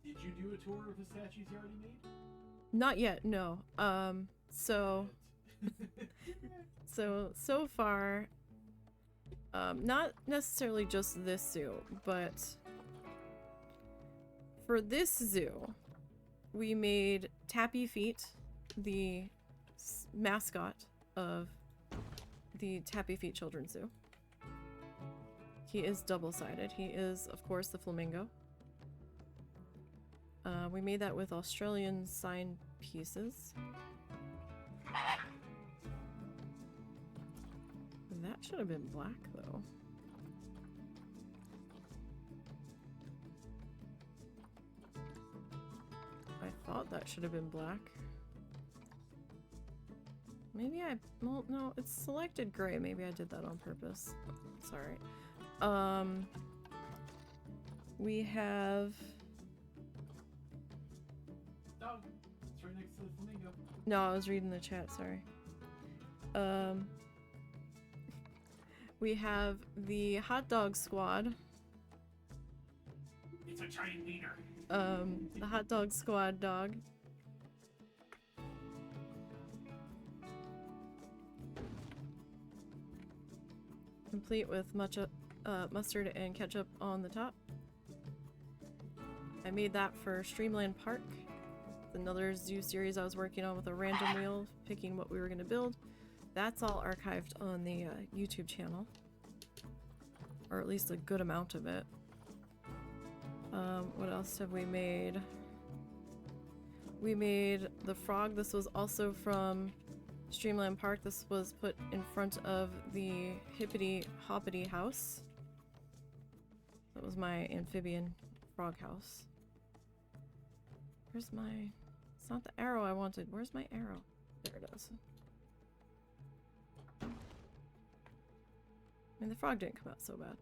Did you do a tour of the statues you already made? Not yet, no. So far, not necessarily just this zoo, but for this zoo, we made Tappy Feet, the mascot of the Tappy Feet Children's Zoo. He is double-sided. He is, of course, the flamingo. We made that with Australian sign pieces. That should have been black, though. I thought that should have been black. Maybe well, no, it's selected gray. Maybe I did that on purpose. It's alright. We have... Oh, it's right next to the flamingo. No, I was reading the chat, sorry. We have the hot dog squad. It's a giant wiener. The hot dog squad dog. Complete with mustard and ketchup on the top. I made that for Streamland Park. Another zoo series I was working on with a random wheel, picking what we were going to build. That's all archived on the YouTube channel. Or at least a good amount of it. What else have we made? We made the frog. This was also from Streamland Park. This was put in front of the Hippity Hoppity house. That was my amphibian frog house. Where's my... It's not the arrow I wanted. Where's my arrow? There it is. I mean, the frog didn't come out so bad.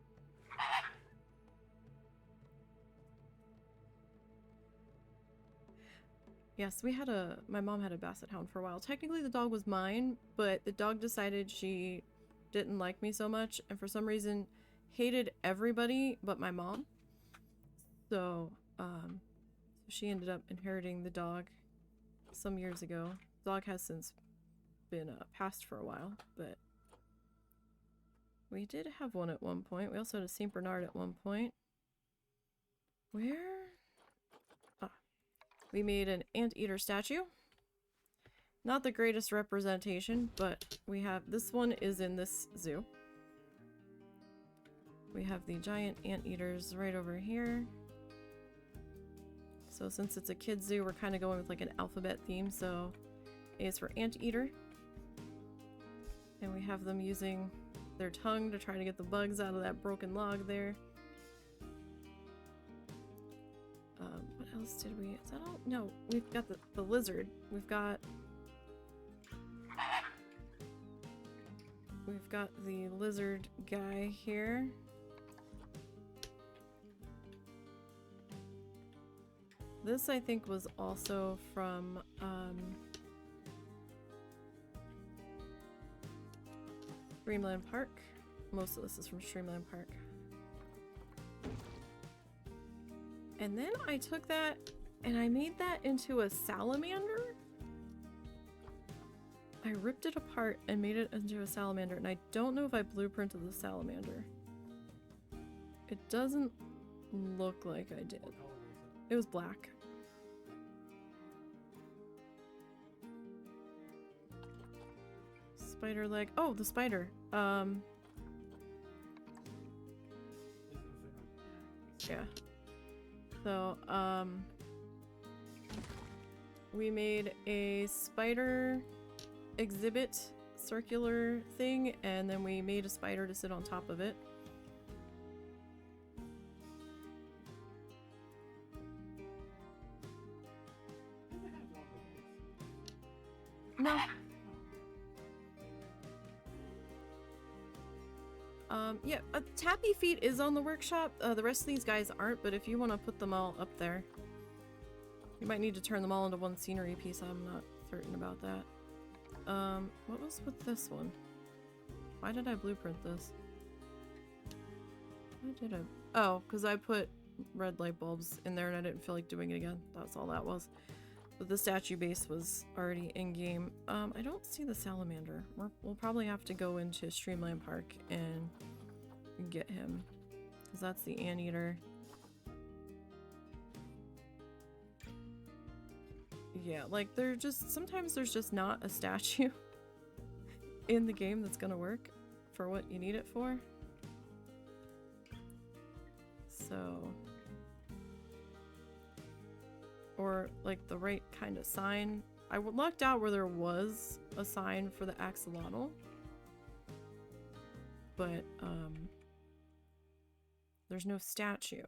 Yes, we had my mom had a basset hound for a while. Technically the dog was mine, but the dog decided she didn't like me so much and for some reason hated everybody but my mom. So, she ended up inheriting the dog some years ago. The dog has since been passed for a while, but we did have one at one point. We also had a Saint Bernard at one point. Where? We made an anteater statue. Not the greatest representation, but we have... This one is in this zoo. We have the giant anteaters right over here. So since it's a kid's zoo, we're kind of going with like an alphabet theme. So A is for anteater. And we have them using their tongue to try to get the bugs out of that broken log there. What else did we... Is that all? No, we've got the lizard. We've got the lizard guy here. This, I think, was also from Streamland Park. Most of this is from Streamland Park. And then I took that and I made that into a salamander. I ripped it apart and made it into a salamander, and I don't know if I blueprinted the salamander. It doesn't look like I did. It was black. Spider leg. Oh, the spider. Yeah. So, we made a spider exhibit circular thing, and then we made a spider to sit on top of it. No. Yeah, Tappy feet is on the workshop. The rest of these guys aren't, but if you want to put them all up there, you might need to turn them all into one scenery piece. I'm not certain about that. What was with this one? Why did I blueprint this? Why did I? Oh, because I put red light bulbs in there and I didn't feel like doing it again. That's all that was. But the statue base was already in game. I don't see the salamander. We'll probably have to go into Streamland Park and get him, because that's the anteater. Yeah, like sometimes there's just not a statue in the game that's gonna work for what you need it for. So, or like the right kind of sign. I lucked out where there was a sign for the axolotl, but there's no statue.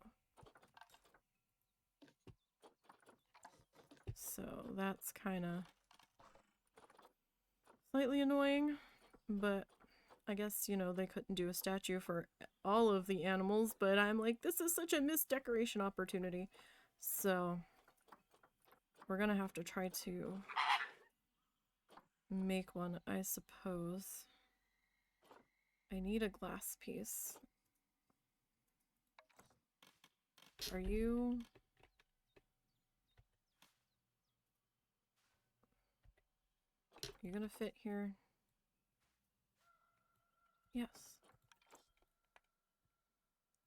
So that's kind of slightly annoying, but I guess, you know, they couldn't do a statue for all of the animals, but I'm like, this is such a missed decoration opportunity. So we're gonna have to try to make one, I suppose. I need a glass piece. Are you... You're gonna fit here? Yes.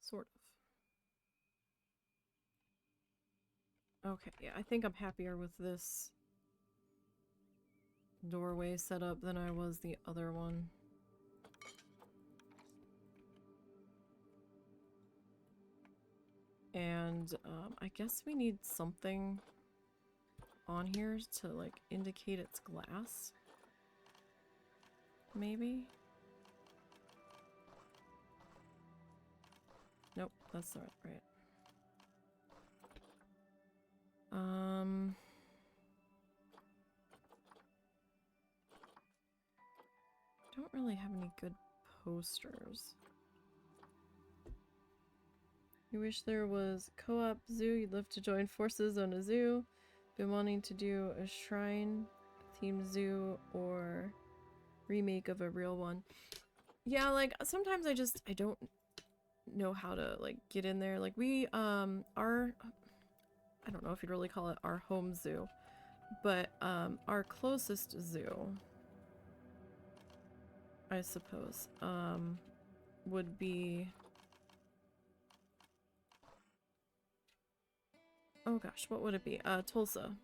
Sort of. Okay, yeah, I think I'm happier with this doorway setup than I was the other one. And I guess we need something on here to like indicate it's glass. Maybe? Nope, that's not right. Don't really have any good posters. You wish there was co-op zoo, you'd love to join forces on a zoo. Been wanting to do a shrine themed zoo or remake of a real one. Yeah, like sometimes I don't know how to like get in there. Like we our, I don't know if you'd really call it our home zoo, but our closest zoo, I suppose, would be, oh gosh, what would it be? Tulsa.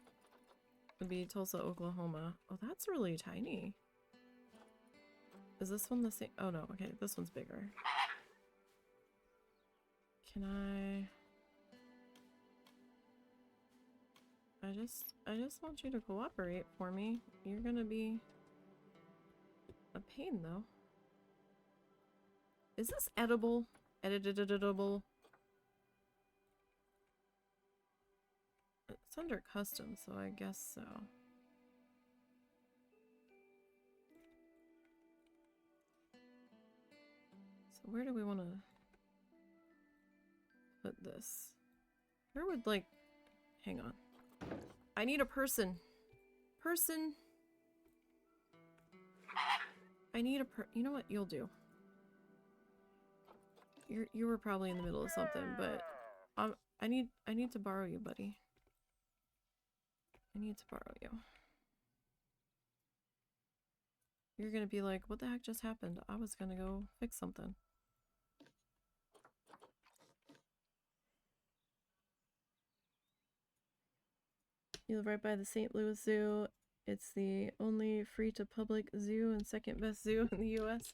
Would be Tulsa, Oklahoma. Oh, that's really tiny. Is this one the same? Oh no, okay, this one's bigger. Can I just want you to cooperate for me. You're gonna be a pain though. Is this edible? Editable? It's under custom, so I guess so. So where do we want to put this? Where would like, hang on. I need a person. Person. I need a you know what you'll do? You were probably in the middle of something, but I need to borrow you, buddy. I need to borrow you. You're gonna be like, what the heck just happened? I was gonna go fix something. You live right by the St. Louis Zoo. It's the only free-to-public zoo and second best zoo in the US.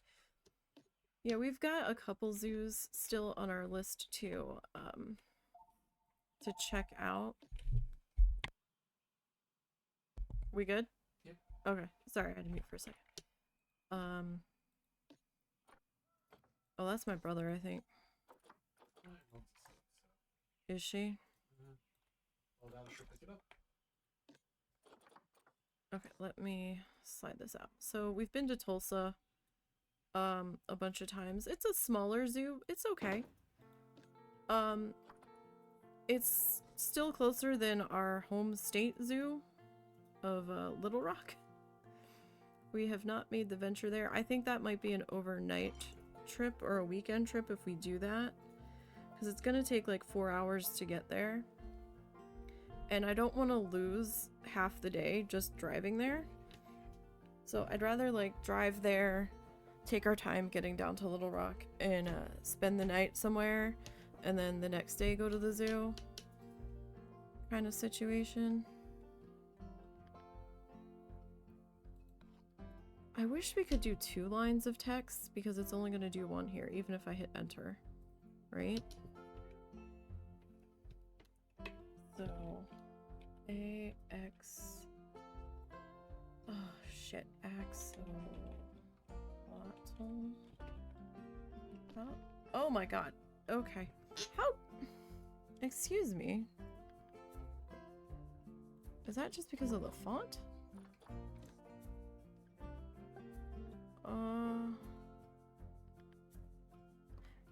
Yeah, we've got a couple zoos still on our list to check out. We good? Yep. Okay. Sorry, I had to mute for a second. Oh, that's my brother, I think. Is she? Well, that'll sure pick it up. Okay, let me slide this out. So we've been to Tulsa. a bunch of times. It's a smaller zoo. It's okay. It's still closer than our home state zoo of Little Rock. We have not made the venture there. I think that might be an overnight trip or a weekend trip if we do that, because it's gonna take like 4 hours to get there, and I don't want to lose half the day just driving there. So I'd rather like drive there, take our time getting down to Little Rock, and spend the night somewhere, and then the next day go to the zoo kind of situation. I wish we could do 2 lines of text, because it's only going to do 1 here, even if I hit enter, right? So, AX... Oh, shit. Axolotl... Oh my god. Okay. How... Excuse me. Is that just because of the font?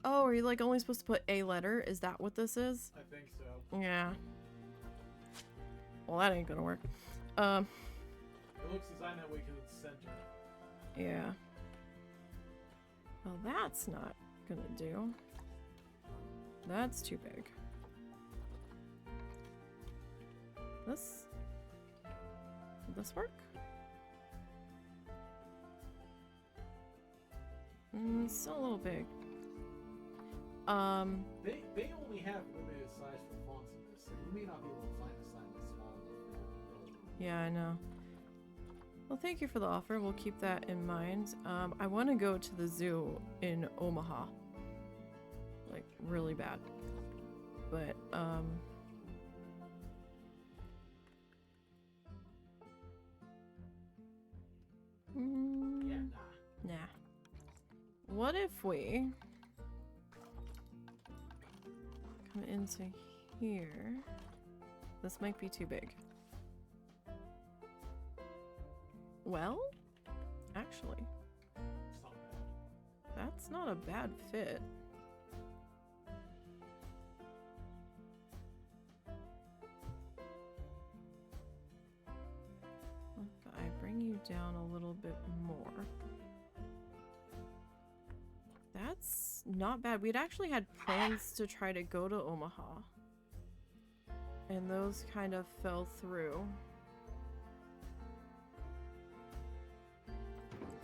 Oh, are you like only supposed to put a letter? Is that what this is? I think so. Yeah. Well, that ain't gonna work. It looks designed that way because it's center. Yeah. Well, that's not gonna do. That's too big. Will this work? Still a little big. They only have limited size for fonts in this, so we may not be able to find a size that's small enough. Yeah, I know. Well, thank you for the offer. We'll keep that in mind. I want to go to the zoo in Omaha. Like, really bad. But, Yeah, nah. What if we come into here? This might be too big. Well, actually, it's not bad. that's not a bad fit. If I bring you down a little bit more. That's not bad. We'd actually had plans to try to go to Omaha, and those kind of fell through.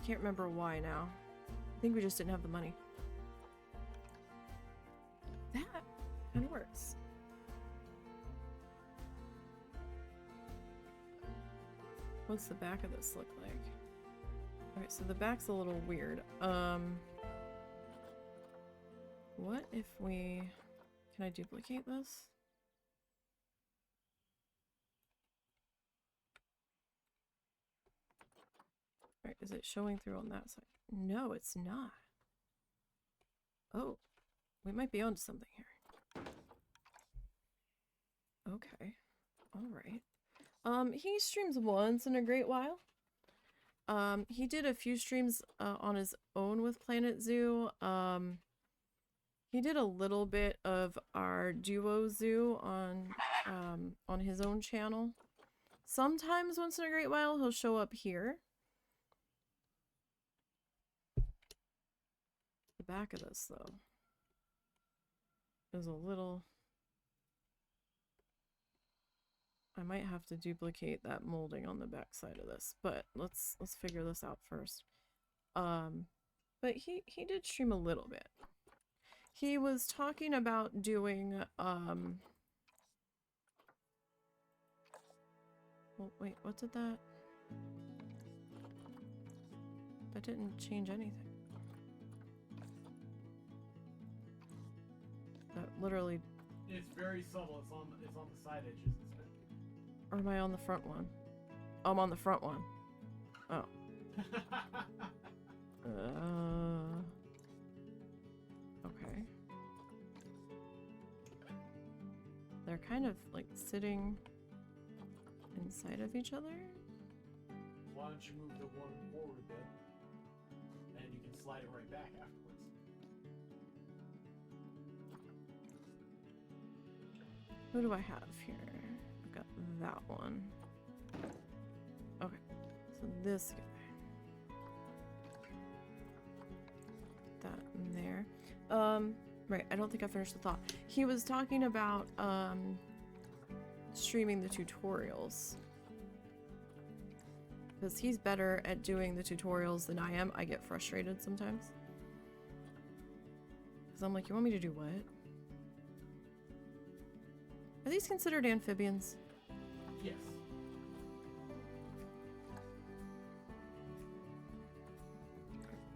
Can't remember why now. I think we just didn't have the money. That kind of works. What's the back of this look like? Okay, so the back's a little weird. What if we... Can I duplicate this? Alright, is it showing through on that side? No, it's not. Oh, we might be onto something here. Okay. Alright. He streams once in a great while. He did a few streams on his own with Planet Zoo. He did a little bit of our duo zoo on his own channel. Sometimes once in a great while he'll show up here. The back of this though is a little... I might have to duplicate that molding on the back side of this, but let's figure this out first. But he did stream a little bit. He was talking about doing well, wait, what did that... That didn't change anything. That literally... It's very subtle. It's on the side edges. Or am I on the front one? Oh, I'm on the front one. Oh. Okay. They're kind of like sitting inside of each other. Why don't you move the one forward a bit? And you can slide it right back afterwards. Who do I have here? I've got that one. Okay, so this guy. That in there. Right, I don't think I finished the thought. He was talking about, streaming the tutorials. Because he's better at doing the tutorials than I am. I get frustrated sometimes. Because I'm like, you want me to do what? Are these considered amphibians? Yes.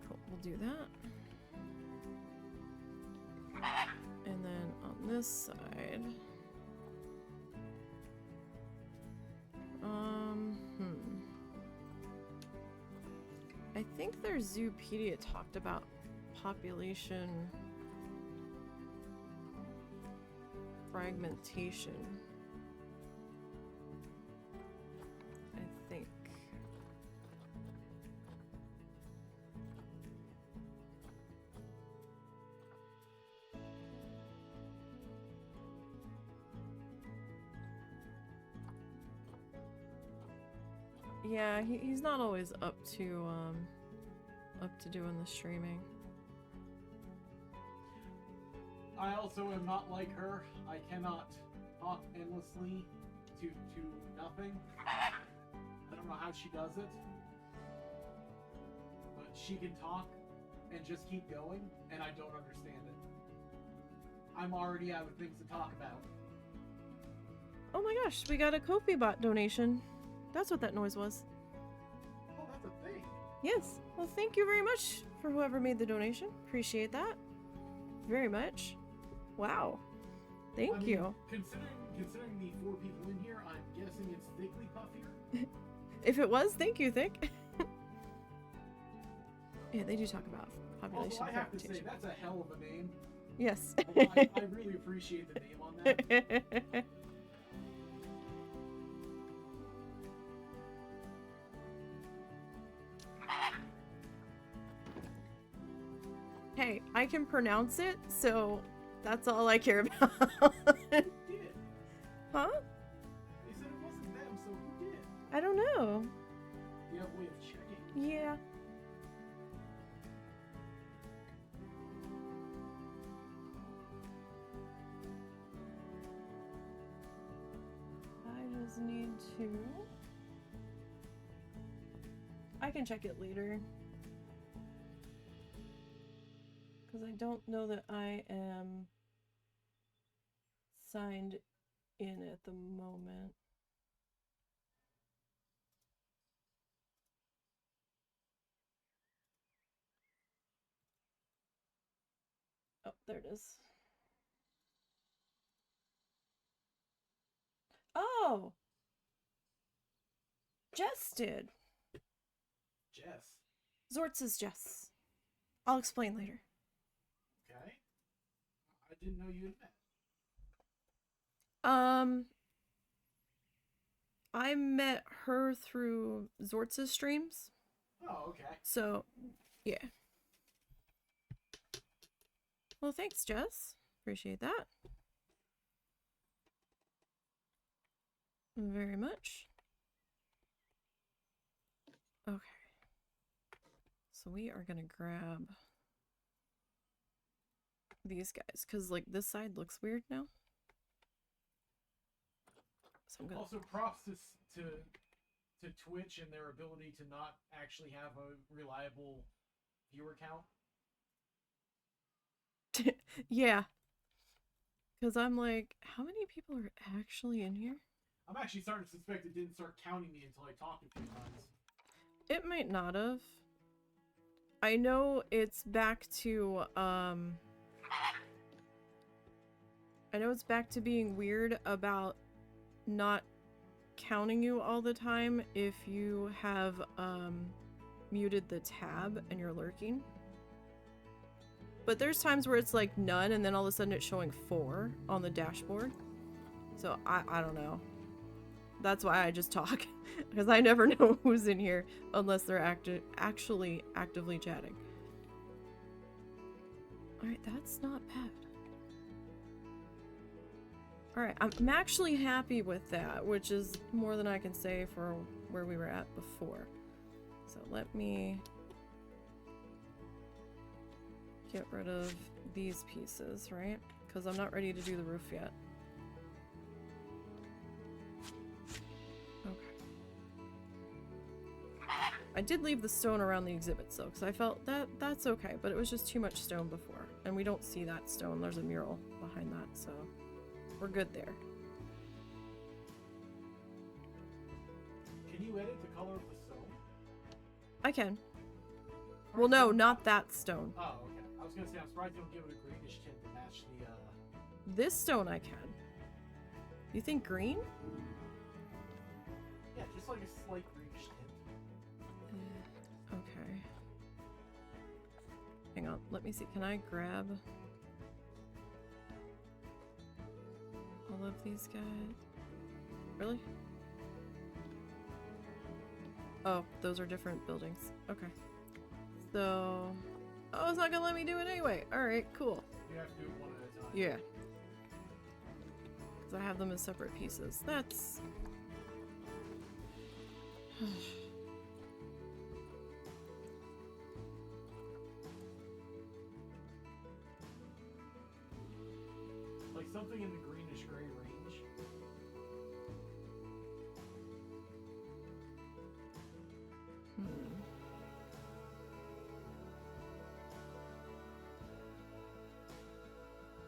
Cool, we'll do that. And then on this side... I think their Zoopedia talked about population fragmentation. I think. Yeah, he's not always up to doing the streaming. I also am not like her. I cannot talk endlessly to nothing. I don't know how she does it. But she can talk and just keep going, and I don't understand it. I'm already out of things to talk about. Oh my gosh, we got a Ko-fi bot donation. That's what that noise was. Oh, that's a thing. Yes. Well, thank you very much for whoever made the donation. Appreciate that. Very much. Wow. Thank you. Considering the 4 people in here, I'm guessing it's thickly puffier. If it was, thank you, Thick. Yeah, they do talk about population Also, I have to say, fragmentation. that's a hell of a name. Yes. I really appreciate the name on that. Hey, I can pronounce it, so that's all I care about. Who did? Huh? They said it wasn't them, so who did? I don't know. Do you have a way of checking? Yeah. I just need to... I can check it later. Because I don't know that I am signed in at the moment. Oh, there it is. Oh! Jess did. Jess. Zortz is Jess. I'll explain later. Okay. I didn't know you had met. I met her through Zortz's streams. Oh, okay. So, yeah. Well, thanks, Jess. Appreciate that. Very much. Okay. So we are gonna grab these guys, because, like, this side looks weird now. So I'm gonna... Also, props to Twitch and their ability to not actually have a reliable viewer count. Yeah. Because I'm like, how many people are actually in here? I'm actually starting to suspect it didn't start counting me until I talked a few times. It might not have. I know it's back to, I know it's back to being weird about not counting you all the time if you have, muted the tab and you're lurking. But there's times where it's like none and then all of a sudden it's showing 4 on the dashboard. So I don't know. That's why I just talk. Because I never know who's in here unless they're actually actively chatting. Alright, that's not bad. Alright, I'm actually happy with that, which is more than I can say for where we were at before. So let me get rid of these pieces, right? Because I'm not ready to do the roof yet. Okay. I did leave the stone around the exhibits though, because I felt that that's okay, but it was just too much stone before. And we don't see that stone. There's a mural behind that, so we're good there. Can you edit the color of the stone? I can. Well, no, not that stone. Oh, okay. I was gonna say, I'm surprised you don't give it a greenish tint to match the, This stone I can. You think green? Yeah, just like a slight greenish tint. Okay. Hang on, let me see. Can I grab all of these guys? Really? Oh, those are different buildings. Okay. So... Oh, it's not gonna let me do it anyway. Alright, cool. You have to do it one at a time. Yeah. Because I have them as separate pieces. That's... Like something in the greenish gray range.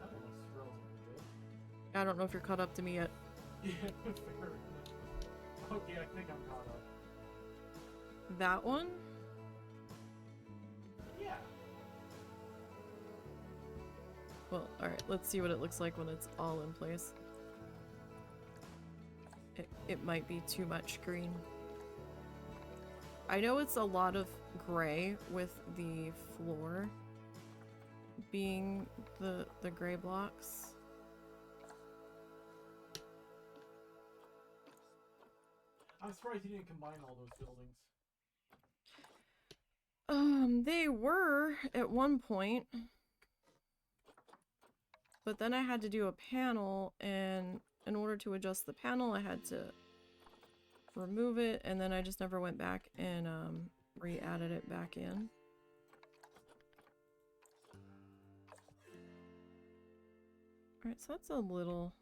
That one looks relatively good. I don't know if you're caught up to me yet. Yeah, fair. Okay, I think I'm caught up. That one? Yeah. Well, alright, let's see what it looks like when it's all in place. It might be too much green. I know it's a lot of gray with the floor being the gray blocks. I'm surprised you didn't combine all those buildings. They were at one point. But then I had to do a panel, and in order to adjust the panel, I had to remove it, and then I just never went back and re-added it back in. Alright, so that's a little...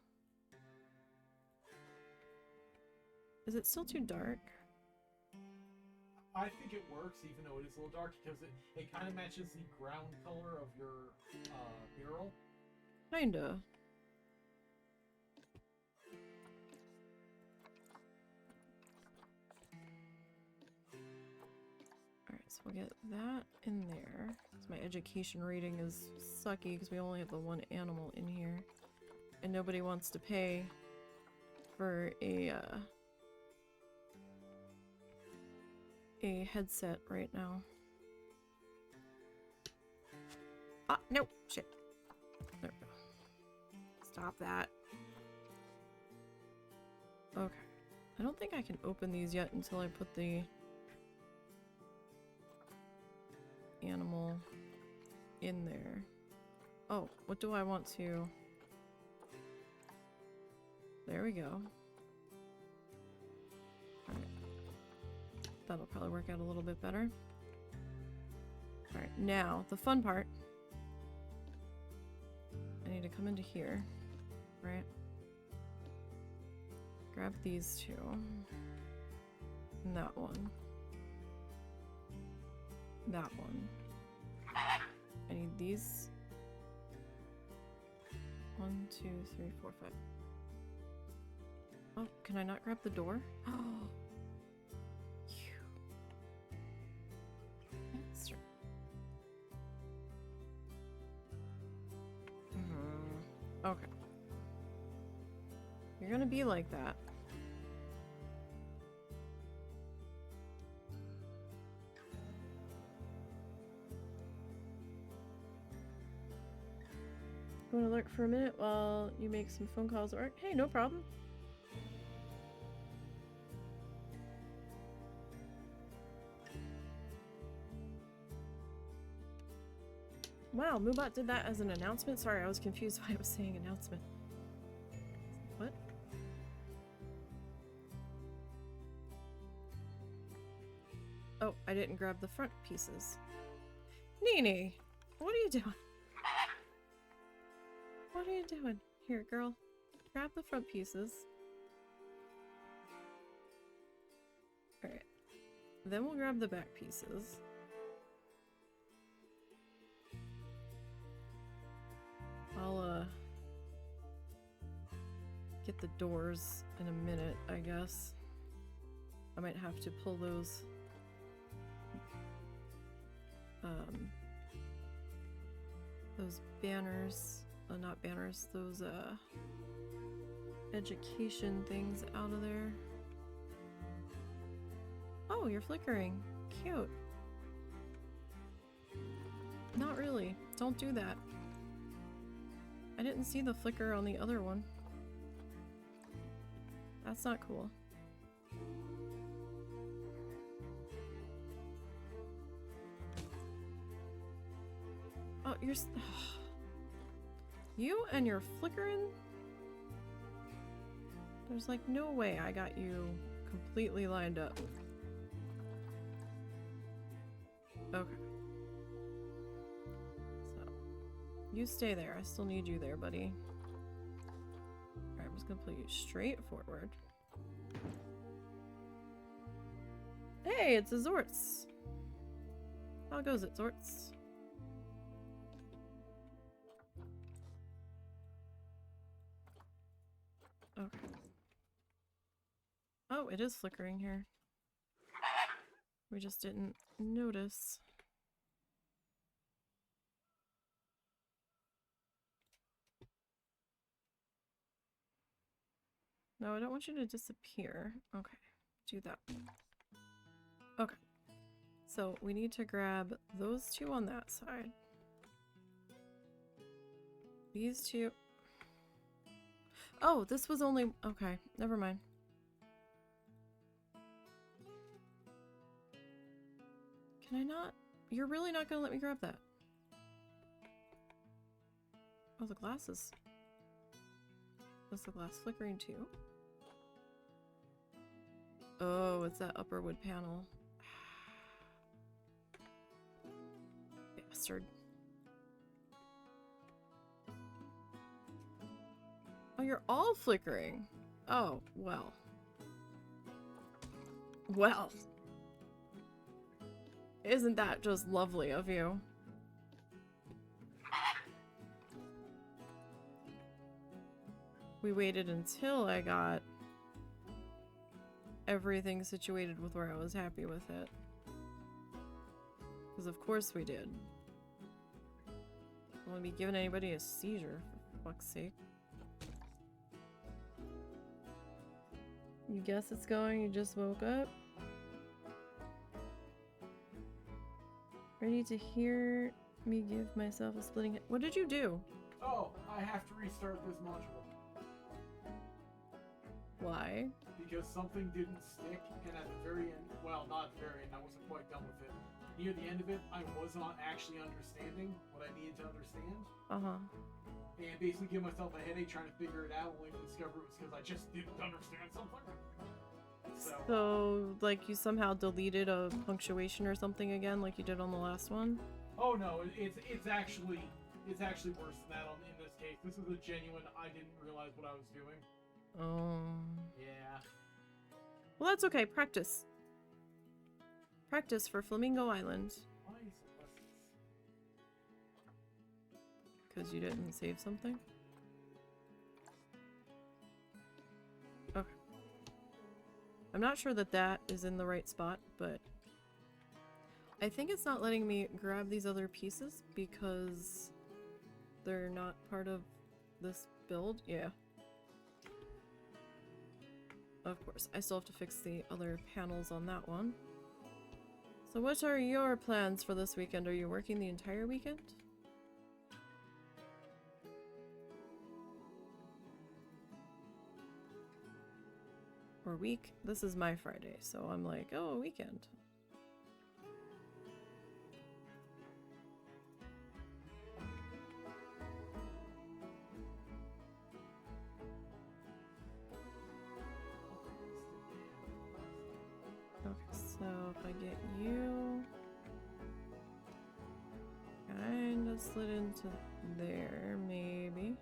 Is it still too dark? I think it works, even though it is a little dark, because it kind of matches the ground color of your mural. Kinda. Alright, so we'll get that in there. So my education rating is sucky because we only have the one animal in here. And nobody wants to pay for a headset right now. Ah, no! Shit. There we go. Stop that. Okay. I don't think I can open these yet until I put the animal in there. Oh, what do I want to... There we go. Alright. That'll probably work out a little bit better. Alright, now, the fun part. I need to come into here, right? Grab these two. And that one. That one. I need these. 1, 2, 3, 4, 5. Oh, can I not grab the door? Oh. That's right. Okay. You're gonna be like that. You wanna lurk for a minute while you make some phone calls at work? Hey, no problem. Wow, Moobot did that as an announcement? Sorry, I was confused why I was saying announcement. What? Oh, I didn't grab the front pieces. Nini! What are you doing? What are you doing? Here, girl. Grab the front pieces. Alright. Then we'll grab the back pieces. I'll, get the doors in a minute, I guess. I might have to pull those, those banners, not banners, those, education things out of there. Oh, you're flickering. Cute. Not really. Don't do that. I didn't see the flicker on the other one. That's not cool. Oh, you're... You and your flickering? There's like no way I got you completely lined up. Okay. So, you stay there. I still need you there, buddy. Alright, I'm just gonna put you straight forward. Hey, it's a Zorts! How goes it, Zorts? Okay. Oh, it is flickering here. We just didn't notice. No, I don't want you to disappear. Okay, do that. Okay. So we need to grab those two on that side. These two. Oh, this was only... Okay, never mind. Can I not? You're really not gonna let me grab that? Oh, the glasses. Was the glass flickering too? Oh, it's that upper wood panel. Bastard. Oh, you're all flickering. Oh, well. Well. Isn't that just lovely of you? We waited until I got everything situated with where I was happy with it. Because of course we did. I don't want to be giving anybody a seizure, for fuck's sake. You guess it's going, you just woke up? Ready to hear me give myself a splitting hit? What did you do? Oh, I have to restart this module. Why? Because something didn't stick, and at the very end, well, not at the very end, I wasn't quite done with it. Near the end of it, I was not actually understanding what I needed to understand. Uh-huh. And basically give myself a headache trying to figure it out, only to discover it was because I just didn't understand something. So, like, you somehow deleted a punctuation or something again, like you did on the last one? Oh no, it's actually worse than that in this case. This is a genuine, I didn't realize what I was doing. Oh. Yeah. Well, that's okay. Practice. Practice for Flamingo Island. Why is it? Because you didn't save something? Okay. I'm not sure that that is in the right spot, but I think it's not letting me grab these other pieces because they're not part of this build. Yeah. Of course, I still have to fix the other panels on that one. So what are your plans for this weekend? Are you working the entire weekend? Or week? This is my Friday, so I'm like, oh, a weekend. slid into there, maybe.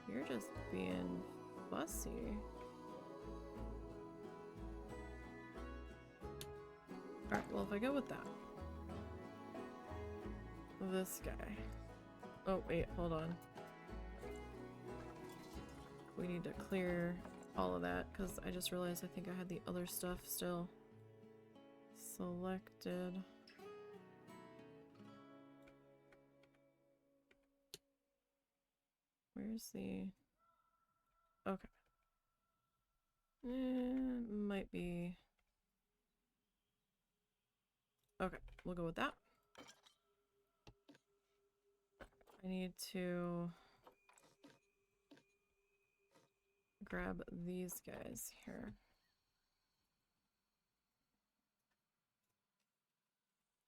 You're just being fussy. Alright, well, if I go with that. This guy. Oh, wait, hold on. We need to clear all of that, because I just realized I think I had the other stuff still selected. Where's the... Okay. Might be... Okay, we'll go with that. I need to grab these guys here.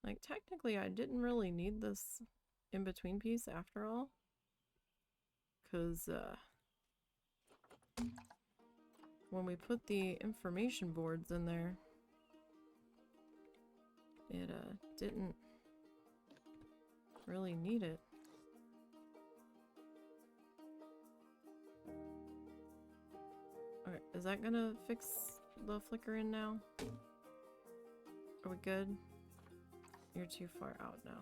Like, technically, I didn't really need this in-between piece after all. Because, when we put the information boards in there, it, didn't really need it. Okay, is that gonna fix the flickering now? Are we good? You're too far out now.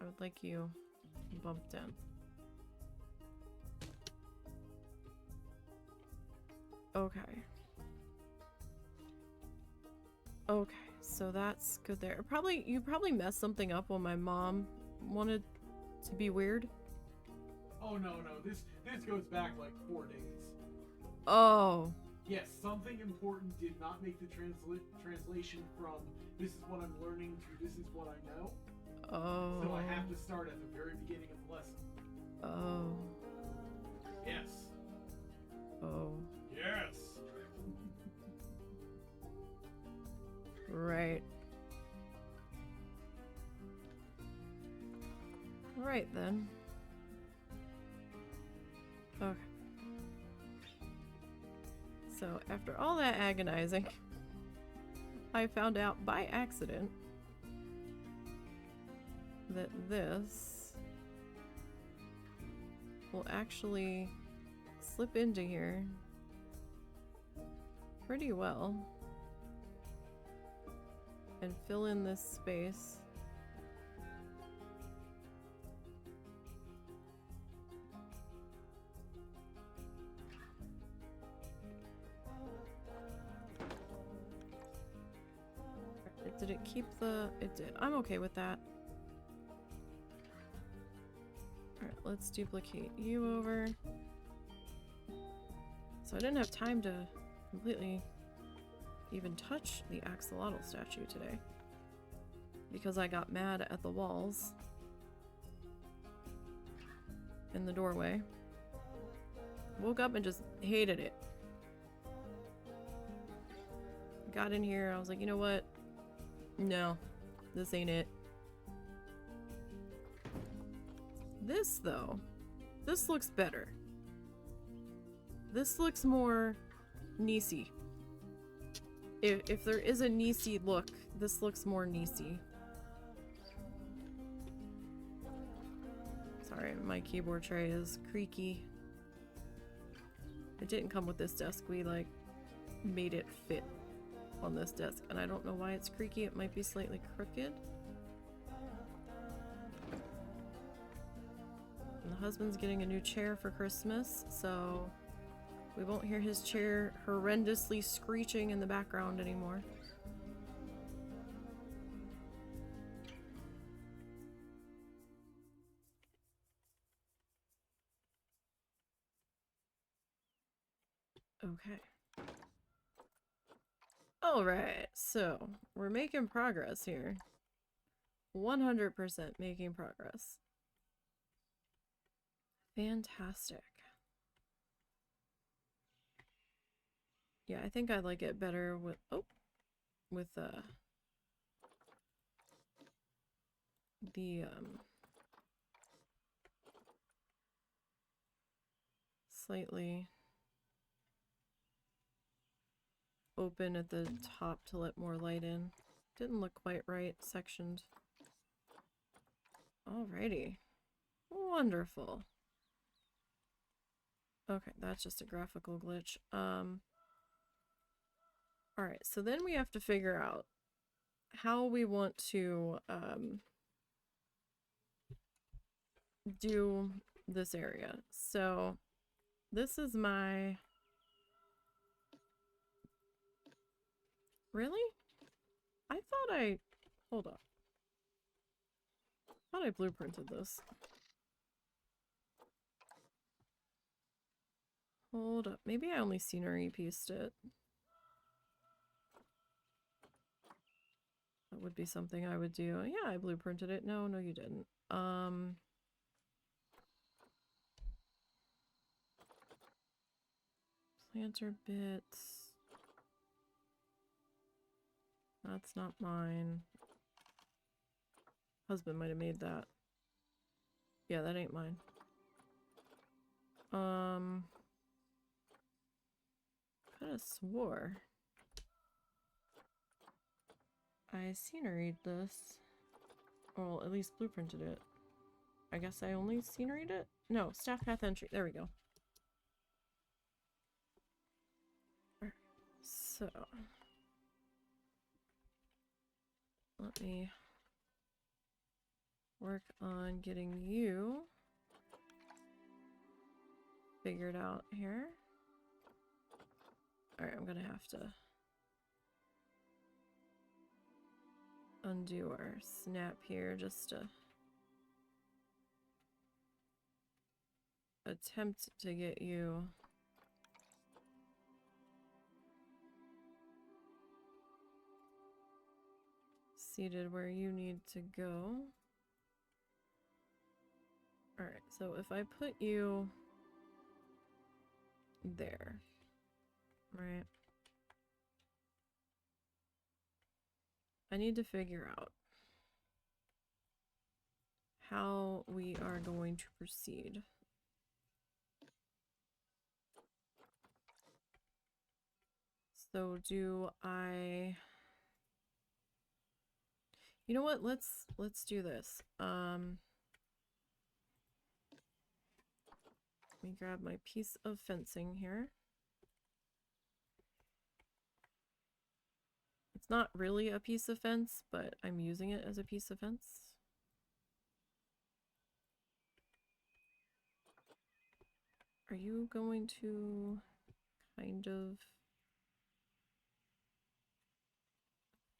I would like you bumped in. Okay. Okay, so that's good there. You probably messed something up when my mom wanted to be weird. Oh no, this goes back like 4 days. Oh. Yes, something important did not make the translation from this is what I'm learning to this is what I know. Oh. So I have to start at the very beginning of the lesson. Oh. Yes. Oh. Yes. Right. Right then. Okay. So, after all that agonizing, I found out by accident that this will actually slip into here pretty well and fill in this space. Did it keep the... It did. I'm okay with that. Alright, let's duplicate you over. So I didn't have time to completely even touch the axolotl statue today, because I got mad at the walls in the doorway. Woke up and just hated it. Got in here, I was like, you know what? No, this ain't it. This, though, this looks better. This looks more Nisey. If there is a Nisey look, this looks more Nisey. Sorry, my keyboard tray is creaky. It didn't come with this desk. We, like, made it fit on this desk, and I don't know why it's creaky. It might be slightly crooked. And the husband's getting a new chair for Christmas, so we won't hear his chair horrendously screeching in the background anymore. Okay. Alright, so we're making progress here. 100% making progress. Fantastic. Yeah, I think I like it better with, slightly open at the top to let more light in. Didn't look quite right sectioned. Alrighty. Wonderful. Okay, that's just a graphical glitch. Alright, so then we have to figure out how we want to do this area. So this is my... Really? I thought I... Hold up. I thought I blueprinted this. Hold up. Maybe I only scenery pieced it. That would be something I would do. Yeah, I blueprinted it. No, you didn't. Planter bits. That's not mine. Husband might have made that. Yeah, that ain't mine. Coulda swore I sceneried this. Well, at least blueprinted it. I guess I only sceneried it? No, staff path entry. There we go. So, let me work on getting you figured out here. Alright, I'm gonna have to undo our snap here just to attempt to get you seated where you need to go. Alright, so if I put you there, right? I need to figure out how we are going to proceed. So do I... You know what? Let's do this. Let me grab my piece of fencing here. It's not really a piece of fence, but I'm using it as a piece of fence. Are you going to kind of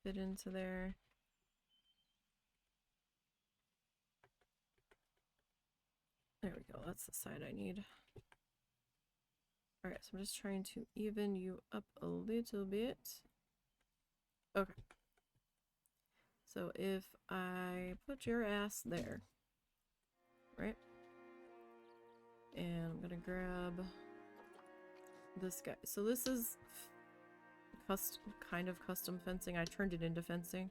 fit into there? There we go, that's the side I need. Alright, so I'm just trying to even you up a little bit. Okay. So if I put your ass there, right? And I'm gonna grab this guy. So this is kind of custom fencing. I turned it into fencing.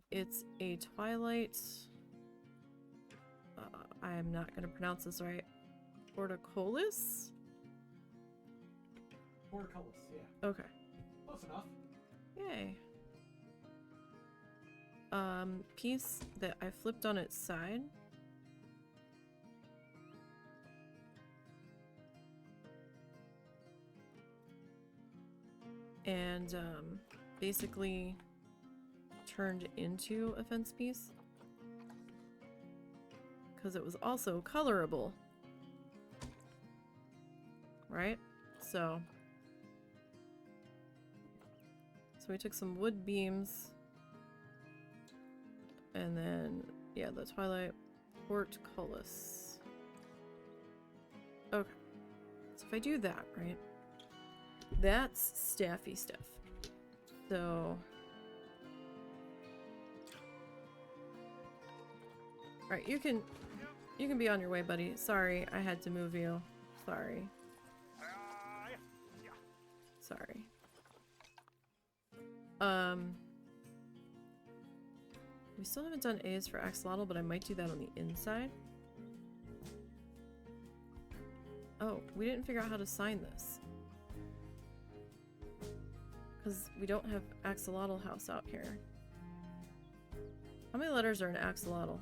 It's a Twilight... I am not gonna pronounce this right. Portcullis? Portcullis, yeah. Okay. Close enough. Yay. Piece that I flipped on its side. And, basically turned into a fence piece. Because it was also colorable. Right? So we took some wood beams. And then, yeah, the Twilight Portcullis. Okay. So if I do that, right? That's staffy stuff. So... Alright, you can be on your way, buddy. Sorry, I had to move you. Sorry. Sorry. We still haven't done A's for axolotl, but I might do that on the inside. Oh, we didn't figure out how to sign this. Because we don't have axolotl house out here. How many letters are in axolotl?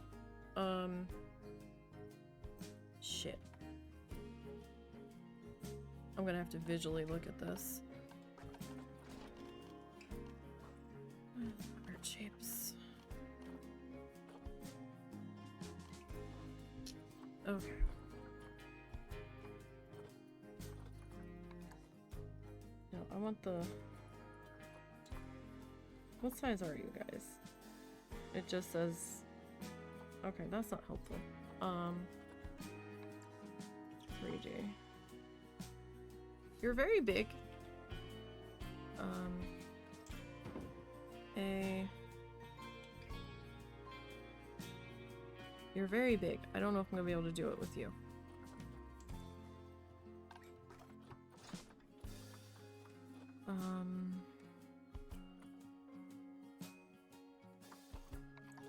Shit. I'm gonna have to visually look at this. Art shapes. Okay. No, I want the... What size are you guys? It just says... Okay, that's not helpful. 3D. You're very big. You're very big. I don't know if I'm gonna be able to do it with you. And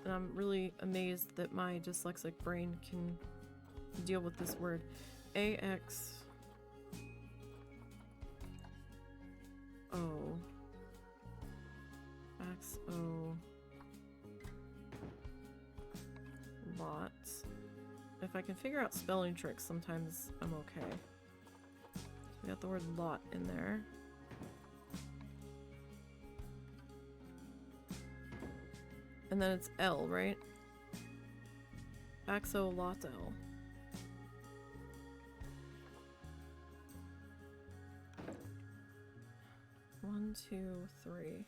I'm really amazed that my dyslexic brain can deal with this word. AX O XO lot. If I can figure out spelling tricks, sometimes I'm okay. We got the word lot in there. And then it's L, right? Axolotl. 1, 2, 3,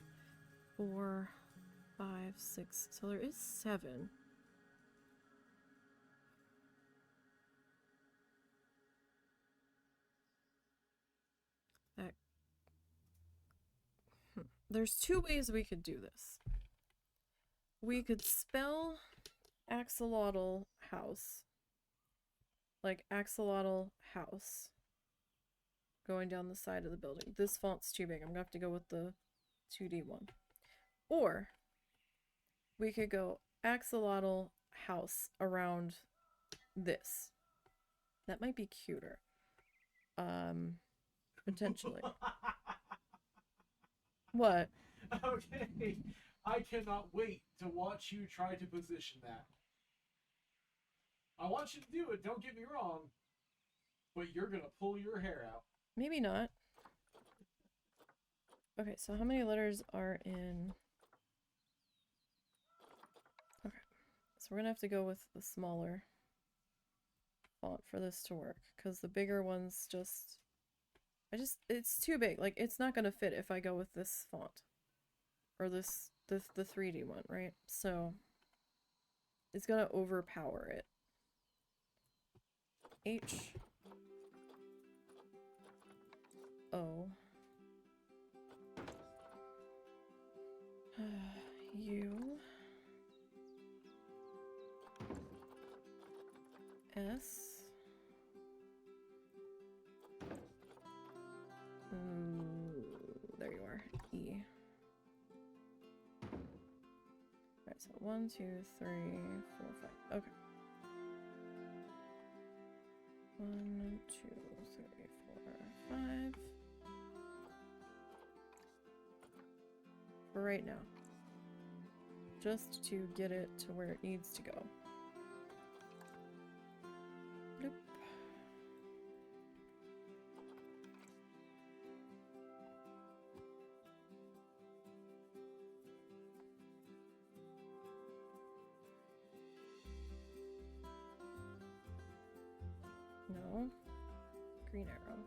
4, 5, 6. So there is 7. There's 2 ways we could do this. We could spell axolotl house like axolotl house going down the side of the building. This font's too big. I'm gonna have to go with the 2D one. Or we could go axolotl house around this. That might be cuter. Potentially. What? Okay. I cannot wait to watch you try to position that. I want you to do it, don't get me wrong. But you're gonna pull your hair out. Maybe not. Okay, so how many letters are in... Okay. So we're gonna have to go with the smaller font for this to work. Because the bigger ones just... It's too big. Like, it's not gonna fit if I go with this font. Or the 3D one, right? So it's gonna overpower it. H O U S there you are. E. Alright, so 1, 2, 3, 4, 5. Okay. 1, 2, 3, 4, 5. For right now. Just to get it to where it needs to go. Bloop. No. Green arrow.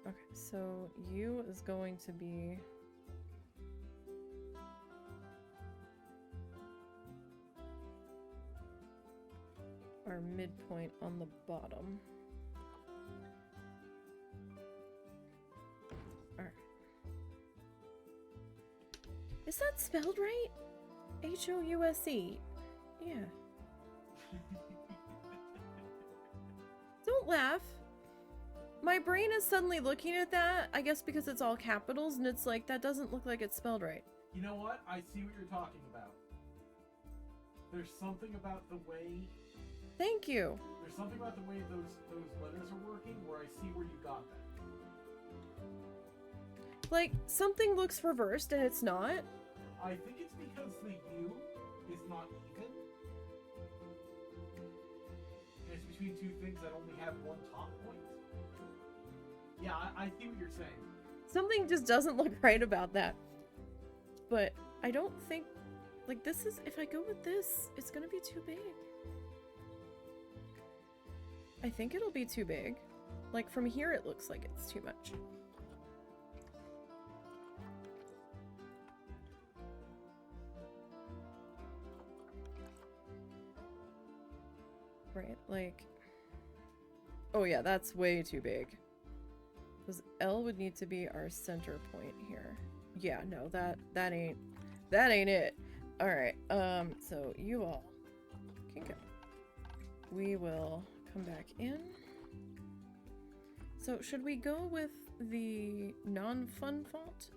Okay, so U is going to be our midpoint on the bottom. Alright. Is that spelled right? H-O-U-S-E. Yeah. Don't laugh. My brain is suddenly looking at that, I guess because it's all capitals, and it's like, that doesn't look like it's spelled right. You know what? I see what you're talking about. There's something about the way... Thank you. There's something about the way those letters are working where I see where you got that. Like, something looks reversed and it's not. I think it's because the U is not even. And it's between two things that only have one top point. Yeah, I see what you're saying. Something just doesn't look right about that. But I don't think, like, this is, if I go with this, it's gonna be too big. I think it'll be too big. Like, from here it looks like it's too much. Right, like... Oh yeah, that's way too big. Because L would need to be our center point here. Yeah, no, that ain't it. Alright, so you all can go. We will come back in. So should we go with the non-fun font?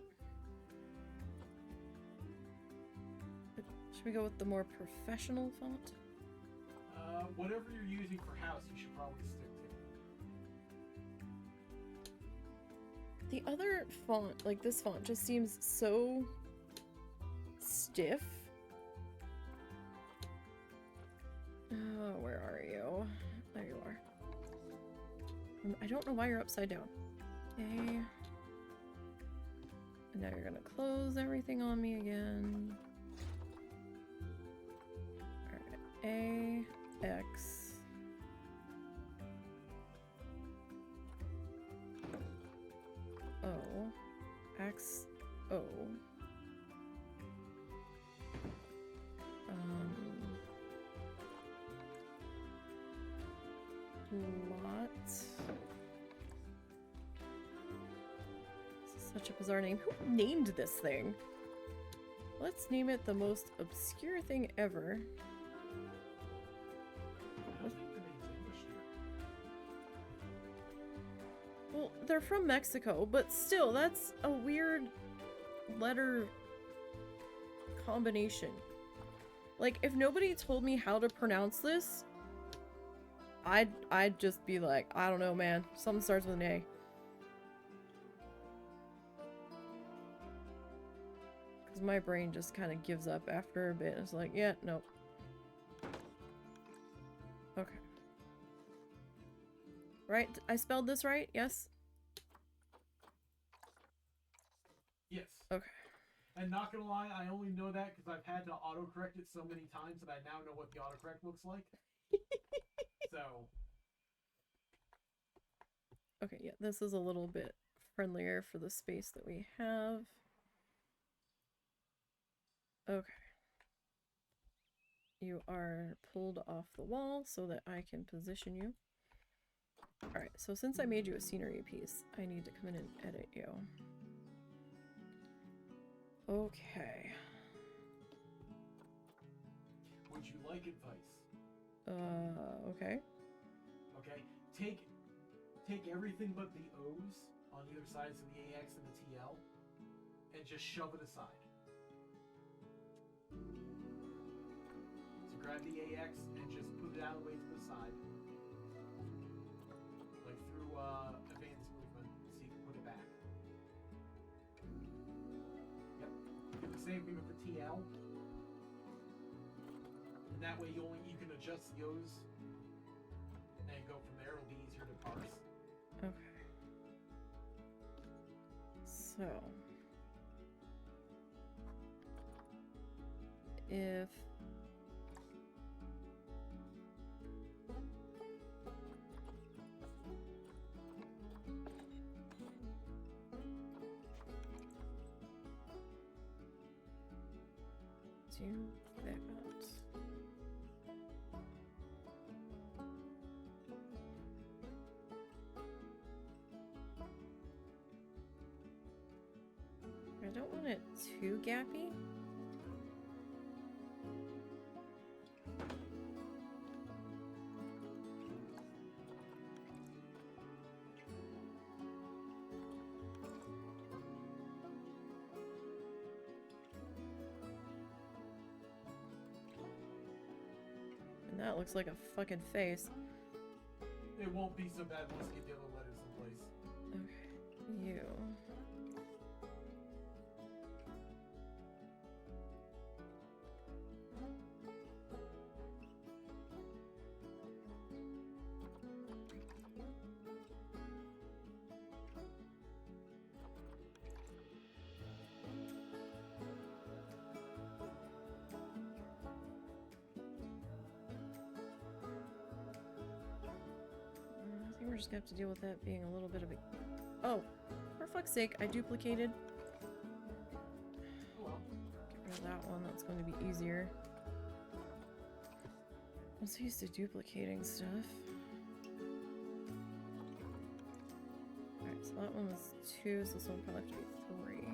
Should we go with the more professional font? Whatever you're using for house, you should probably stick to. The other font, like this font, just seems so stiff. Oh, where are you? There you are. I don't know why you're upside down. Okay. And now you're gonna close everything on me again. Alright. A, X. O. X, O. Lot. This is such a bizarre name. Who named this thing? Let's name it the most obscure thing ever. Well, they're from Mexico, but still, that's a weird letter combination. Like, if nobody told me how to pronounce this, I'd just be like, I don't know, man. Something starts with an A. Because my brain just kind of gives up after a bit. It's like, yeah, nope. Okay. Right? I spelled this right? Yes? Yes. Okay. And not gonna lie, I only know that because I've had to autocorrect it so many times that I now know what the autocorrect looks like. So. Okay, yeah, this is a little bit friendlier for the space that we have. Okay. You are pulled off the wall so that I can position you. Alright, so since I made you a scenery piece, I need to come in and edit you. Okay. Would you like advice? Okay. Okay. Take everything but the O's on either sides of the AX and the TL and just shove it aside. So grab the AX and just put it out of the way to the side. Like through advanced movement, so you can put it back. Yep. Do the same thing with the TL. And that way you can adjust the O's and go from there. It'll be easier to parse. Okay. So. If... do that. I don't want it too gappy. And that looks like a fucking face. It won't be so bad once we get the other letters in place. Okay, you. I think we're just gonna have to deal with that being a little bit of a... Oh, for fuck's sake, I duplicated. Oh well. Get rid of that one, that's going to be easier. I'm so used to duplicating stuff. Alright, so that one was 2, so this one probably have to be 3.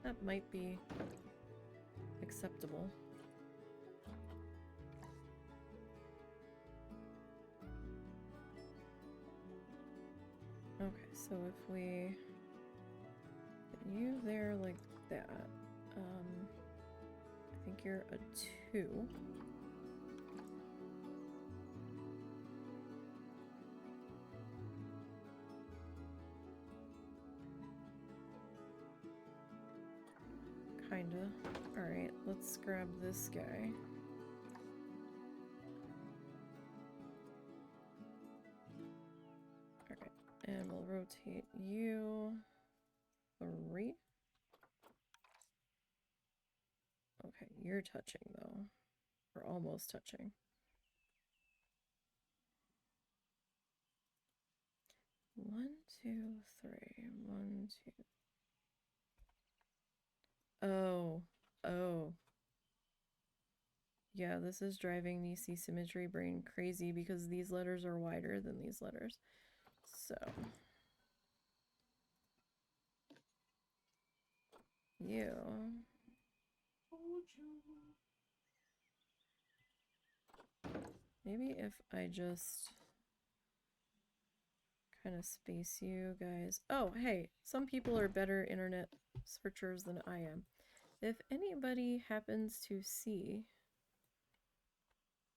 That might be acceptable. Okay, so if we put you there like that, I think you're a 2. Kinda. Alright, let's grab this guy. Alright, and we'll rotate you 3. Okay, you're touching though. Or almost touching. One, two, three. 1, 2. Oh. Oh. Yeah, this is driving Nisey Symmetry Brain crazy because these letters are wider than these letters. So. You. Maybe if I just kind of space you guys. Oh, hey, some people are better internet searchers than I am. If anybody happens to see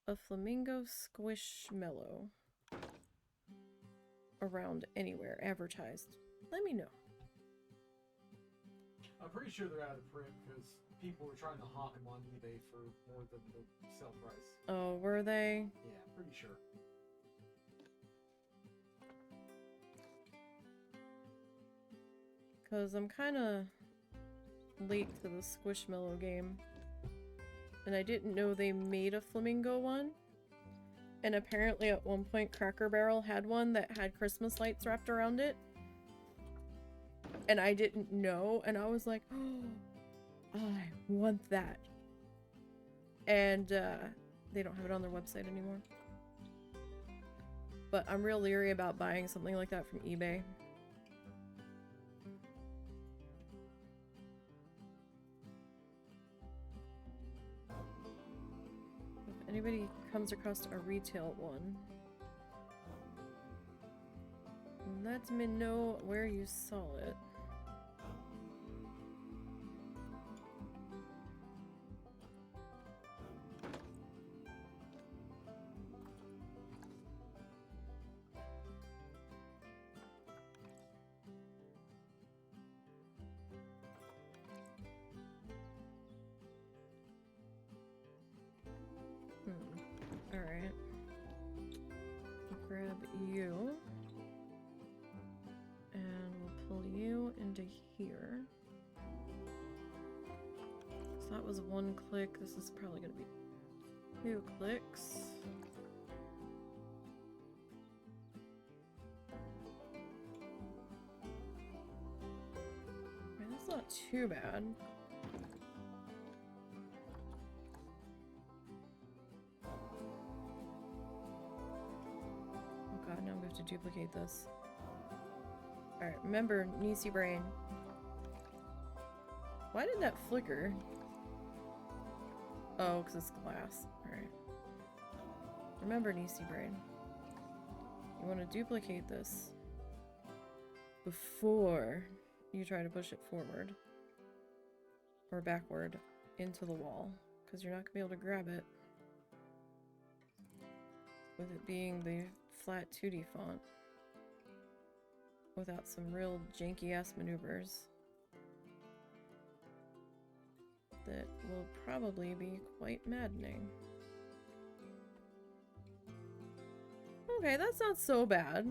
a flamingo squishmallow around anywhere advertised, let me know. I'm pretty sure they're out of print because people were trying to hawk them on eBay for more than the sale price. Oh, were they? Yeah, pretty sure. Because I'm kind of late to the Squishmallow game. And I didn't know they made a flamingo one. And apparently at one point Cracker Barrel had one that had Christmas lights wrapped around it. And I didn't know. And I was like, oh, I want that. And they don't have it on their website anymore. But I'm real leery about buying something like that from eBay. If anybody comes across a retail one, let me know where you saw it. Alright. Grab you. And we'll pull you into here. So that was 1 click. This is probably going to be 2 clicks. I mean, that's not too bad. Oh god, now I'm going to have to duplicate this. Alright, remember, Nisey Brain. Why did that flicker? Oh, because it's glass. Alright. Remember, Nisey Brain. You want to duplicate this before you try to push it forward or backward into the wall, because you're not going to be able to grab it with it being the flat 2D font without some real janky ass maneuvers that will probably be quite maddening. Okay, that's not so bad.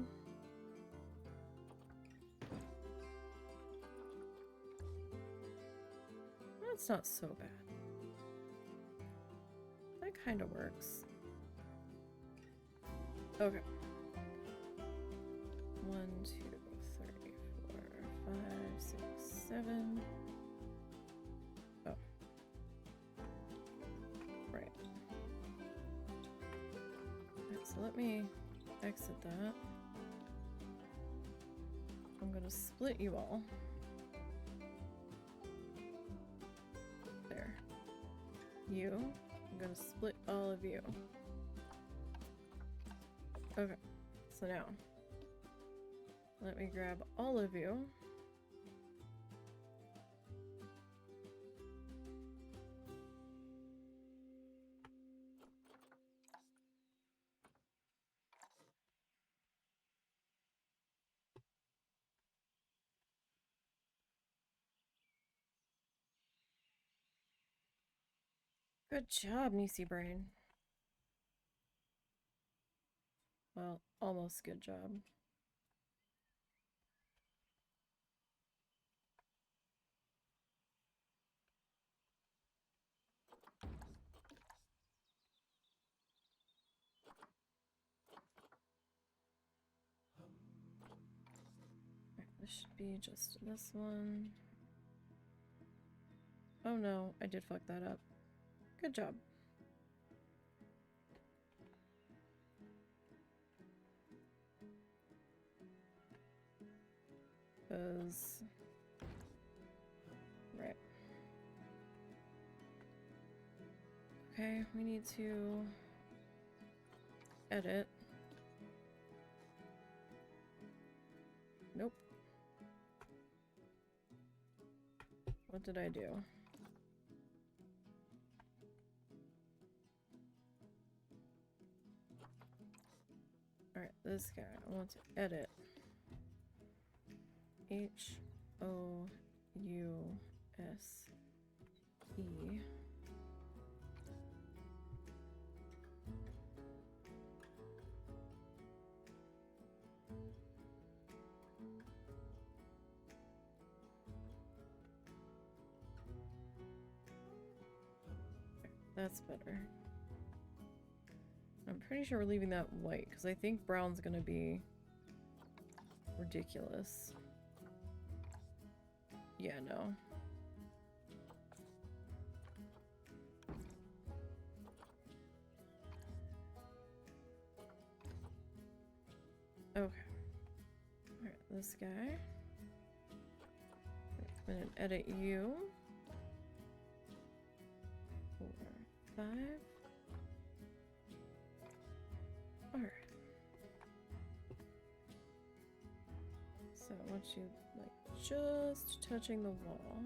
That's not so bad. That kind of works. Okay. 1, 2, 3, 4, 5, 6, 7. Oh. Right. Alright, so let me exit that. I'm gonna split you all. There. You. I'm gonna split all of you. Okay. So now, let me grab all of you. Good job, Nisey Brain. Well, almost good job. Right, this should be just this one. Oh no, I did fuck that up. Good job. Because... Right. Okay, we need to edit. Nope. What did I do? Alright, this guy. I want to edit. H-O-U-S-E. That's better. I'm pretty sure we're leaving that white, because I think brown's gonna be ridiculous. Yeah, no. Okay. Alright, this guy. I'm gonna edit you. 4, 5. Alright. So I want you, like, just touching the wall.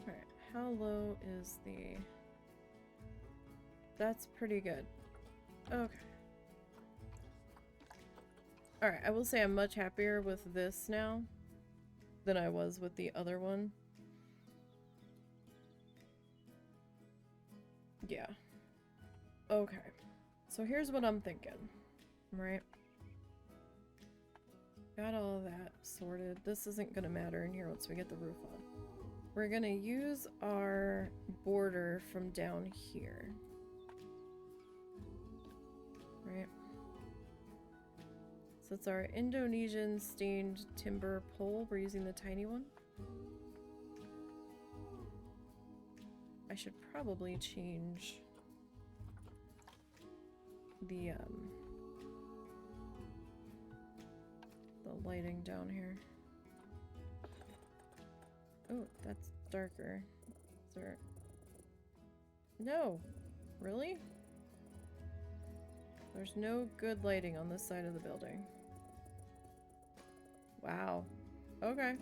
Alright, how low is the... That's pretty good. Okay. Alright, I will say I'm much happier with this now than I was with the other one. Yeah. Okay. So here's what I'm thinking. Right? Got all that sorted. This isn't gonna matter in here once we get the roof on. We're gonna use our border from down here. Right? So it's our Indonesian stained timber pole. We're using the tiny one. I should probably change the lighting down here. Oh, that's darker. Is there... No! Really? There's no good lighting on this side of the building. Wow. Okay.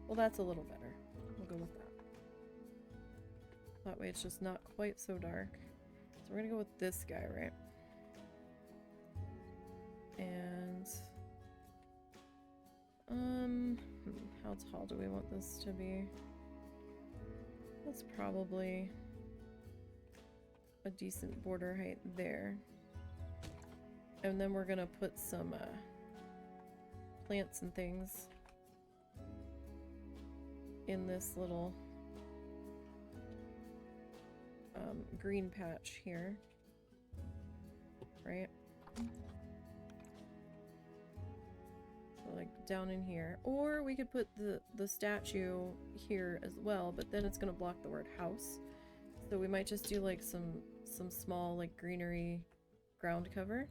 Well, that's a little better. We'll go with that. That way it's just not quite so dark. So we're gonna go with this guy, right? And how tall do we want this to be? That's probably a decent border height there. And then we're gonna put some plants and things in this little green patch here, right? So like down in here, or we could put the statue here as well, but then it's gonna block the word house. So we might just do like some small like greenery ground cover,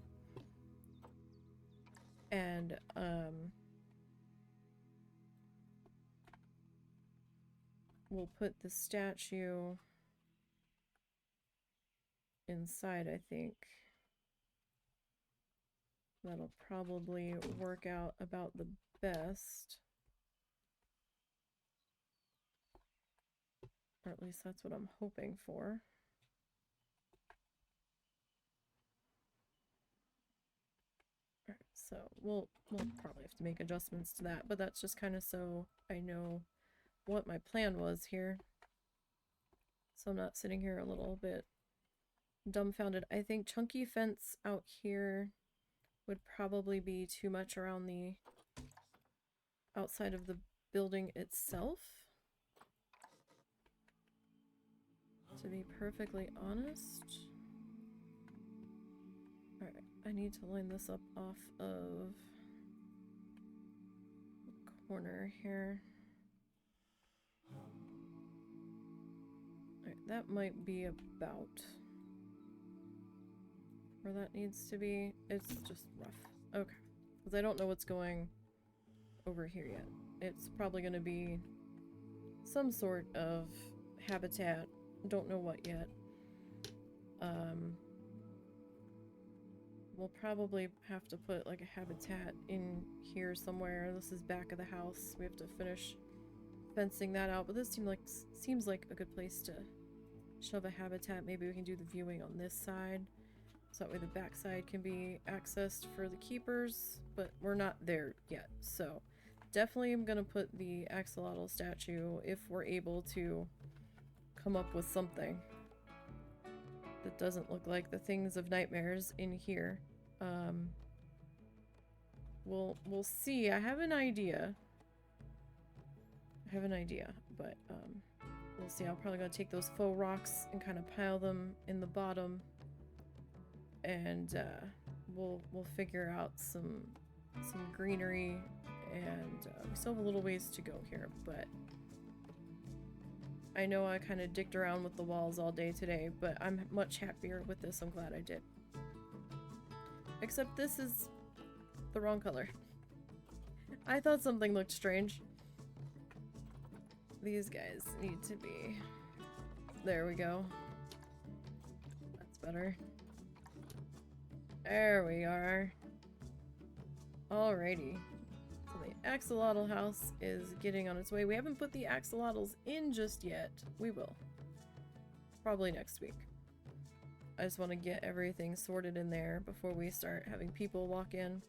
and we'll put the statue inside, I think. That'll probably work out about the best. Or at least that's what I'm hoping for. Alright, so we'll probably have to make adjustments to that, but that's just kind of so I know what my plan was here. So I'm not sitting here a little bit dumbfounded. I think chunky fence out here would probably be too much around the outside of the building itself, to be perfectly honest. Alright, I need to line this up off of the corner here. Alright, that might be about where that needs to be. It's just rough. Okay. Because I don't know what's going over here yet. It's probably going to be some sort of habitat. Don't know what yet. We'll probably have to put like a habitat in here somewhere. This is back of the house. We have to finish fencing that out. But this seems like a good place to shove a habitat. Maybe we can do the viewing on this side. So that way the backside can be accessed for the keepers, but we're not there yet. So definitely I'm gonna put the axolotl statue, if we're able to come up with something that doesn't look like the things of nightmares in here. We'll see. I have an idea. But we'll see. I'm probably gonna take those faux rocks and kind of pile them in the bottom. And we'll figure out some greenery, and we still have a little ways to go here, but I know I kind of dicked around with the walls all day today, but I'm much happier with this. I'm glad I did. Except this is the wrong color. I thought something looked strange. These guys need to be... There we go. That's better. There we are. Alrighty. So the axolotl house is getting on its way. We haven't put the axolotls in just yet. We will. Probably next week. I just want to get everything sorted in there before we start having people walk in.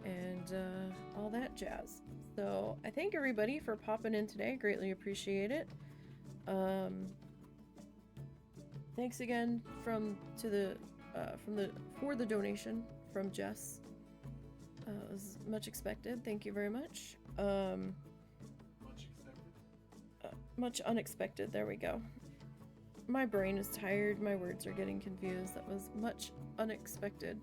And all that jazz. So I thank everybody for popping in today. Greatly appreciate it. Thanks again for the donation from Jess. It was much expected. Thank you very much. Much expected? Much unexpected. There we go. My brain is tired. My words are getting confused. That was much unexpected.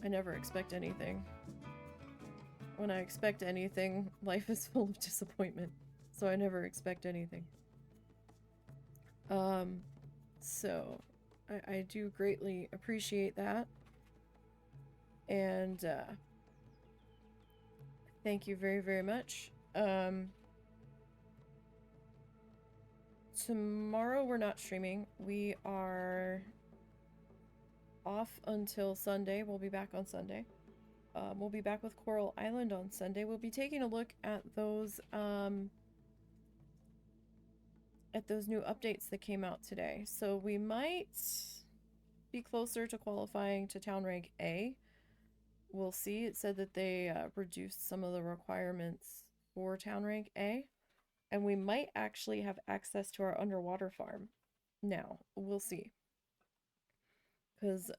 I never expect anything. When I expect anything, life is full of disappointment. So I never expect anything. So I do greatly appreciate that. And thank you very, very much. tomorrow we're not streaming. We are off until Sunday. We'll be back on Sunday. We'll be back with Coral Island on Sunday. We'll be taking a look at those new updates that came out today. So we might be closer to qualifying to Town Rank A. We'll see. It said that they reduced some of the requirements for Town Rank A. And we might actually have access to our underwater farm now. We'll see. Because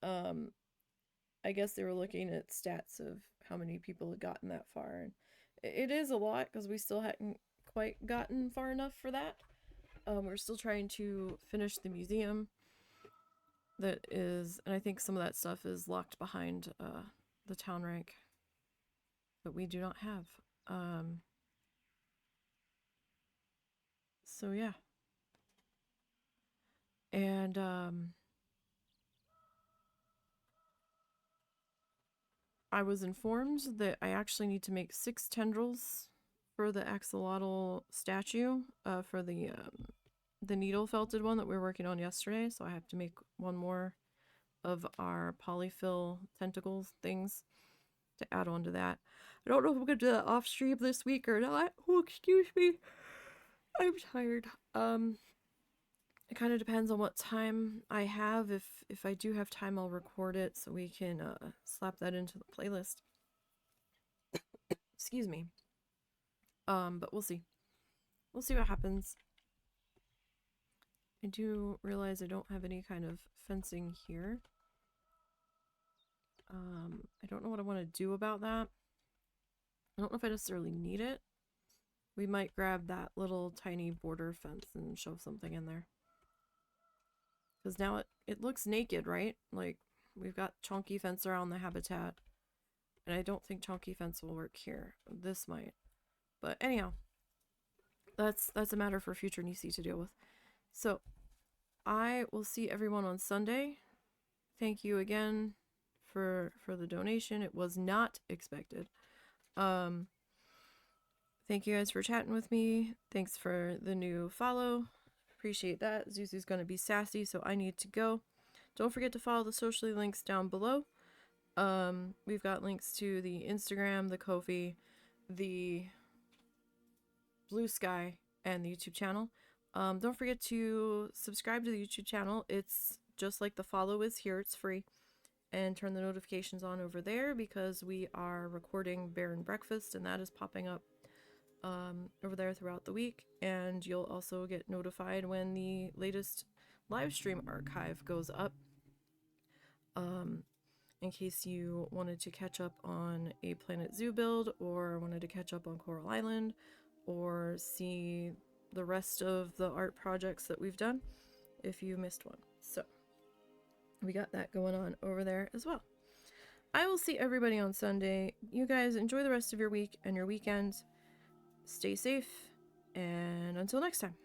I guess they were looking at stats of how many people had gotten that far. And it is a lot because we still hadn't quite gotten far enough for that. We're still trying to finish the museum. That is, and I think some of that stuff is locked behind the town rank that we do not have. So yeah. And I was informed that I actually need to make 6 tendrils for the axolotl statue for the needle felted one that we were working on yesterday. So I have to make one more of our polyfill tentacles things to add on to that. I don't know if I'm gonna do that off stream this week or not. Oh, excuse me. I'm tired. It kind of depends on what time I have. If I do have time, I'll record it so we can slap that into the playlist. Excuse me. But we'll see. We'll see what happens. I do realize I don't have any kind of fencing here. I don't know what I want to do about that. I don't know if I necessarily need it. We might grab that little tiny border fence and shove something in there. Because now it looks naked, right? Like, we've got chunky fence around the habitat. And I don't think chunky fence will work here. This might. But anyhow, that's a matter for future Nisey to deal with. So, I will see everyone on Sunday. Thank you again for the donation. It was not expected. Thank you guys for chatting with me. Thanks for the new follow. Appreciate that. Zuzu's gonna be sassy, so I need to go. Don't forget to follow the socially links down below. We've got links to the Instagram, the Ko-fi, the Blue Sky, and the YouTube channel. Don't forget to subscribe to the YouTube channel. It's just like the follow is here. It's free. And turn the notifications on over there because we are recording Bear and Breakfast, and that is popping up over there throughout the week. And you'll also get notified when the latest live stream archive goes up. In case you wanted to catch up on a Planet Zoo build, or wanted to catch up on Coral Island, or see the rest of the art projects that we've done if you missed one. So we got that going on over there as well. I will see everybody on Sunday. You guys enjoy the rest of your week and your weekend. Stay safe, and until next time.